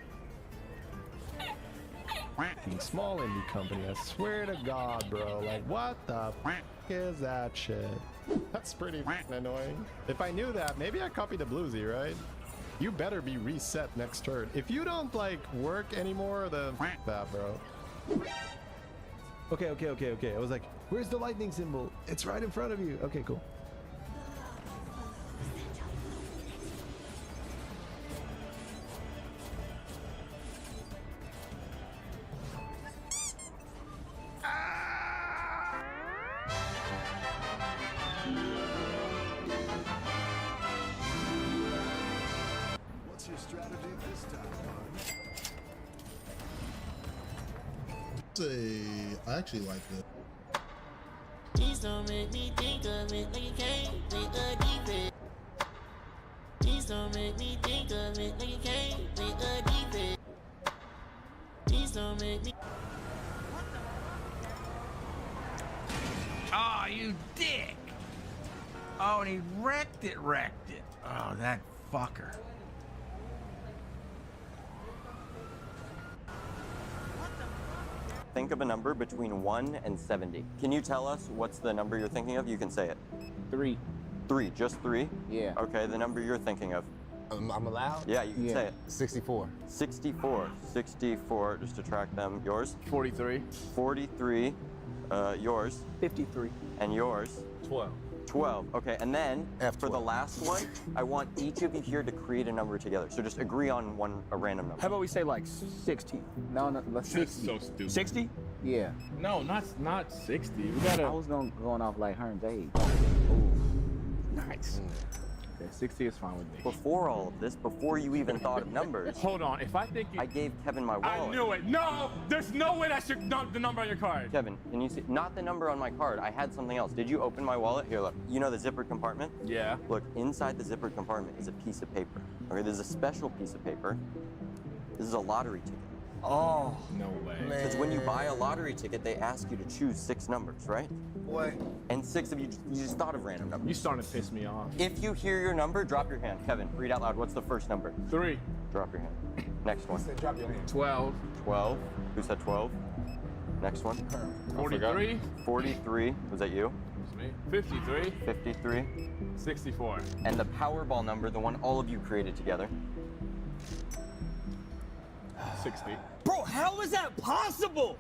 Small indie company, I swear to God, bro. Like, what the f is that shit? That's pretty annoying. If I knew that, maybe I copied the bluesy, right? You better be reset next turn. If you don't, like, work anymore, then that, bro. Okay. I was like, where's the lightning symbol? It's right in front of you. Okay, cool. What's your strategy this time, partner? I actually like this. Please don't make me think of it like you can't play a defense. Please don't make me think of it like you can't play a defense. Please don't make me. Oh, you dick! Oh, and he wrecked it. Oh, that fucker. Think of a number between 1 and 70. Can you tell us what's the number you're thinking of? You can say it. 3. 3, just 3? Yeah. Okay, the number you're thinking of. I'm allowed? Yeah, you can say it. 64. 64. 64, just to track them. Yours? 43. 43. Yours? 53. And yours? 12. 12. Okay, and then for the last one, I want each of you here to create a number together. So just agree on a random number. How about we say like 60? No, let's 60. So stupid. 60? Yeah. No, not 60. We gotta. I was going off like Hearn's age. Nice. Okay, 60 is fine with me. Before all of this, before you even thought of numbers. Hold on, if I think I gave Kevin my wallet. I knew it. No, there's no way that's the number on your card. Kevin, can you see? Not the number on my card. I had something else. Did you open my wallet? Here, look. You know the zippered compartment? Yeah. Look, inside the zippered compartment is a piece of paper. Okay, there's a special piece of paper. This is a lottery ticket. Oh. No way. Because when you buy a lottery ticket, they ask you to choose 6 numbers, right? Boy. And 6 of you just thought of random numbers. You starting to piss me off. If you hear your number, drop your hand. Kevin, read out loud. What's the first number? 3. Drop your hand. Next one. Drop your hand. 12. 12. Who said 12? Next one. 43. 43. Was that you? It's me. 53. 53. 64. And the Powerball number, the one all of you created together. 60. Bro, how is that possible?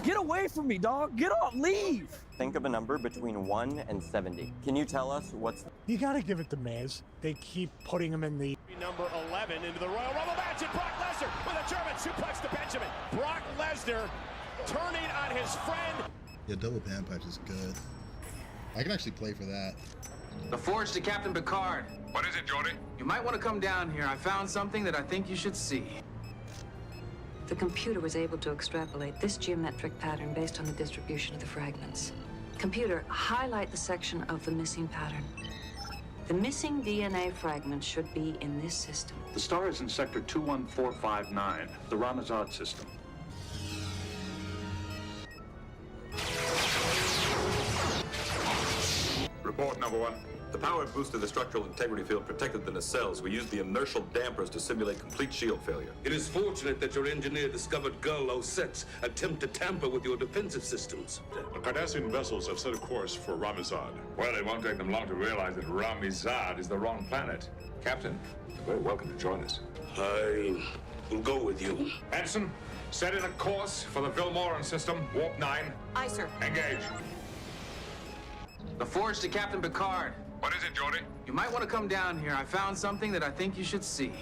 Get away from me, dog. Get off. Leave. Think of a number between 1 and 70. Can you tell us what's... You gotta give it to Miz. They keep putting him in the... Number 11 into the Royal Rumble match, and Brock Lesnar with a German suplex to Benjamin. Brock Lesnar turning on his friend. Yeah, double pan patch is good. I can actually play for that. The Forge to Captain Picard. What is it, Jordy? You might want to come down here. I found something that I think you should see. The computer was able to extrapolate this geometric pattern based on the distribution of the fragments. Computer, highlight the section of the missing pattern. The missing DNA fragment should be in this system. The star is in sector 21459, the Ramazad system. Report number 1. The power boost of the structural integrity field protected the nacelles. We used the inertial dampers to simulate complete shield failure. It is fortunate that your engineer discovered Girl 06 attempt to tamper with your defensive systems. The Cardassian vessels have set a course for Ramazad. Well, it won't take them long to realize that Ramazad is the wrong planet. Captain, you're very welcome to join us. I will go with you. Benson, set in a course for the Vilmoran system, warp 9. Aye, sir. Engage. The Forge to Captain Picard. What is it, Jordy? You might want to come down here. I found something that I think you should see.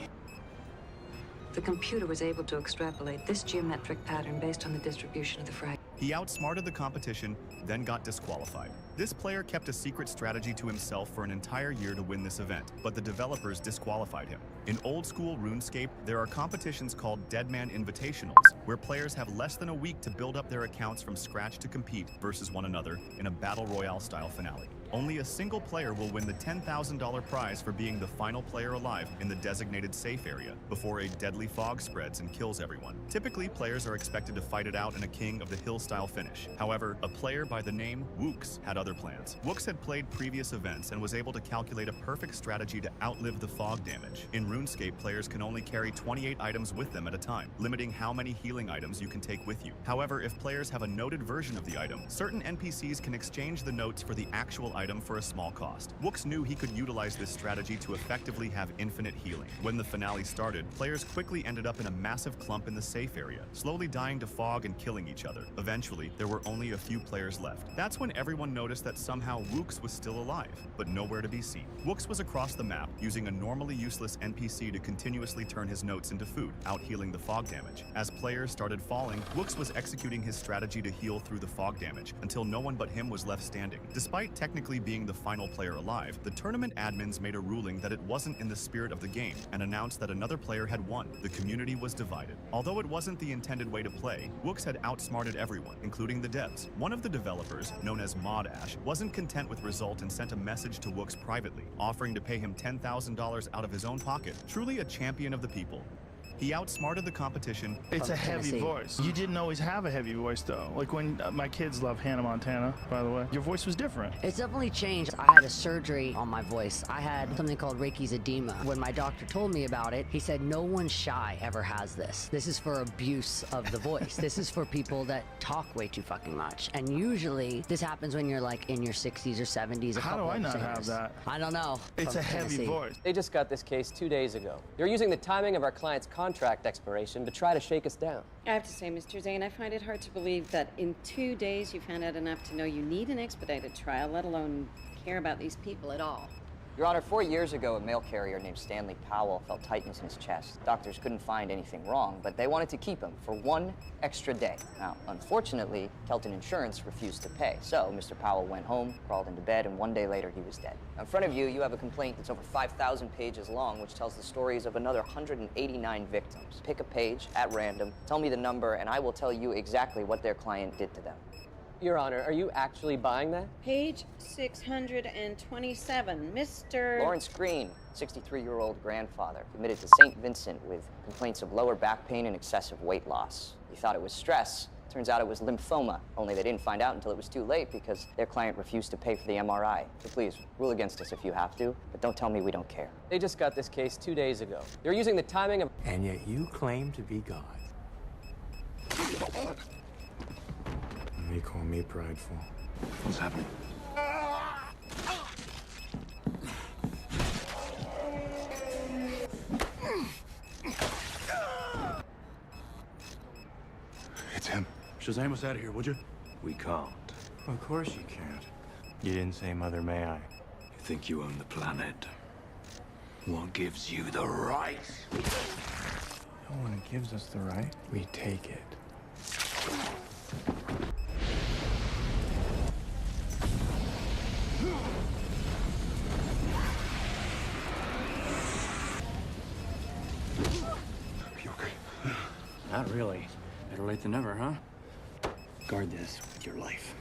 The computer was able to extrapolate this geometric pattern based on the distribution of the fragments. He outsmarted the competition, then got disqualified. This player kept a secret strategy to himself for an entire year to win this event, but the developers disqualified him. In old school RuneScape, there are competitions called Deadman Invitationals, where players have less than a week to build up their accounts from scratch to compete versus one another in a Battle Royale style finale. Only a single player will win the $10,000 prize for being the final player alive in the designated safe area before a deadly fog spreads and kills everyone. Typically, players are expected to fight it out in a King of the Hill style finish. However, a player by the name Wooks had other plans. Wooks had played previous events and was able to calculate a perfect strategy to outlive the fog damage. In RuneScape, players can only carry 28 items with them at a time, limiting how many healing items you can take with you. However, if players have a noted version of the item, certain NPCs can exchange the notes for the actual item for a small cost. Wooks knew he could utilize this strategy to effectively have infinite healing. When the finale started, players quickly ended up in a massive clump in the safe area, slowly dying to fog and killing each other. Eventually, there were only a few players left. That's when everyone noticed that somehow Wooks was still alive, but nowhere to be seen. Wooks was across the map, using a normally useless NPC to continuously turn his notes into food, out-healing the fog damage. As players started falling, Wooks was executing his strategy to heal through the fog damage, until no one but him was left standing. Despite technically being the final player alive, the tournament admins made a ruling that it wasn't in the spirit of the game and announced that another player had won. The community was divided. Although it wasn't the intended way to play, Wooks had outsmarted everyone, including the devs. One of the developers, known as Mod Ash, wasn't content with the result and sent a message to Wooks privately, offering to pay him $10,000 out of his own pocket. Truly a champion of the people. He outsmarted the competition. It's a heavy voice. You didn't always have a heavy voice, though. Like when my kids love Hannah Montana, by the way. Your voice was different. It's definitely changed. I had a surgery on my voice. I had something called Reicki's edema. When my doctor told me about it, he said, no one shy ever has this. This is for abuse of the voice. This is for people that talk way too fucking much. And usually this happens when you're like in your 60s or 70s. How do I not have that? I don't know. It's a heavy voice. They just got this case 2 days ago. They're using the timing of our client's contract expiration to try to shake us down. I have to say, Mr. Zane, I find it hard to believe that in 2 days you found out enough to know you need an expedited trial, let alone care about these people at all. Your Honor, 4 years ago, a mail carrier named Stanley Powell felt tightness in his chest. Doctors couldn't find anything wrong, but they wanted to keep him for 1 extra day. Now, unfortunately, Kelton Insurance refused to pay. So Mr. Powell went home, crawled into bed, and 1 day later, he was dead. In front of you, you have a complaint that's over 5,000 pages long, which tells the stories of another 189 victims. Pick a page at random, tell me the number, and I will tell you exactly what their client did to them. Your Honor, are you actually buying that? Page 627, Mr. Lawrence Green, 63-year-old grandfather, admitted to St. Vincent with complaints of lower back pain and excessive weight loss. He thought it was stress. Turns out it was lymphoma, only they didn't find out until it was too late because their client refused to pay for the MRI. So please, rule against us if you have to, but don't tell me we don't care. They just got this case 2 days ago. They're using the timing of... And yet you claim to be God. They call me prideful. What's happening? It's him. Shazam us out of here, would you? We can't. Of course you can't. You didn't say, Mother, may I? You think you own the planet. What gives you the right? No one gives us the right. We take it. You okay? Not really. Better late than never, huh? Guard this with your life.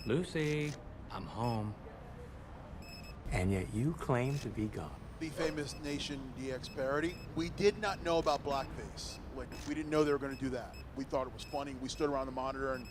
Lucy, I'm home. And yet you claim to be God. The famous Nation DX parody. We did not know about blackface. Like, we didn't know they were going to do that. We thought it was funny. We stood around the monitor and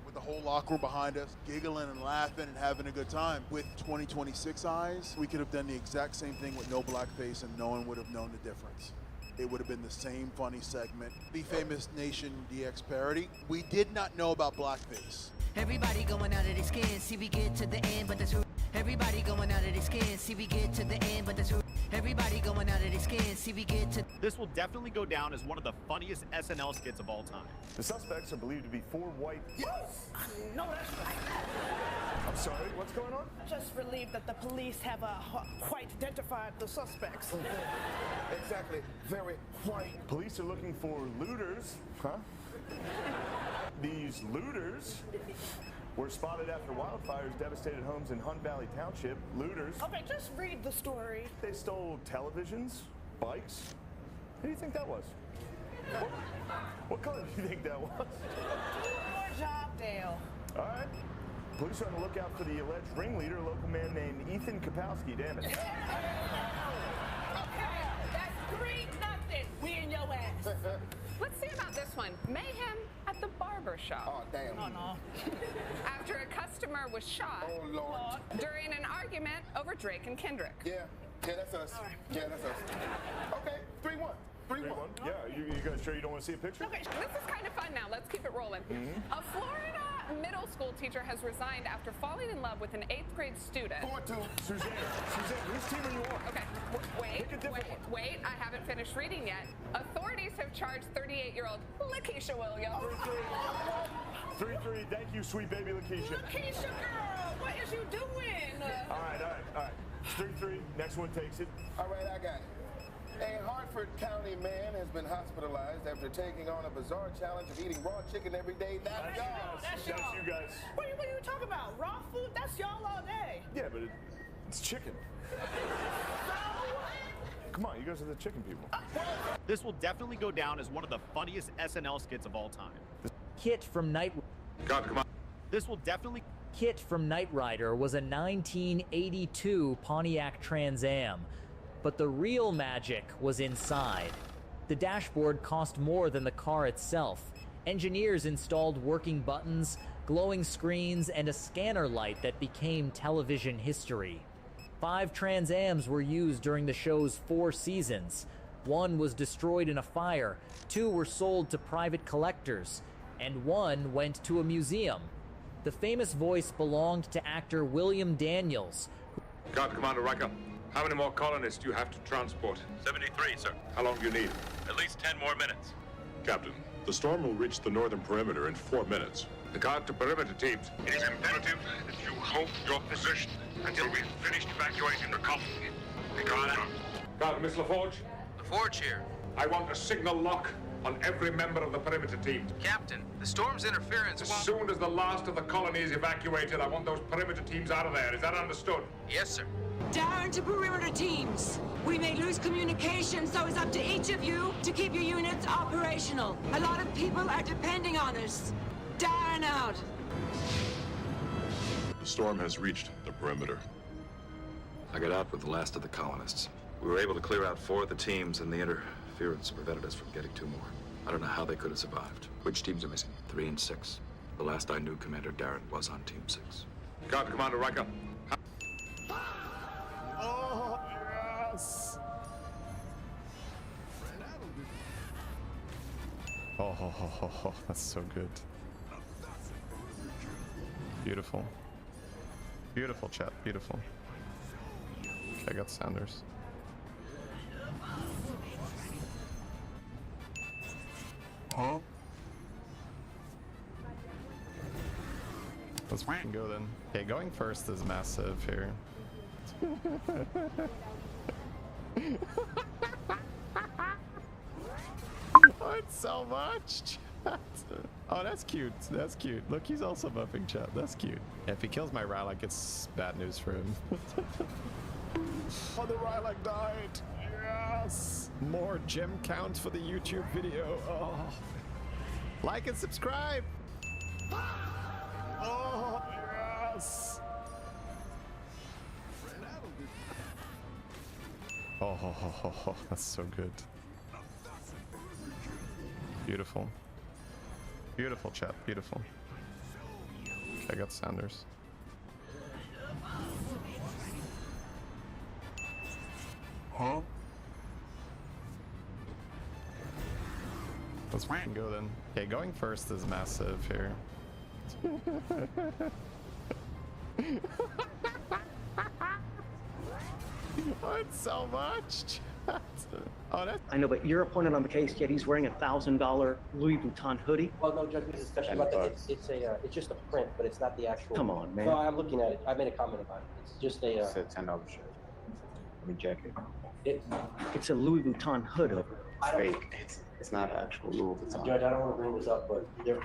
with the whole locker room behind us, giggling and laughing and having a good time. With 2026 eyes, we could have done the exact same thing with no blackface and no one would have known the difference. It would have been the same funny segment. The famous Nation DX parody. We did not know about blackface. Everybody going out of their skin, see we get to the end, but that's who. Everybody going out of their skin, see we get to the end, but that's who. Everybody going out of their skin, see we get to. This will definitely go down as one of the funniest SNL skits of all time. The suspects are believed to be 4 white. Yes! No, that's right. I'm sorry, what's going on? Just relieved that the police have quite identified the suspects. Exactly, very white. Police are looking for looters, huh? These looters were spotted after wildfires devastated homes in Hunt Valley Township. Looters. Okay, just read the story. They stole televisions, bikes. Who do you think that was? What color do you think that was? Do your job, Dale. All right. Police are on the lookout for the alleged ringleader, a local man named Ethan Kapowski. Damn it. Okay, that's 3-0. We in your ass. Let's see about this one. Mayhem at the barber shop. Oh, damn. Oh, no. After a customer was shot during an argument over Drake and Kendrick. Yeah, that's us. All right. Yeah, that's us. Okay, 3-1. 3-1. Yeah, you guys sure you don't want to see a picture? Okay, this is kind of fun now. Let's keep it rolling. A Florida middle school teacher has resigned after falling in love with an 8th grade student. 4-2. Suzanne, whose team are you on? Okay, wait, I haven't finished reading yet. Authorities have charged 38-year-old Lakeisha Williams. 3-3, thank you, sweet baby Lakeisha. Lakeisha, girl, what is you doing? All right. It's 3-3, next one takes it. All right, I got it. A Hartford County man has been hospitalized after taking on a bizarre challenge of eating raw chicken every day. That's y'all. That's you guys. What are you talking about? Raw food? That's y'all all day. Yeah, but it's chicken. Come on, you guys are the chicken people. This will definitely go down as one of the funniest SNL skits of all time. Kit from Night. God, come on. This will definitely... Kit from Knight Rider was a 1982 Pontiac Trans Am, but the real magic was inside. The dashboard cost more than the car itself. Engineers installed working buttons, glowing screens, and a scanner light that became television history. 5 Trans Ams were used during the show's 4 seasons. 1 was destroyed in a fire, 2 were sold to private collectors, and 1 went to a museum. The famous voice belonged to actor William Daniels. Guard Commander Riker, how many more colonists do you have to transport? 73, sir. How long do you need? At least 10 more minutes. Captain, the storm will reach the northern perimeter in 4 minutes. The guard to perimeter teams. It is imperative that you hold your position until we've finished evacuating the colony. Guard, Miss LaForge? LaForge here. I want a signal lock on every member of the perimeter team. Captain, the storm's interference As soon as the last of the colony is evacuated, I want those perimeter teams out of there. Is that understood? Yes, sir. Down to perimeter teams. We may lose communication, so it's up to each of you to keep your units operational. A lot of people are depending on us. Down out. The storm has reached the perimeter. I got out with the last of the colonists. We were able to clear out 4 of the teams, and the interference prevented us from getting 2 more. I don't know how they could have survived. Which teams are missing? 3 and 6. The last I knew, Commander Darren was on Team 6. Guard Commander Riker. Oh, yes! Oh, that's so good. Beautiful. Beautiful, chat. Beautiful. Okay, I got Sounders. Huh? Let's fucking go then. Okay, going first is massive here. Oh, it's so much. Oh, that's cute. That's cute. Look, he's also buffing chat. That's cute. If he kills my Rylock, it's bad news for him. Oh, the Rylock died. Yes. More gem count for the YouTube video. Oh. Like and subscribe. Oh, yes. Oh, that's so good. Beautiful. Beautiful, chat. Beautiful. Okay, I got Sounders. Huh? Let's fucking go then. Okay, going first is massive here. Oh, it's so much. Oh, that's... I know, but you're appointed on the case, yet he's wearing $1,000 Louis Vuitton hoodie. Well, no, Judge, this is especially about the, it's just a print, but it's not the actual. Come on, man. No, I'm looking at it. I made a comment about it. It's just a. It's a $10 shirt. Let me check it. It's a Louis Vuitton hood over. Fake. It's not actual Louis Vuitton. Judge, I don't want to bring this up, but there.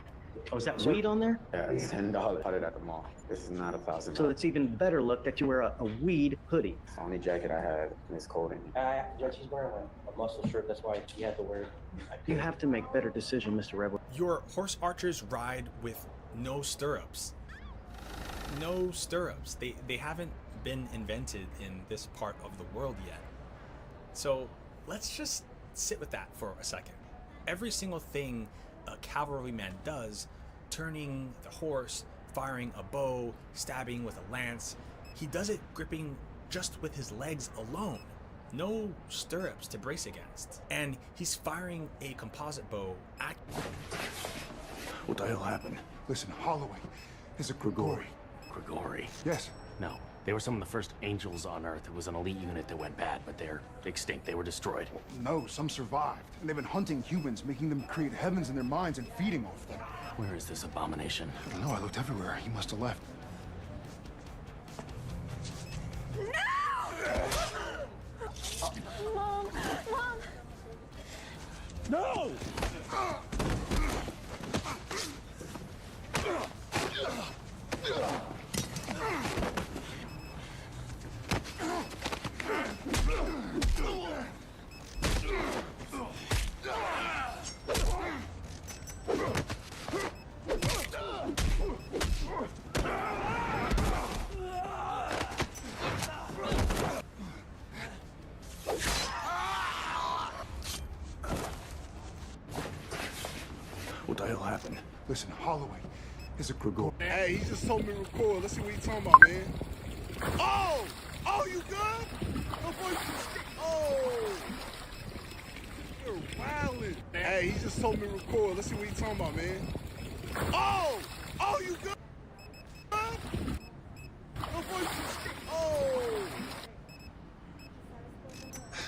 Oh, is that weed on there? Yeah, it's $10. Bought it at the mall. This is not $1,000. So it's even better look that you wear a weed hoodie. It's the only jacket I had, and it's cold in here. Judge, he's wearing a muscle shirt. That's why he had to wear it. You have to make better decisions, Mr. Rebel. Your horse archers ride with no stirrups. No stirrups. They haven't been invented in this part of the world yet. So let's just sit with that for a second. Every single thing a cavalryman does, turning the horse, firing a bow, stabbing with a lance, he does it gripping just with his legs alone. No stirrups to brace against. And he's firing a composite bow at... What the hell happened? Listen, Holloway is a Grigori. Grigori? Yes. No. They were some of the first angels on Earth. It was an elite unit that went bad, but they're extinct. They were destroyed. No, some survived. And they've been hunting humans, making them create heavens in their minds and feeding off them. Where is this abomination? I don't know. I looked everywhere. He must have left. Mom! Mom! No! Listen, Holloway is a good. Hey, he just told me to record. Let's see what he's talking about, man. Oh! Oh, you good? No boy, oh! You're wildin'. Hey, he just told me to record. Let's see what he's talking about, man. Oh! Oh, you good? No boy, oh!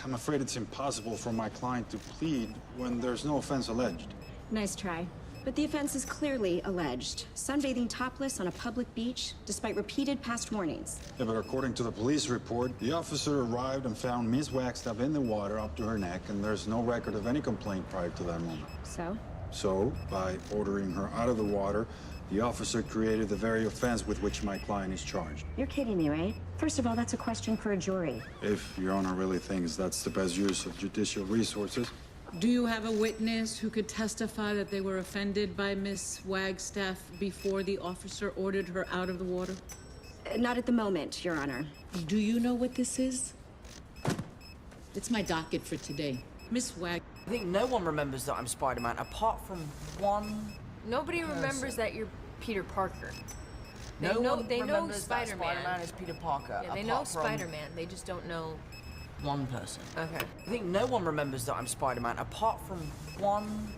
I'm afraid it's impossible for my client to plead when there's no offense alleged. Nice try. But the offense is clearly alleged. Sunbathing topless on a public beach, despite repeated past warnings. Yeah, but according to the police report, the officer arrived and found Miss waxed up in the water up to her neck, and there's no record of any complaint prior to that moment. So? So, by ordering her out of the water, the officer created the very offense with which my client is charged. You're kidding me, right? First of all, that's a question for a jury. If Your Honor really thinks that's the best use of judicial resources. Do you have a witness who could testify that they were offended by Miss Wagstaff before the officer ordered her out of the water? Not at the moment, Your Honor. Do you know what this is? It's my docket for today. Miss Wag... I think no one remembers that I'm Spider-Man, apart from one... Nobody remembers that you're Peter Parker. They No know, one they know remembers that Spider-Man. Spider-Man is Peter Parker. Yeah, they know apart from Spider-Man. They just don't know... one person. Okay. I think no one remembers that I'm Spider-Man, apart from one...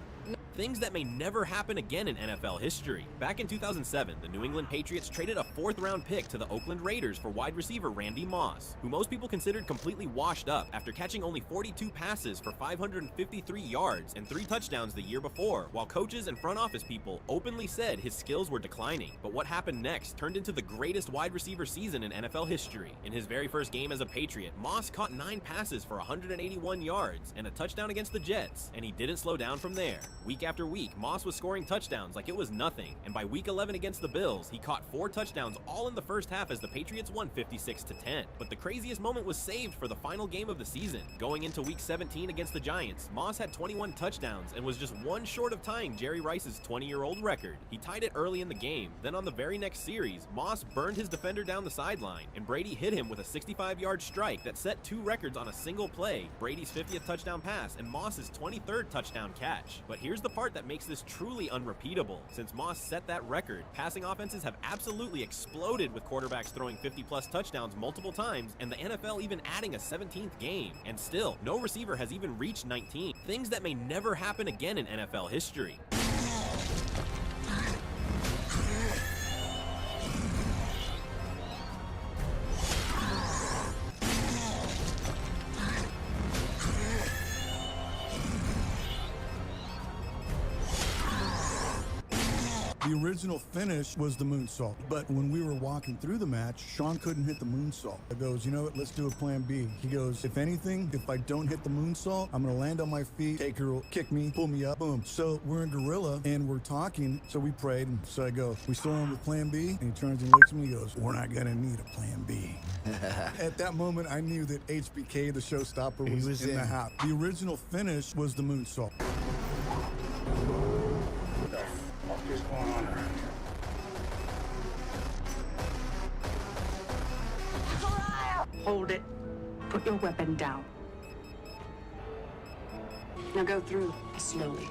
Things that may never happen again in NFL history. Back in 2007, the New England Patriots traded a 4th-round pick to the Oakland Raiders for wide receiver Randy Moss, who most people considered completely washed up after catching only 42 passes for 553 yards and 3 touchdowns the year before, while coaches and front office people openly said his skills were declining. But what happened next turned into the greatest wide receiver season in NFL history. In his very first game as a Patriot, Moss caught 9 passes for 181 yards and a touchdown against the Jets, and he didn't slow down from there. Week after week, Moss was scoring touchdowns like it was nothing, and by week 11 against the Bills, he caught 4 touchdowns all in the first half as the Patriots won 56-10. But the craziest moment was saved for the final game of the season. Going into week 17 against the Giants, Moss had 21 touchdowns and was just 1 short of tying Jerry Rice's 20-year-old record. He tied it early in the game. Then on the very next series, Moss burned his defender down the sideline, and Brady hit him with a 65-yard strike that set 2 records on a single play: Brady's 50th touchdown pass and Moss's 23rd touchdown catch. But here's the part that makes this truly unrepeatable. Since Moss set that record, passing offenses have absolutely exploded with quarterbacks throwing 50-plus touchdowns multiple times, and the NFL even adding a 17th game. And still, no receiver has even reached 19. Things that may never happen again in NFL history. The original finish was the moonsault, but when we were walking through the match, Sean couldn't hit the moonsault. I goes, you know what, let's do a plan B. He goes, if anything, if I don't hit the moonsault, I'm gonna land on my feet, Taker will kick me, pull me up, boom. So we're in Gorilla, and we're talking, so we prayed, and so I go, we still on with plan B? And he turns and looks at me, he goes, we're not gonna need a plan B. At that moment, I knew that HBK, the showstopper, was in the house. The original finish was the moonsault. What's going on around here? Hold it. Put your weapon down. Now go through slowly.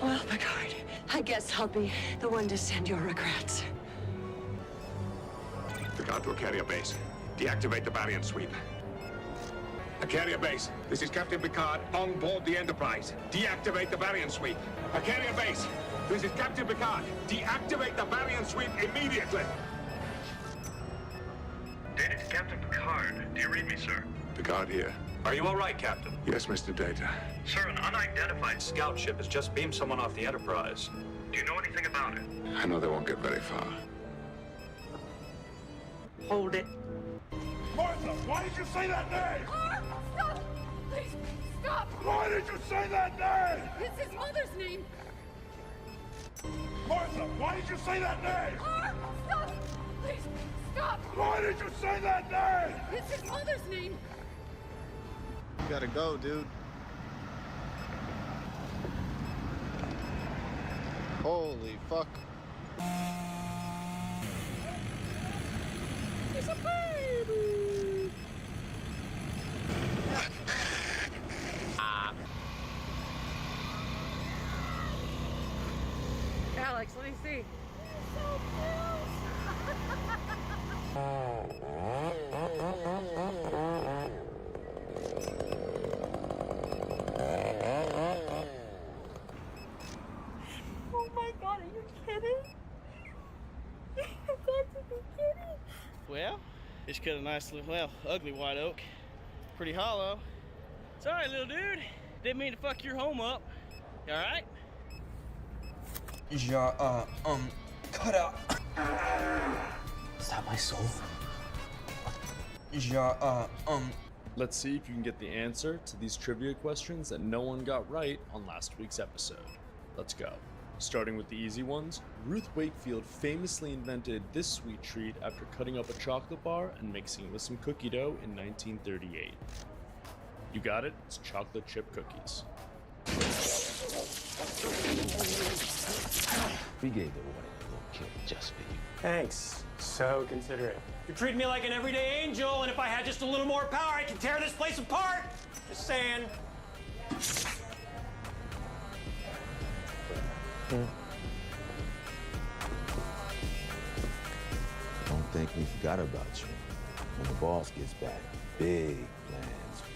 Well, Picard, I guess I'll be the one to send your regrets. Picard to a carrier base. Deactivate the barrier sweep. A carrier base. This is Captain Picard on board the Enterprise. Deactivate the barrier sweep. A carrier base. This is Captain Picard. Deactivate the barrier sweep immediately. Data to Captain Picard. Do you read me, sir? Picard here. Are you all right, Captain? Yes, Mr. Data. Sir, an unidentified scout ship has just beamed someone off the Enterprise. Do you know anything about it? I know they won't get very far. Hold it. Martha, why did you say that name? Stop! Please, stop! Why did you say that name? It's his mother's name! Martha, why did you say that name? Stop! Please, stop! Why did you say that name? It's his mother's name! You gotta go, dude. Holy fuck. He's a baby! Alex, let me see. Oh my god, are you kidding? You got to be kidding. Well, just cut a nice little, well, ugly white oak. Pretty hollow. Sorry, little dude. Didn't mean to fuck your home up. You all right? Yeah, cut out. Is that my soul? Yeah, Let's see if you can get the answer to these trivia questions that no one got right on last week's episode. Let's go. Starting with the easy ones, Ruth Wakefield famously invented this sweet treat after cutting up a chocolate bar and mixing it with some cookie dough in 1938. You got it, it's chocolate chip cookies. We gave the warning to little kid just for you. Thanks. So considerate. You treat me like an everyday angel, and if I had just a little more power, I could tear this place apart. Just saying. Don't think we forgot about you. When the boss gets back, big plans for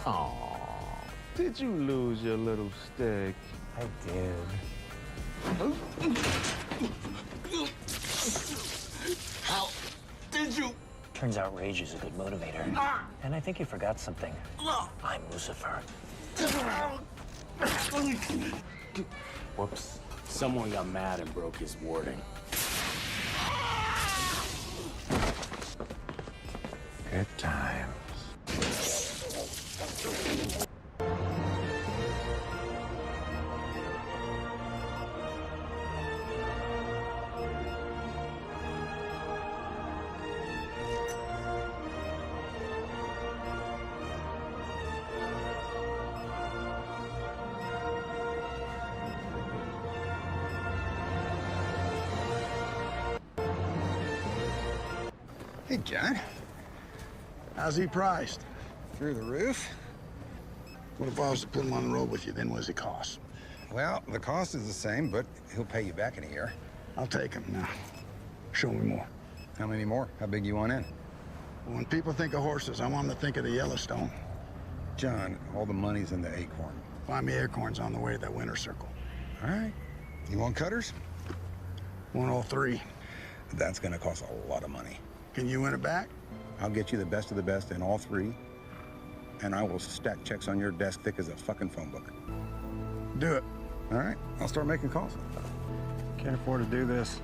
you. Aw, did you lose your little stick? I did. How did you? Turns out rage is a good motivator. And I think you forgot something. I'm Lucifer. Whoops. Someone got mad and broke his warding. Good times. Hey, John. How's he priced? Through the roof? What if I was to put him on the road with you, then what does it cost? Well, the cost is the same, but he'll pay you back in a year. I'll take him now. Show me more. How many more? How big you want in? When people think of horses, I want them to think of the Yellowstone. John, all the money's in the acorn. Find me acorns on the way to that winter circle. All right. You want cutters? Want all three. That's gonna cost a lot of money. Can you win it back? I'll get you the best of the best in all three, and I will stack checks on your desk thick as a fucking phone book. Do it. All right, I'll start making calls. Can't afford to do this.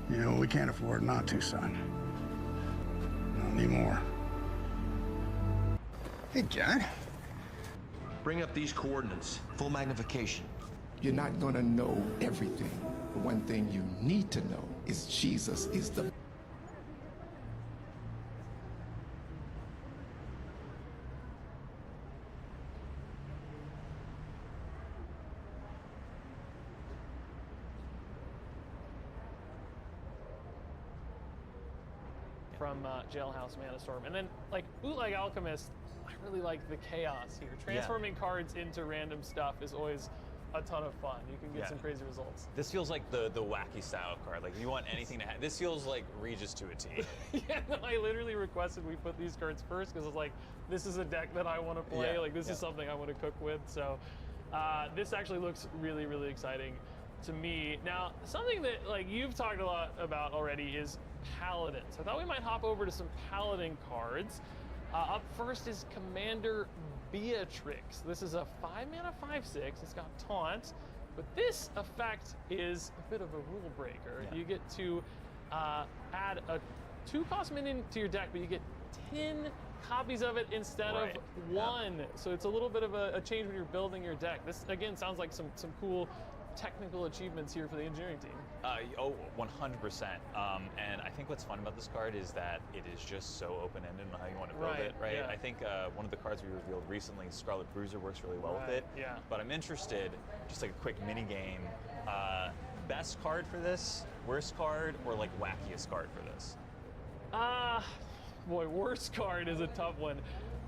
You know, we can't afford not to, son. Not anymore. Hey, John. Bring up these coordinates. Full magnification. You're not gonna know everything. The one thing you need to know is Jesus is the from Jailhouse Manastorm. And then, like, Bootleg Alchemist, I really like the chaos here. Transforming cards into random stuff is always a ton of fun. You can get some crazy results. This feels like the wacky style card. Like, if you want anything to happen, this feels like Regis to a T. Yeah, no, I literally requested we put these cards first because it's like, this is a deck that I want to play. Like, this is something I want to cook with. So this actually looks really, really exciting to me. Now, something that, like, you've talked a lot about already is Paladins. I thought we might hop over to some Paladin cards. Up first is Commander Beatrix. This is a 5-mana 5/6. It's got taunt, but this effect is a bit of a rule breaker. You get to add a 2-cost minion to your deck, but you get 10 copies of it instead of 1. So it's a little bit of a change when you're building your deck. This again sounds like some cool technical achievements here for the engineering team. 100%. And I think what's fun about this card is that it is just so open-ended on how you want to build it, right? I think one of the cards we revealed recently, Scarlet Bruiser, works really well with it. Yeah. But I'm interested, just like a quick mini game, best card for this Worst card or like wackiest card for this? Boy, worst card is a tough one.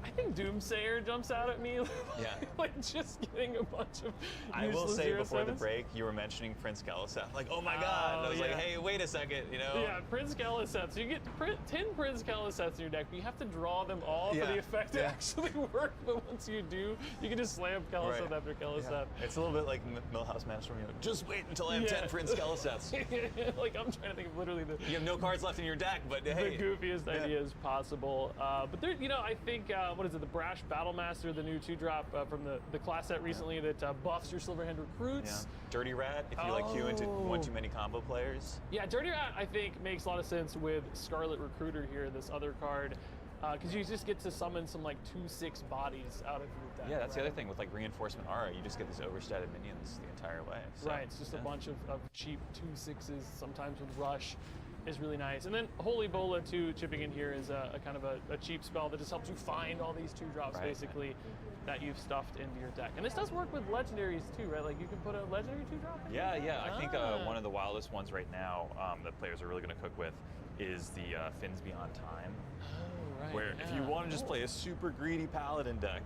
I think Doomsayer jumps out at me. Yeah. Like just getting a bunch of I will useless say before 07s. the break, you were mentioning Prince Keliseth. Like, oh my God. And I was like, hey, wait a second, you know? Yeah, Prince Keliseth. You get 10 Prince Keliseths in your deck, but you have to draw them all for the effect to actually work. But once you do, you can just slam Keliseth after Keliseth. Yeah. It's a little bit like Millhouse Maelstrom. You know, just wait until I have 10 Prince Keliseths. Like, I'm trying to think of literally You have no cards left in your deck, but hey. The goofiest ideas possible. But there, you know, I think, what is it, the Brash Battlemaster, the new 2-drop from the class set recently that buffs your Silverhand recruits. Yeah. Dirty Rat, if you like queue into one too many combo players. Yeah, Dirty Rat, I think, makes a lot of sense with Scarlet Recruiter here, this other card. Because you just get to summon some like 2/6 bodies out of your deck. Yeah, that's the other thing with like Reinforcement Aura, you just get these overstated minions the entire way. So, right, it's just a bunch of cheap 2/6s, sometimes with Rush. Is really nice. And then Holy Bola too, chipping in here is a kind of a cheap spell that just helps you find all these 2-drops basically that you've stuffed into your deck. And this does work with legendaries too, right? Like you can put a legendary 2-drop in Yeah, there? yeah. I think one of the wildest ones right now that players are really going to cook with is the Fins Beyond Time. Oh, right. Where if you want to just play a super greedy Paladin deck,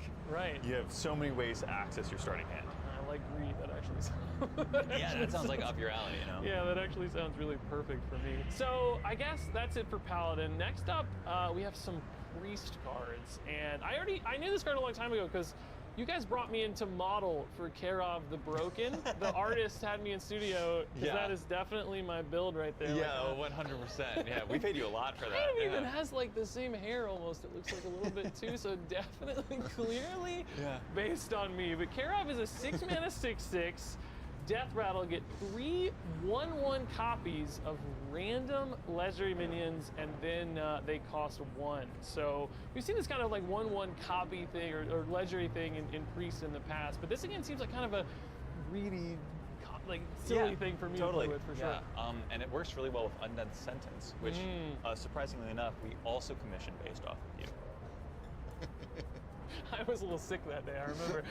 you have so many ways to access your starting hand. I like greed, that actually sounds... Yeah, that sounds like up your alley, you know? Yeah, that actually sounds really perfect for me. So I guess that's it for Paladin. Next up, we have some Priest cards. And I knew this card a long time ago because you guys brought me into model for Karov the Broken. The artist had me in studio because that is definitely my build right there. Yeah, 100%. Yeah, we paid you a lot for that. Kind of even has like the same hair almost. It looks like a little bit too, so definitely, clearly based on me. But Karov is a 6-mana 6/6. Death Rattle, get 3 1/1 copies of random legendary minions, and then they cost 1. So we've seen this kind of like 1/1 copy thing or legendary thing in Priest in the past, but this again seems like kind of a greedy, like silly thing for me to play with for sure. And it works really well with Undead Sentence, which surprisingly enough, we also commissioned based off of you. I was a little sick that day, I remember.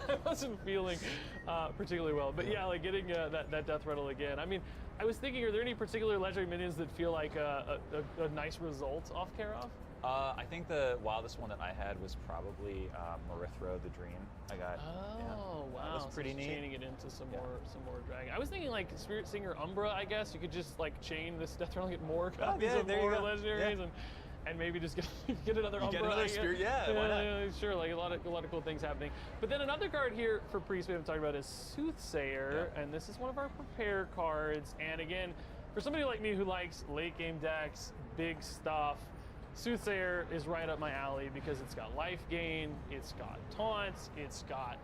I wasn't feeling particularly well. But yeah, like getting that Death Rattle again. I mean, I was thinking, are there any particular legendary minions that feel like a nice result off Karov? I think the wildest one that I had was probably Marithro the Dream. I got. Oh wow! That was pretty neat. Chaining it into some more dragon. I was thinking like Spirit Singer Umbra. I guess you could just like chain this Death Rattle, get more copies of more legendaries, and maybe just get another Umbra. Get another Spirit, why not? Yeah, sure, like a lot of cool things happening. But then another card here for Priest we haven't talked about is Soothsayer, and this is one of our prepare cards. And again, for somebody like me who likes late game decks, big stuff, Soothsayer is right up my alley because it's got life gain, it's got taunts, it's got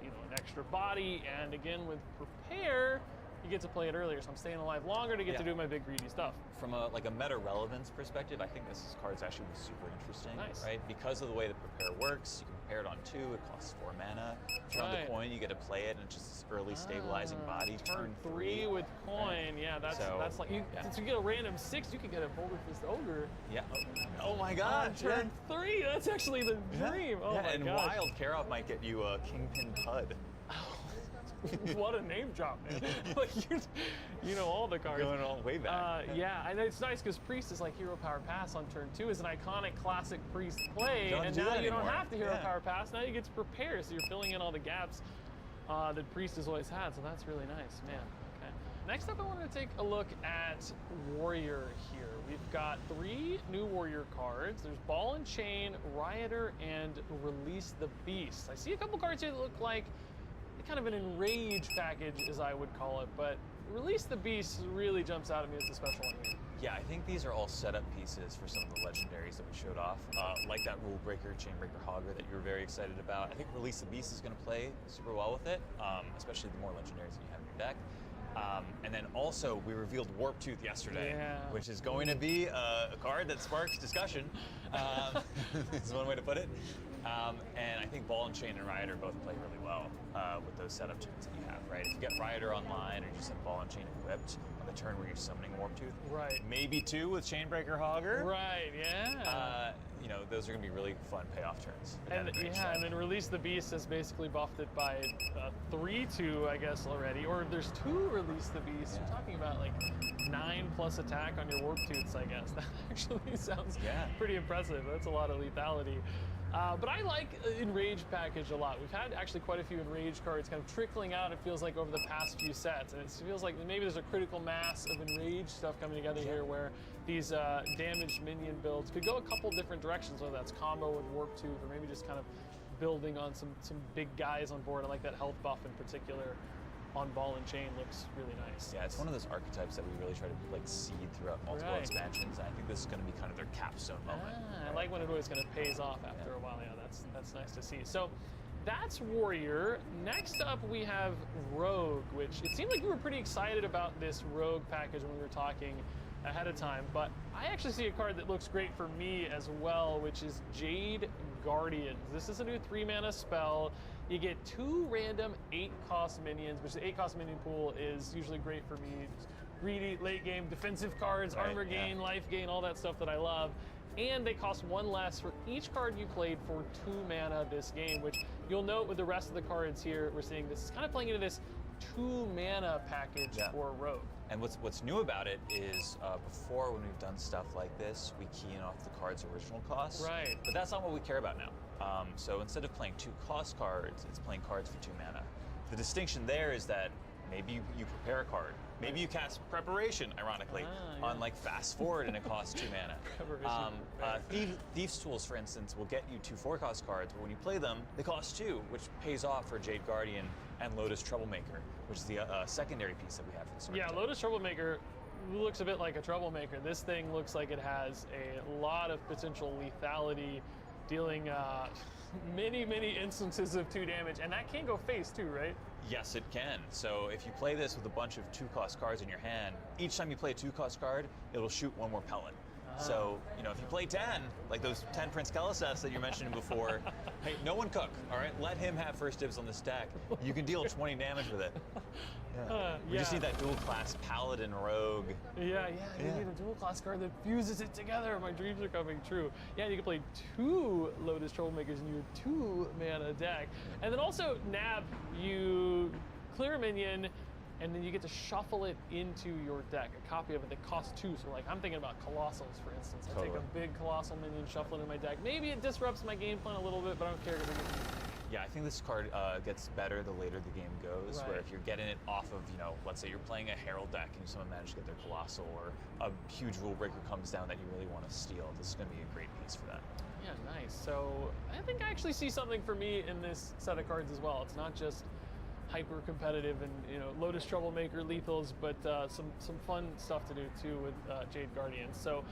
an extra body, and again with prepare, you get to play it earlier, so I'm staying alive longer to get to do my big greedy stuff. From a meta relevance perspective, I think this card's actually super interesting, right? Because of the way the prepare works, you can prepare it on 2, it costs 4 mana. Turn the coin, you get to play it, and it's just this early stabilizing body. Turn 3 with coin, that's like, since you get a random 6, you can get a Boulder Fist Ogre. Yeah. Oh my God. Turn 3, that's actually the dream. Oh my and gosh. Wild Karov might get you a Kingpin Pud. What a name drop, man. Like you know all the cards. Going all way back. Yeah, and it's nice because Priest is like Hero Power Pass on turn 2 is an iconic classic Priest play, and now you don't have to Hero Power Pass, now you get to prepare, so you're filling in all the gaps that Priest has always had, so that's really nice, man. Okay. Next up, I wanted to take a look at Warrior here. We've got 3 new Warrior cards. There's Ball and Chain, Rioter, and Release the Beast. I see a couple cards here that look like kind of an enrage package, as I would call it, but Release the Beast really jumps out at me as a special one here. Yeah, I think these are all setup pieces for some of the legendaries that we showed off, like that Rule Breaker, Chainbreaker Hogger that you were very excited about. I think Release the Beast is going to play super well with it, especially the more legendaries that you have in your deck. And then also, we revealed Warp Tooth yesterday, which is going to be a card that sparks discussion. Is one way to put it. And I think Ball and Chain and Rioter both play really well with those setup tunes that you have, right? If you get Rioter online or you just have Ball and Chain equipped on the turn where you're summoning Warp Tooth. Right. Maybe 2 with Chainbreaker Hogger. Right, yeah. You know, those are going to be really fun payoff turns. And then Release the Beast has basically buffed it by 3-2, I guess, already. Or there's 2 Release the Beast. You're talking about like 9+ attack on your Warp Tooths, I guess. That actually sounds pretty impressive. That's a lot of lethality. But I like Enrage package a lot. We've had actually quite a few Enrage cards kind of trickling out, it feels like, over the past few sets. And it feels like maybe there's a critical mass of Enrage stuff coming together here where these damaged minion builds could go a couple different directions, whether that's combo with Warp Tooth or maybe just kind of building on some big guys on board. I like that health buff in particular on Ball and Chain looks really nice. Yeah, it's one of those archetypes that we really try to like seed throughout multiple expansions. And I think this is going to be kind of their capstone moment. I like when it always kind of pays off after a while. Yeah, that's nice to see. So that's Warrior. Next up we have Rogue, which it seemed like you were pretty excited about this Rogue package when we were talking ahead of time, but I actually see a card that looks great for me as well, which is Jade Guardians. This is a new 3-mana spell. You get 2 random 8-cost minions, which the 8-cost minion pool is usually great for me. Greedy, late game, defensive cards, armor gain, life gain, all that stuff that I love. And they cost 1 less for each card you played for 2 mana this game, which you'll note with the rest of the cards here, we're seeing this is kind of playing into this 2 mana package for Rogue. And what's new about it is before, when we've done stuff like this, we key in off the card's original cost. Right. But that's not what we care about now. So instead of playing 2 cost cards, it's playing cards for 2 mana. The distinction there is that maybe you prepare a card. Maybe you cast Preparation, ironically, on like Fast Forward, and it costs 2 mana. Thief's Tools, for instance, will get you 2 4-cost cards, but when you play them, they cost 2, which pays off for Jade Guardian and Lotus Troublemaker, which is the secondary piece that we have for the story. Yeah, Lotus Troublemaker looks a bit like a Troublemaker. This thing looks like it has a lot of potential lethality, dealing many instances of 2 damage, and that can go face too, right? Yes, it can. So if you play this with a bunch of 2-cost cards in your hand, each time you play a 2-cost card, it'll shoot 1 more pellet. So, you know, if you play 10, like those 10 Prince Keliseths that you mentioned before, hey, no one cook, all right? Let him have first dibs on the stack. You can deal 20 damage with it. We just need that dual class Paladin Rogue. You need a dual class card that fuses it together. My dreams are coming true. Yeah, you can play 2 Lotus Troublemakers in your 2 mana deck. And then also, Nab, you clear a minion, and then you get to shuffle it into your deck, a copy of it that costs 2. So like, I'm thinking about Colossals, for instance. I take a big Colossal minion, shuffle it in my deck. Maybe it disrupts my game plan a little bit, but I don't care because I get to. Yeah, I think this card gets better the later the game goes, where if you're getting it off of, you know, let's say you're playing a Herald deck and someone managed to get their Colossal, or a huge rule breaker comes down that you really want to steal, this is going to be a great piece for that. Yeah, nice. So I think I actually see something for me in this set of cards as well. It's not just hyper competitive and, you know, Lotus Troublemaker lethals, but some fun stuff to do too with Jade Guardians. So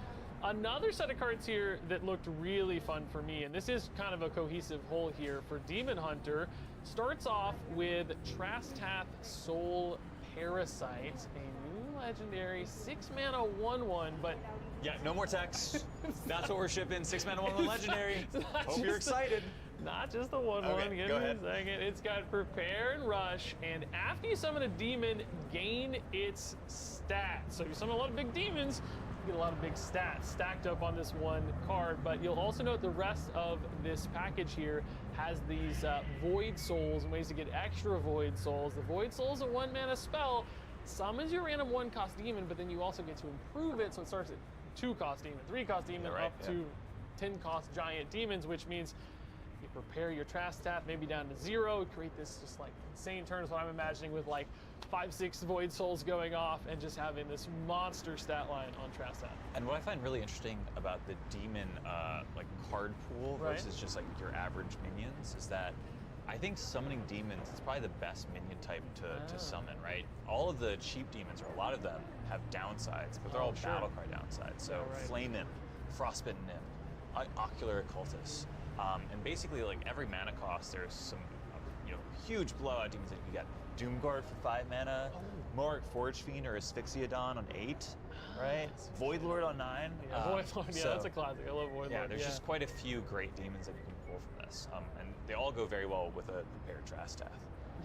another set of cards here that looked really fun for me, and this is kind of a cohesive whole here for Demon Hunter, starts off with Trastath Soul Parasite, a new legendary 6-mana 1/1, but yeah, no more text. That's what we're shipping. 6-mana 1/1 legendary. Hope you're excited. Not just the 1/1. Okay, Give me a second. It's got Prepare and Rush, and after you summon a demon, gain its stats. So if you summon a lot of big demons, you get a lot of big stats stacked up on this one card. But you'll also note the rest of this package here has these Void Souls and ways to get extra Void Souls. The Void Soul is a 1-mana spell. Summons your random 1-cost demon, but then you also get to improve it, so it starts at 2-cost demon, 3-cost demon, up to 10-cost giant demons, which means you prepare your Trastath maybe down to 0, create this just like insane turn is what I'm imagining, with like 5-6 Void Souls going off and just having this monster stat line on Trastath. And what I find really interesting about the demon like card pool versus just like your average minions is that I think summoning demons is probably the best minion type to summon, right? All of the cheap demons, or a lot of them, have downsides, but they're all battle card downsides. So Flame Imp, Frostbitten Imp, Ocular Occultist, and basically like every mana cost, there's some huge blowout demons that you get. Doomguard for 5 mana, Morik Forge Fiend or Asphyxiodon on 8, right? Voidlord on 9. Yeah, Voidlord, yeah, that's a classic. I love Voidlord. Yeah, there's just quite a few great demons that you can pull from this, and they all go very well with a prepared Trastath.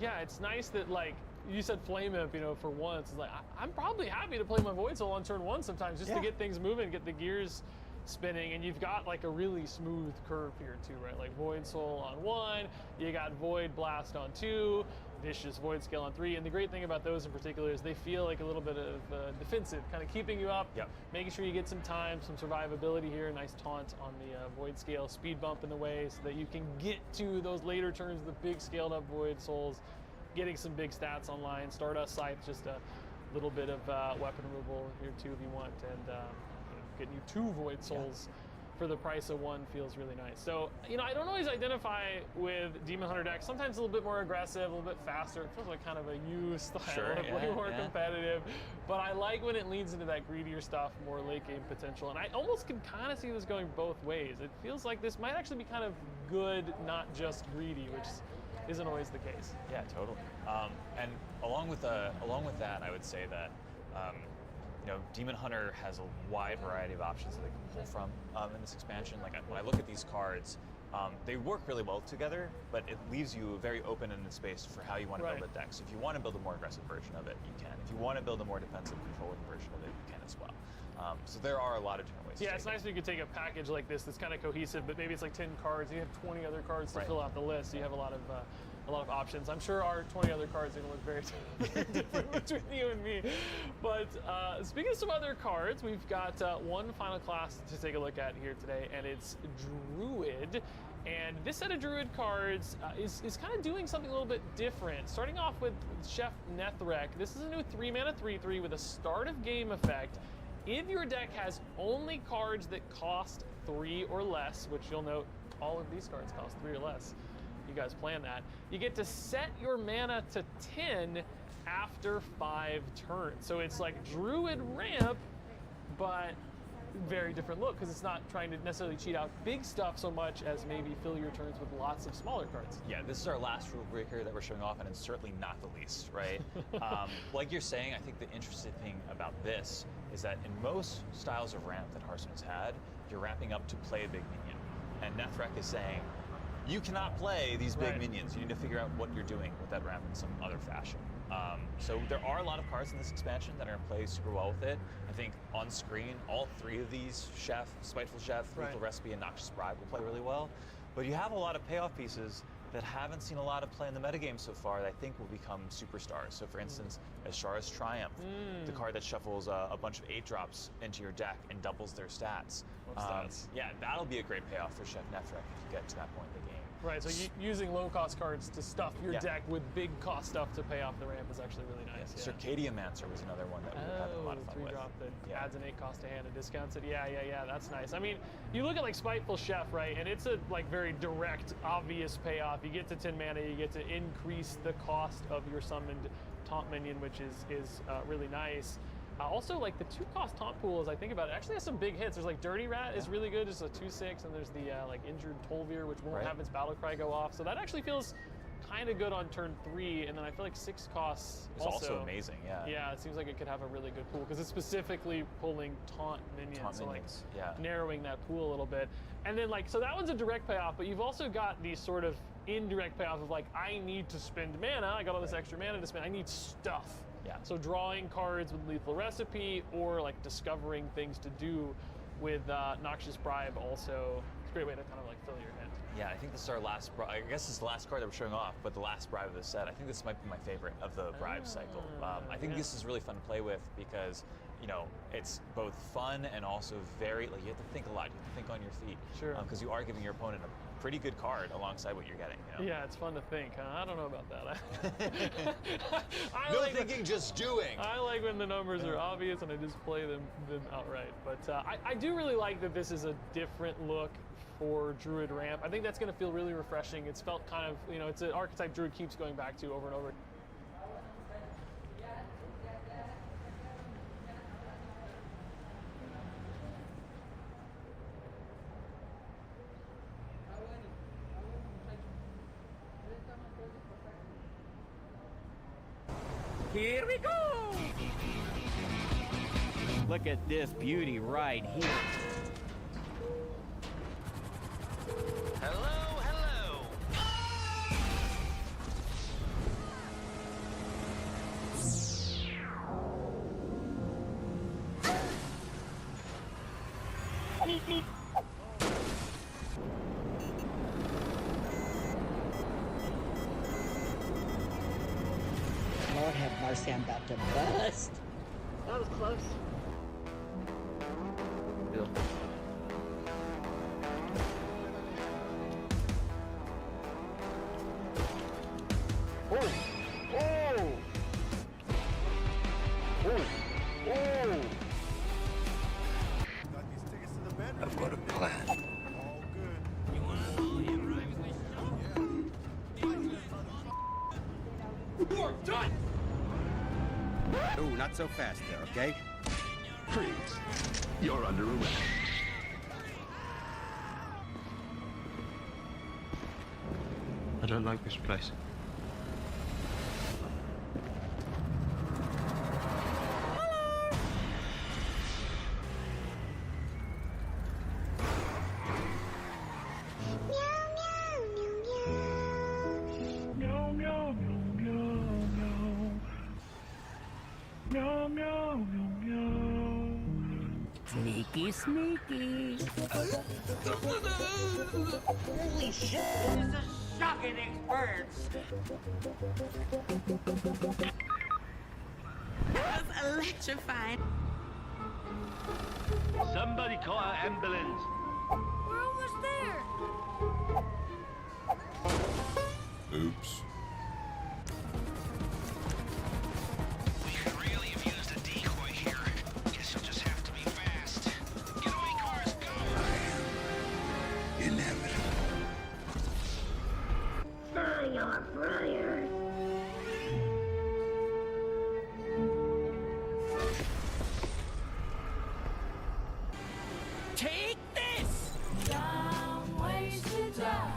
Yeah, it's nice that like you said Flame Imp, you know, for once. It's like, I'm probably happy to play my Void Soul on turn 1 sometimes just to get things moving, get the gears spinning, and you've got like a really smooth curve here too, right? Like Void Soul on 1, you got Void Blast on 2, Vicious Void Scale on 3, and the great thing about those in particular is they feel like a little bit of defensive, kind of keeping you up, making sure you get some time, some survivability here, nice taunt on the Void Scale, speed bump in the way so that you can get to those later turns, the big scaled up Void Souls, getting some big stats online. Stardust Scythe, just a little bit of weapon removal here too if you want, and getting you 2 Void Souls for the price of 1 feels really nice. So, you know, I don't always identify with Demon Hunter decks. Sometimes a little bit more aggressive, a little bit faster. It feels like kind of a U style, way more competitive. But I like when it leads into that greedier stuff, more late game potential. And I almost can kind of see this going both ways. It feels like this might actually be kind of good, not just greedy, which isn't always the case. Yeah, totally. And along with that, I would say that you know, Demon Hunter has a wide variety of options that they can pull from in this expansion. Like when I look at these cards, they work really well together, but it leaves you very open-ended space for how you want to build a deck. So if you want to build a more aggressive version of it, you can. If you want to build a more defensive controlling version of it, you can as well. So there are a lot of different ways to it's nice when you can take a package like this that's kind of cohesive, but maybe it's like 10 cards, you have 20 other cards to fill out the list, so you have a lot of options. I'm sure our 20 other cards are going to look very different between you and me. But speaking of some other cards, we've got one final class to take a look at here today, and it's Druid. And this set of Druid cards is kind of doing something a little bit different. Starting off with Chef Nethrek. This is a new 3-mana 3/3 with a start of game effect. If your deck has only cards that cost 3 or less, which you'll note all of these cards cost 3 or less, you guys plan that, you get to set your mana to 10 after 5 turns. So it's like Druid Ramp, but very different look because it's not trying to necessarily cheat out big stuff so much as maybe fill your turns with lots of smaller cards. Yeah, this is our last rule breaker that we're showing off, and it's certainly not the least, right? Like you're saying, I think the interesting thing about this is that in most styles of ramp that Hearthstone has had, you're ramping up to play a big minion. And Nethrek is saying, you cannot play these big minions. You need to figure out what you're doing with that ramp in some other fashion. So there are a lot of cards in this expansion that are going to play super well with it. I think on screen, all 3 of these, Chef, Spiteful Chef, Lethal Recipe, and Noxious Bribe will play really well. But you have a lot of payoff pieces that haven't seen a lot of play in the metagame so far that I think will become superstars. So for instance, Ashara's Triumph, the card that shuffles a bunch of 8-drops into your deck and doubles their stats. Yeah, that'll be a great payoff for Chef Nethrek if you get to that point in the game. Right, so using low-cost cards to stuff your deck with big-cost stuff to pay off the ramp is actually really nice. Circadiamancer was another one that we were having a lot of fun with. 3-drop that adds an 8 cost to hand and discounts it. Yeah, that's nice. I mean, you look at like Spiteful Chef, right, and it's a like very direct, obvious payoff. You get to 10 mana, you get to increase the cost of your summoned taunt minion, which is really nice. Also, like the 2-cost taunt pool, as I think about it, actually has some big hits. There's like Dirty Rat is really good, just a 2/6, and there's the like Injured Tolvir, which won't have its battle cry go off. So that actually feels kind of good on turn 3, and then I feel like 6 costs it's also amazing. Yeah, it seems like it could have a really good pool because it's specifically pulling taunt minions, so like narrowing that pool a little bit. And then like, so that one's a direct payoff, but you've also got these sort of indirect payoff of like, I need to spend mana, I got all this extra mana to spend, I need stuff. So drawing cards with Lethal Recipe or like discovering things to do with Noxious Bribe also, it's a great way to kind of like fill your hand. Yeah, I think this is our last, I guess this is the last card that we're showing off, but the last bribe of the set. I think this might be my favorite of the bribe cycle. I think this is really fun to play with because, you know, it's both fun and also very, like, you have to think a lot. You have to think on your feet. Sure. Because you are giving your opponent a pretty good card alongside what you're getting. You know? Yeah, it's fun to think. I don't know about that. No like thinking, just doing. I like when the numbers are obvious and I just play them outright. But I do really like that this is a different look for Druid Ramp. I think that's going to feel really refreshing. It's felt kind of, you know, it's an archetype Druid keeps going back to over and over. Here we go! Look at this beauty right here. Hello, hello! Lord have mercy, I'm about to bust. That was close. I've got a plan. You're done! Oh, not so fast there, okay? Freeze. You're under arrest. I don't like this place. Sneaky, sneaky. Holy shit! This is a shocking experience. That was electrifying. Somebody call an ambulance. We're almost there. Oops. You're brilliant. Take this! Some ways to die.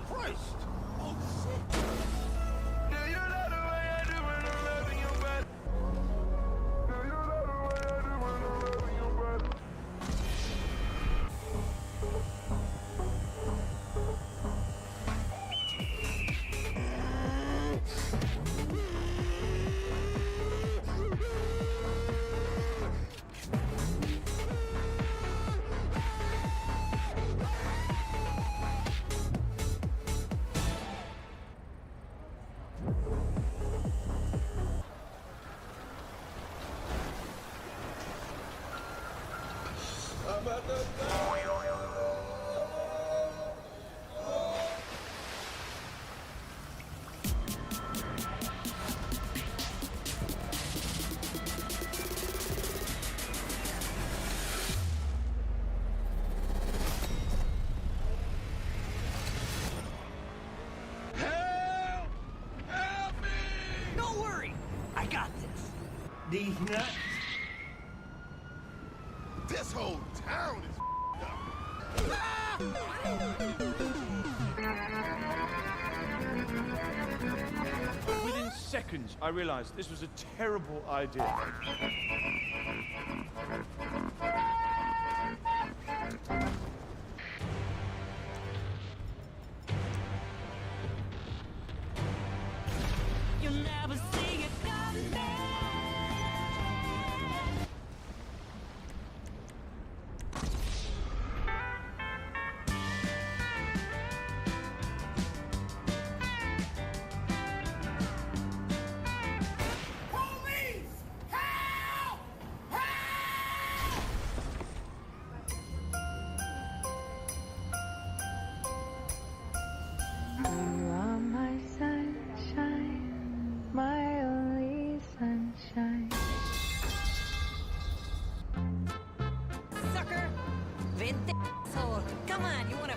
Christ! Oh, Don't worry, I got this. These nuts. This whole town is Within seconds, I realized this was a terrible idea. You'll never see it coming. You are my sunshine, my only sunshine. Sucker! Vente, asshole. Come on, you wanna